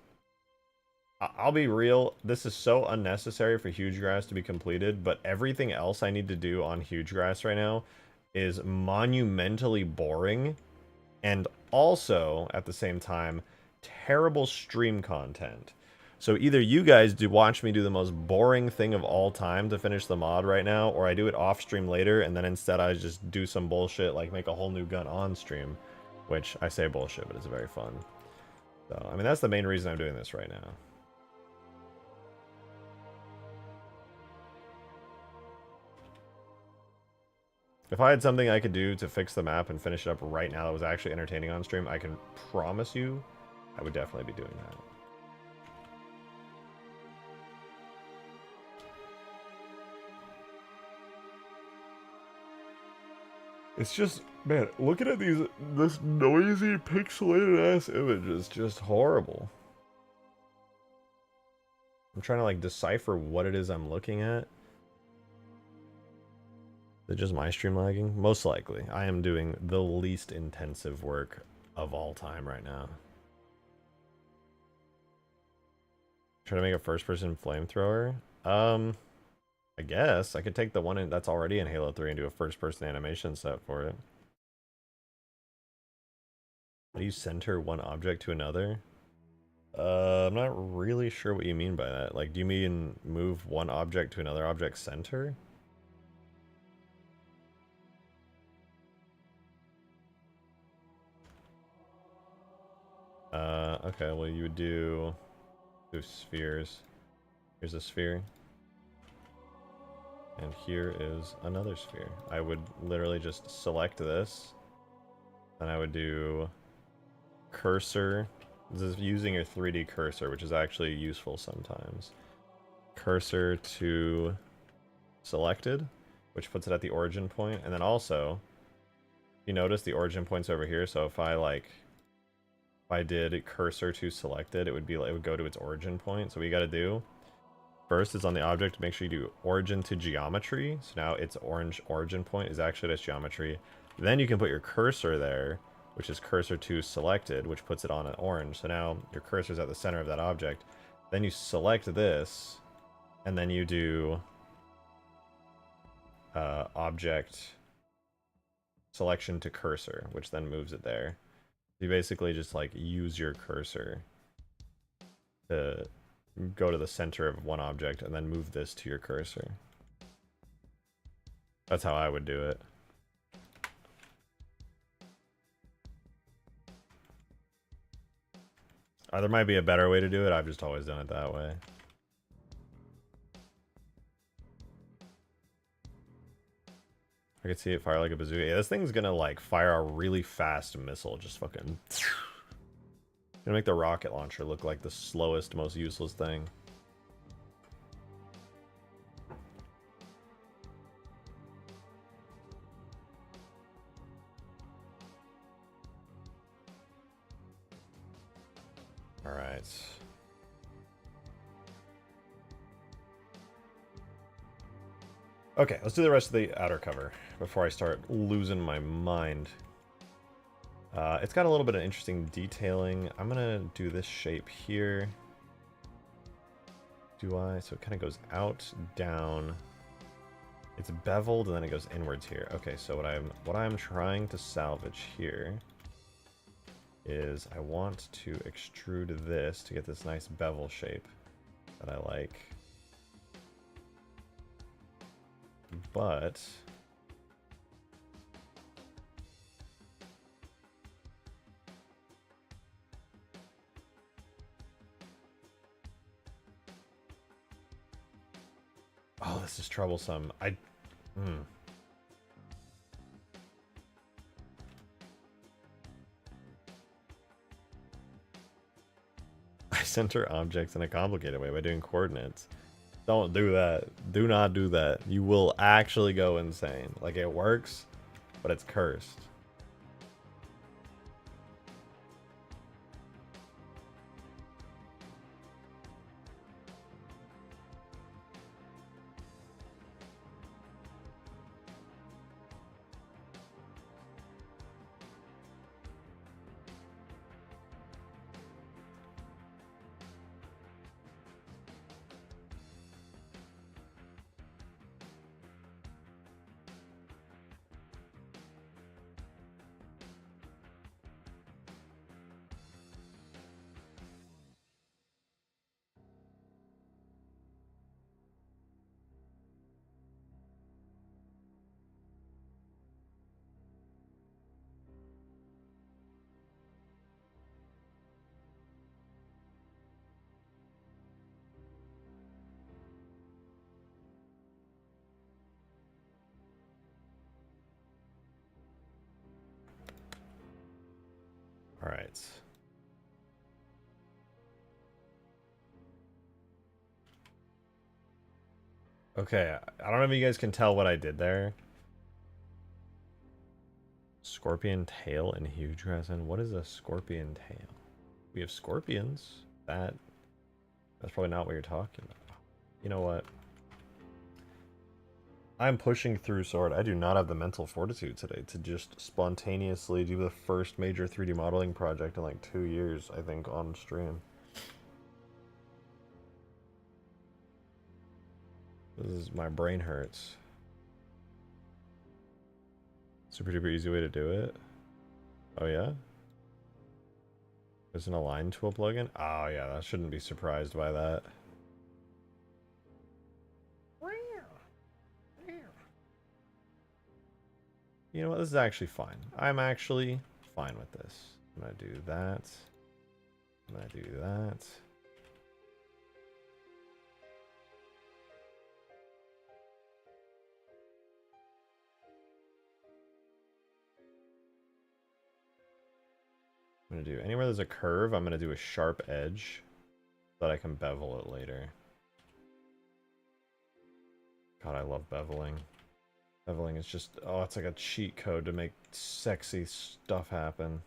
Speaker 1: I'll be real, this is so unnecessary for Hugegrass to be completed, but everything else I need to do on Hugegrass right now is monumentally boring, and also, at the same time, terrible stream content. So either you guys do watch me do the most boring thing of all time to finish the mod right now, or I do it off stream later, and then instead I just do some bullshit, like make a whole new gun on stream, which I say bullshit, but it's very fun. So, I mean, that's the main reason I'm doing this right now. If I had something I could do to fix the map and finish it up right now that was actually entertaining on stream, I can promise you I would definitely be doing that. It's just, man, looking at this noisy pixelated ass image is just horrible. I'm trying to like decipher what it is I'm looking at. Is it just my stream lagging? Most likely. I am doing the least intensive work of all time right now. Try to make a first-person flamethrower? I guess. I could take the one that's already in Halo 3 and do a first-person animation set for it. How do you center one object to another? I'm not really sure what you mean by that. Like, do you mean move one object to another object center? Okay, well you would do spheres. Here's a sphere. And here is another sphere. I would literally just select this. And I would do cursor. This is using your 3D cursor, which is actually useful sometimes. Cursor to selected, which puts it at the origin point. And then also, you notice the origin point's over here, so if I did cursor to selected, it would go to its origin point. So what you gotta do first is on the object, make sure you do origin to geometry. So now its origin point is actually this geometry. Then you can put your cursor there, which is cursor to selected, which puts it on an orange. So now your cursor is at the center of that object. Then you select this, and then you do object selection to cursor, which then moves it there. You basically just like use your cursor to go to the center of one object and then move this to your cursor. That's how I would do it. There might be a better way to do it. I've just always done it that way. I could see it fire like a bazooka. Yeah, this thing's gonna like fire a really fast missile. Just fucking... Gonna make the rocket launcher look like the slowest, most useless thing. Alright. Okay, let's do the rest of the outer cover before I start losing my mind. It's got a little bit of interesting detailing. I'm gonna do this shape here. Do I? So it kind of goes out, down. It's beveled and then it goes inwards here. Okay, so what I'm trying to salvage here is I want to extrude this to get this nice bevel shape that I like. But oh, this is troublesome. I center objects in a complicated way by doing coordinates. Don't do that. Do not do that. You will actually go insane. Like, it works, but it's cursed. All right. Okay, I don't know if you guys can tell what I did there. Scorpion tail and Hugegrass. And what is a scorpion tail? We have scorpions. That's probably not what you're talking about. You know what? I'm pushing through sword. I do not have the mental fortitude today to just spontaneously do the first major 3D modeling project in like 2 years, I think, on stream. My brain hurts. Super duper easy way to do it. Oh yeah? There's an align tool plugin? Oh yeah, I shouldn't be surprised by that. You know what? This is actually fine. I'm actually fine with this. I'm gonna do that. I'm gonna do that. I'm gonna do anywhere there's a curve, I'm gonna do a sharp edge so that I can bevel it later. God, I love beveling. Beveling is just, oh, it's like a cheat code to make sexy stuff happen.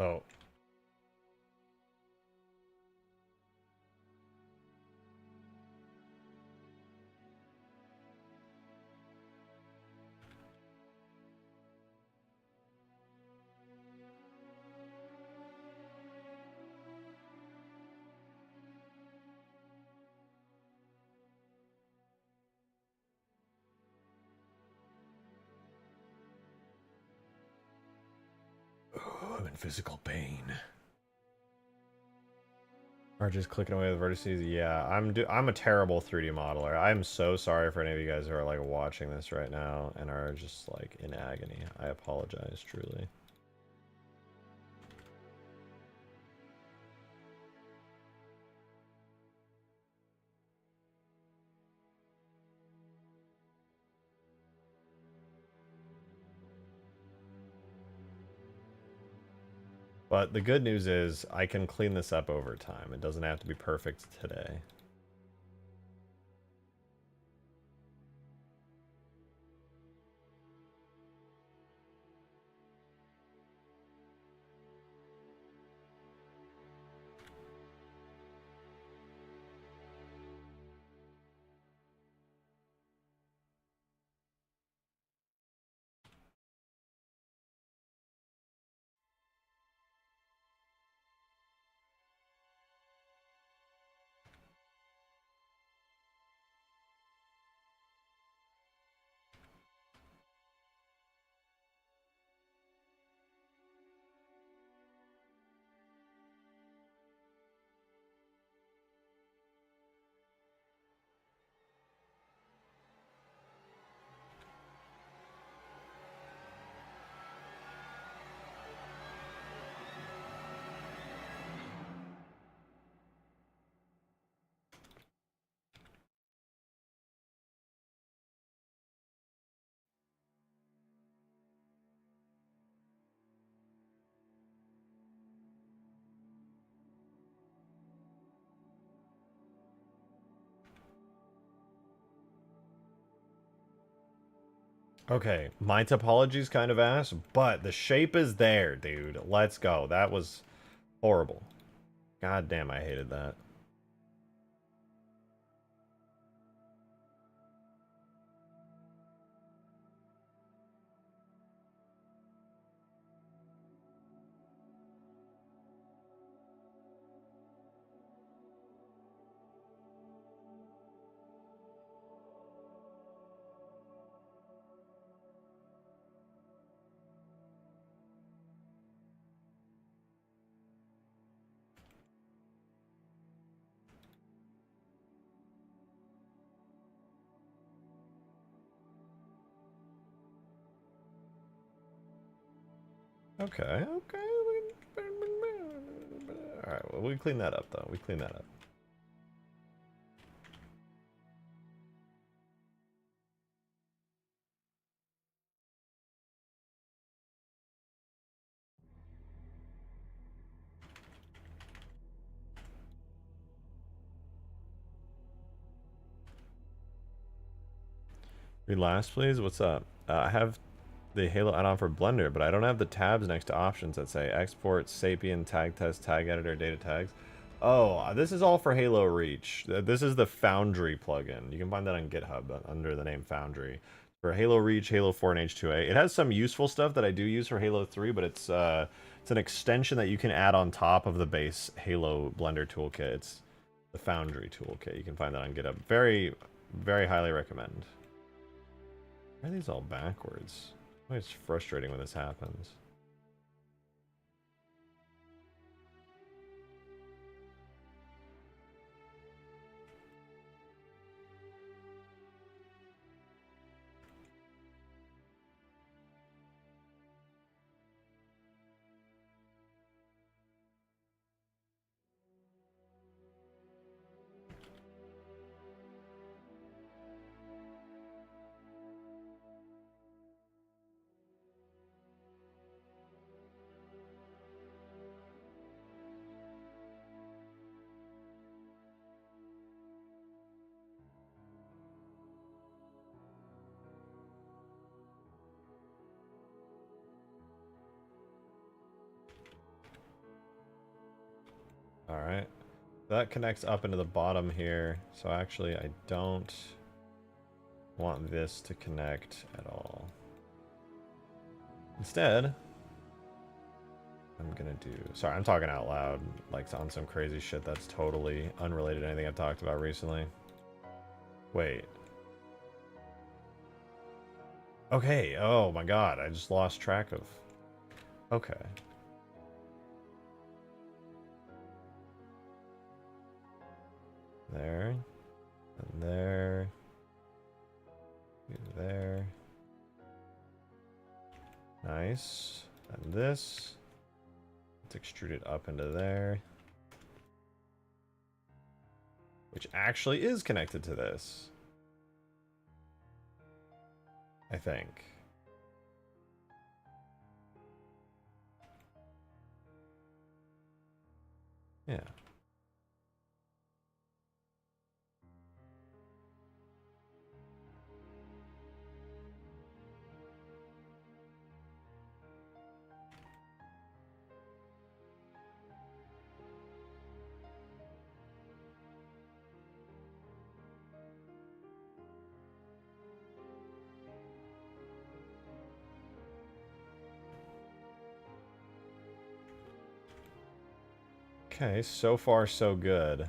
Speaker 1: Oh. Oh, I'm in physical pain. Or just clicking away the vertices. Yeah, I'm a terrible 3D modeler. I'm so sorry for any of you guys who are like watching this right now and are just like in agony. I apologize truly. But the good news is I can clean this up over time. It doesn't have to be perfect today. Okay, my topology's kind of ass, but the shape is there, dude. Let's go. That was horrible. God damn, I hated that. Okay, okay. Alright, well, we clean that up, though. We clean that up. Read last, please. What's up? I have the Halo add-on for Blender, but I don't have the tabs next to options that say export, Sapien, tag test, tag editor, data tags. Oh, this is all for Halo Reach. This is the Foundry plugin. You can find that on GitHub under the name Foundry. For Halo Reach, Halo 4, and H2A. It has some useful stuff that I do use for Halo 3, but it's an extension that you can add on top of the base Halo Blender toolkit. It's the Foundry toolkit. You can find that on GitHub. Very, very highly recommend. Why are these all backwards? It's frustrating when this happens. Alright. That connects up into the bottom here. So actually, I don't want this to connect at all. Instead, I'm gonna do... Sorry, I'm talking out loud, like on some crazy shit that's totally unrelated to anything I've talked about recently. Wait. Okay, oh my god, I just lost track of... Okay. There. And there. There. Nice. And this. Let's extrude it up into there. Which actually is connected to this. I think. Yeah. Okay, so far so good.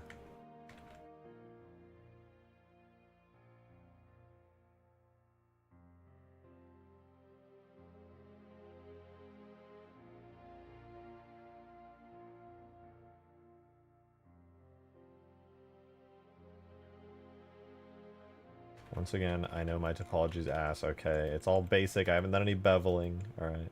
Speaker 1: Once again, I know my topology's ass. Okay, it's all basic. I haven't done any beveling. All right.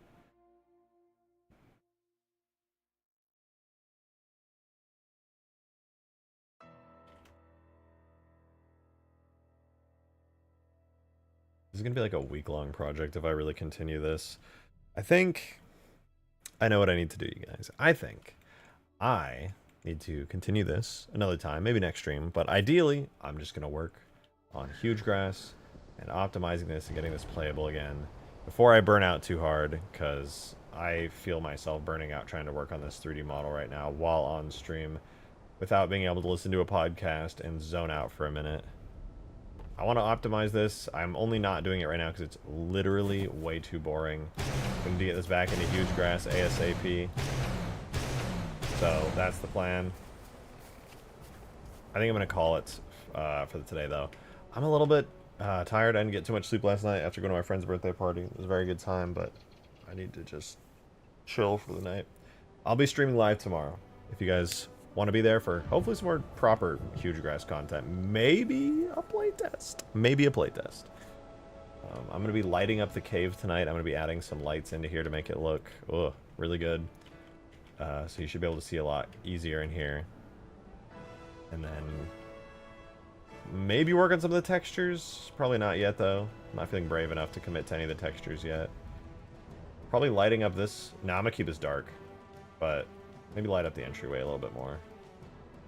Speaker 1: This is gonna be like a week-long project if I really continue this. I think I know what I need to do, you guys. I think I need to continue this another time, maybe next stream, but ideally, I'm just gonna work on Hugegrass and optimizing this and getting this playable again before I burn out too hard, because I feel myself burning out trying to work on this 3D model right now while on stream without being able to listen to a podcast and zone out for a minute. I want to optimize this. I'm only not doing it right now because it's literally way too boring. I'm going to get this back into Hugegrass ASAP. So that's the plan. I think I'm going to call it for today, though. I'm a little bit tired. I didn't get too much sleep last night after going to my friend's birthday party. It was a very good time, but I need to just chill for the night. I'll be streaming live tomorrow. If you guys want to be there for hopefully some more proper Hugegrass content. Maybe a playtest. Maybe a playtest. I'm going to be lighting up the cave tonight. I'm going to be adding some lights into here to make it look really good. So you should be able to see a lot easier in here. And then maybe work on some of the textures. Probably not yet, though. I'm not feeling brave enough to commit to any of the textures yet. Probably lighting up this. Nah, I'm going to keep this dark. But maybe light up the entryway a little bit more.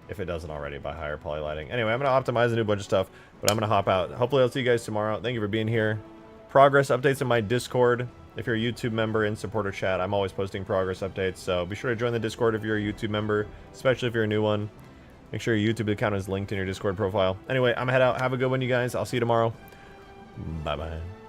Speaker 1: If it doesn't already by higher poly lighting. Anyway, I'm going to optimize a new bunch of stuff. But I'm going to hop out. Hopefully I'll see you guys tomorrow. Thank you for being here. Progress updates in my Discord. If you're a YouTube member in supporter chat, I'm always posting progress updates. So be sure to join the Discord if you're a YouTube member. Especially if you're a new one. Make sure your YouTube account is linked in your Discord profile. Anyway, I'm going to head out. Have a good one, you guys. I'll see you tomorrow. Bye-bye.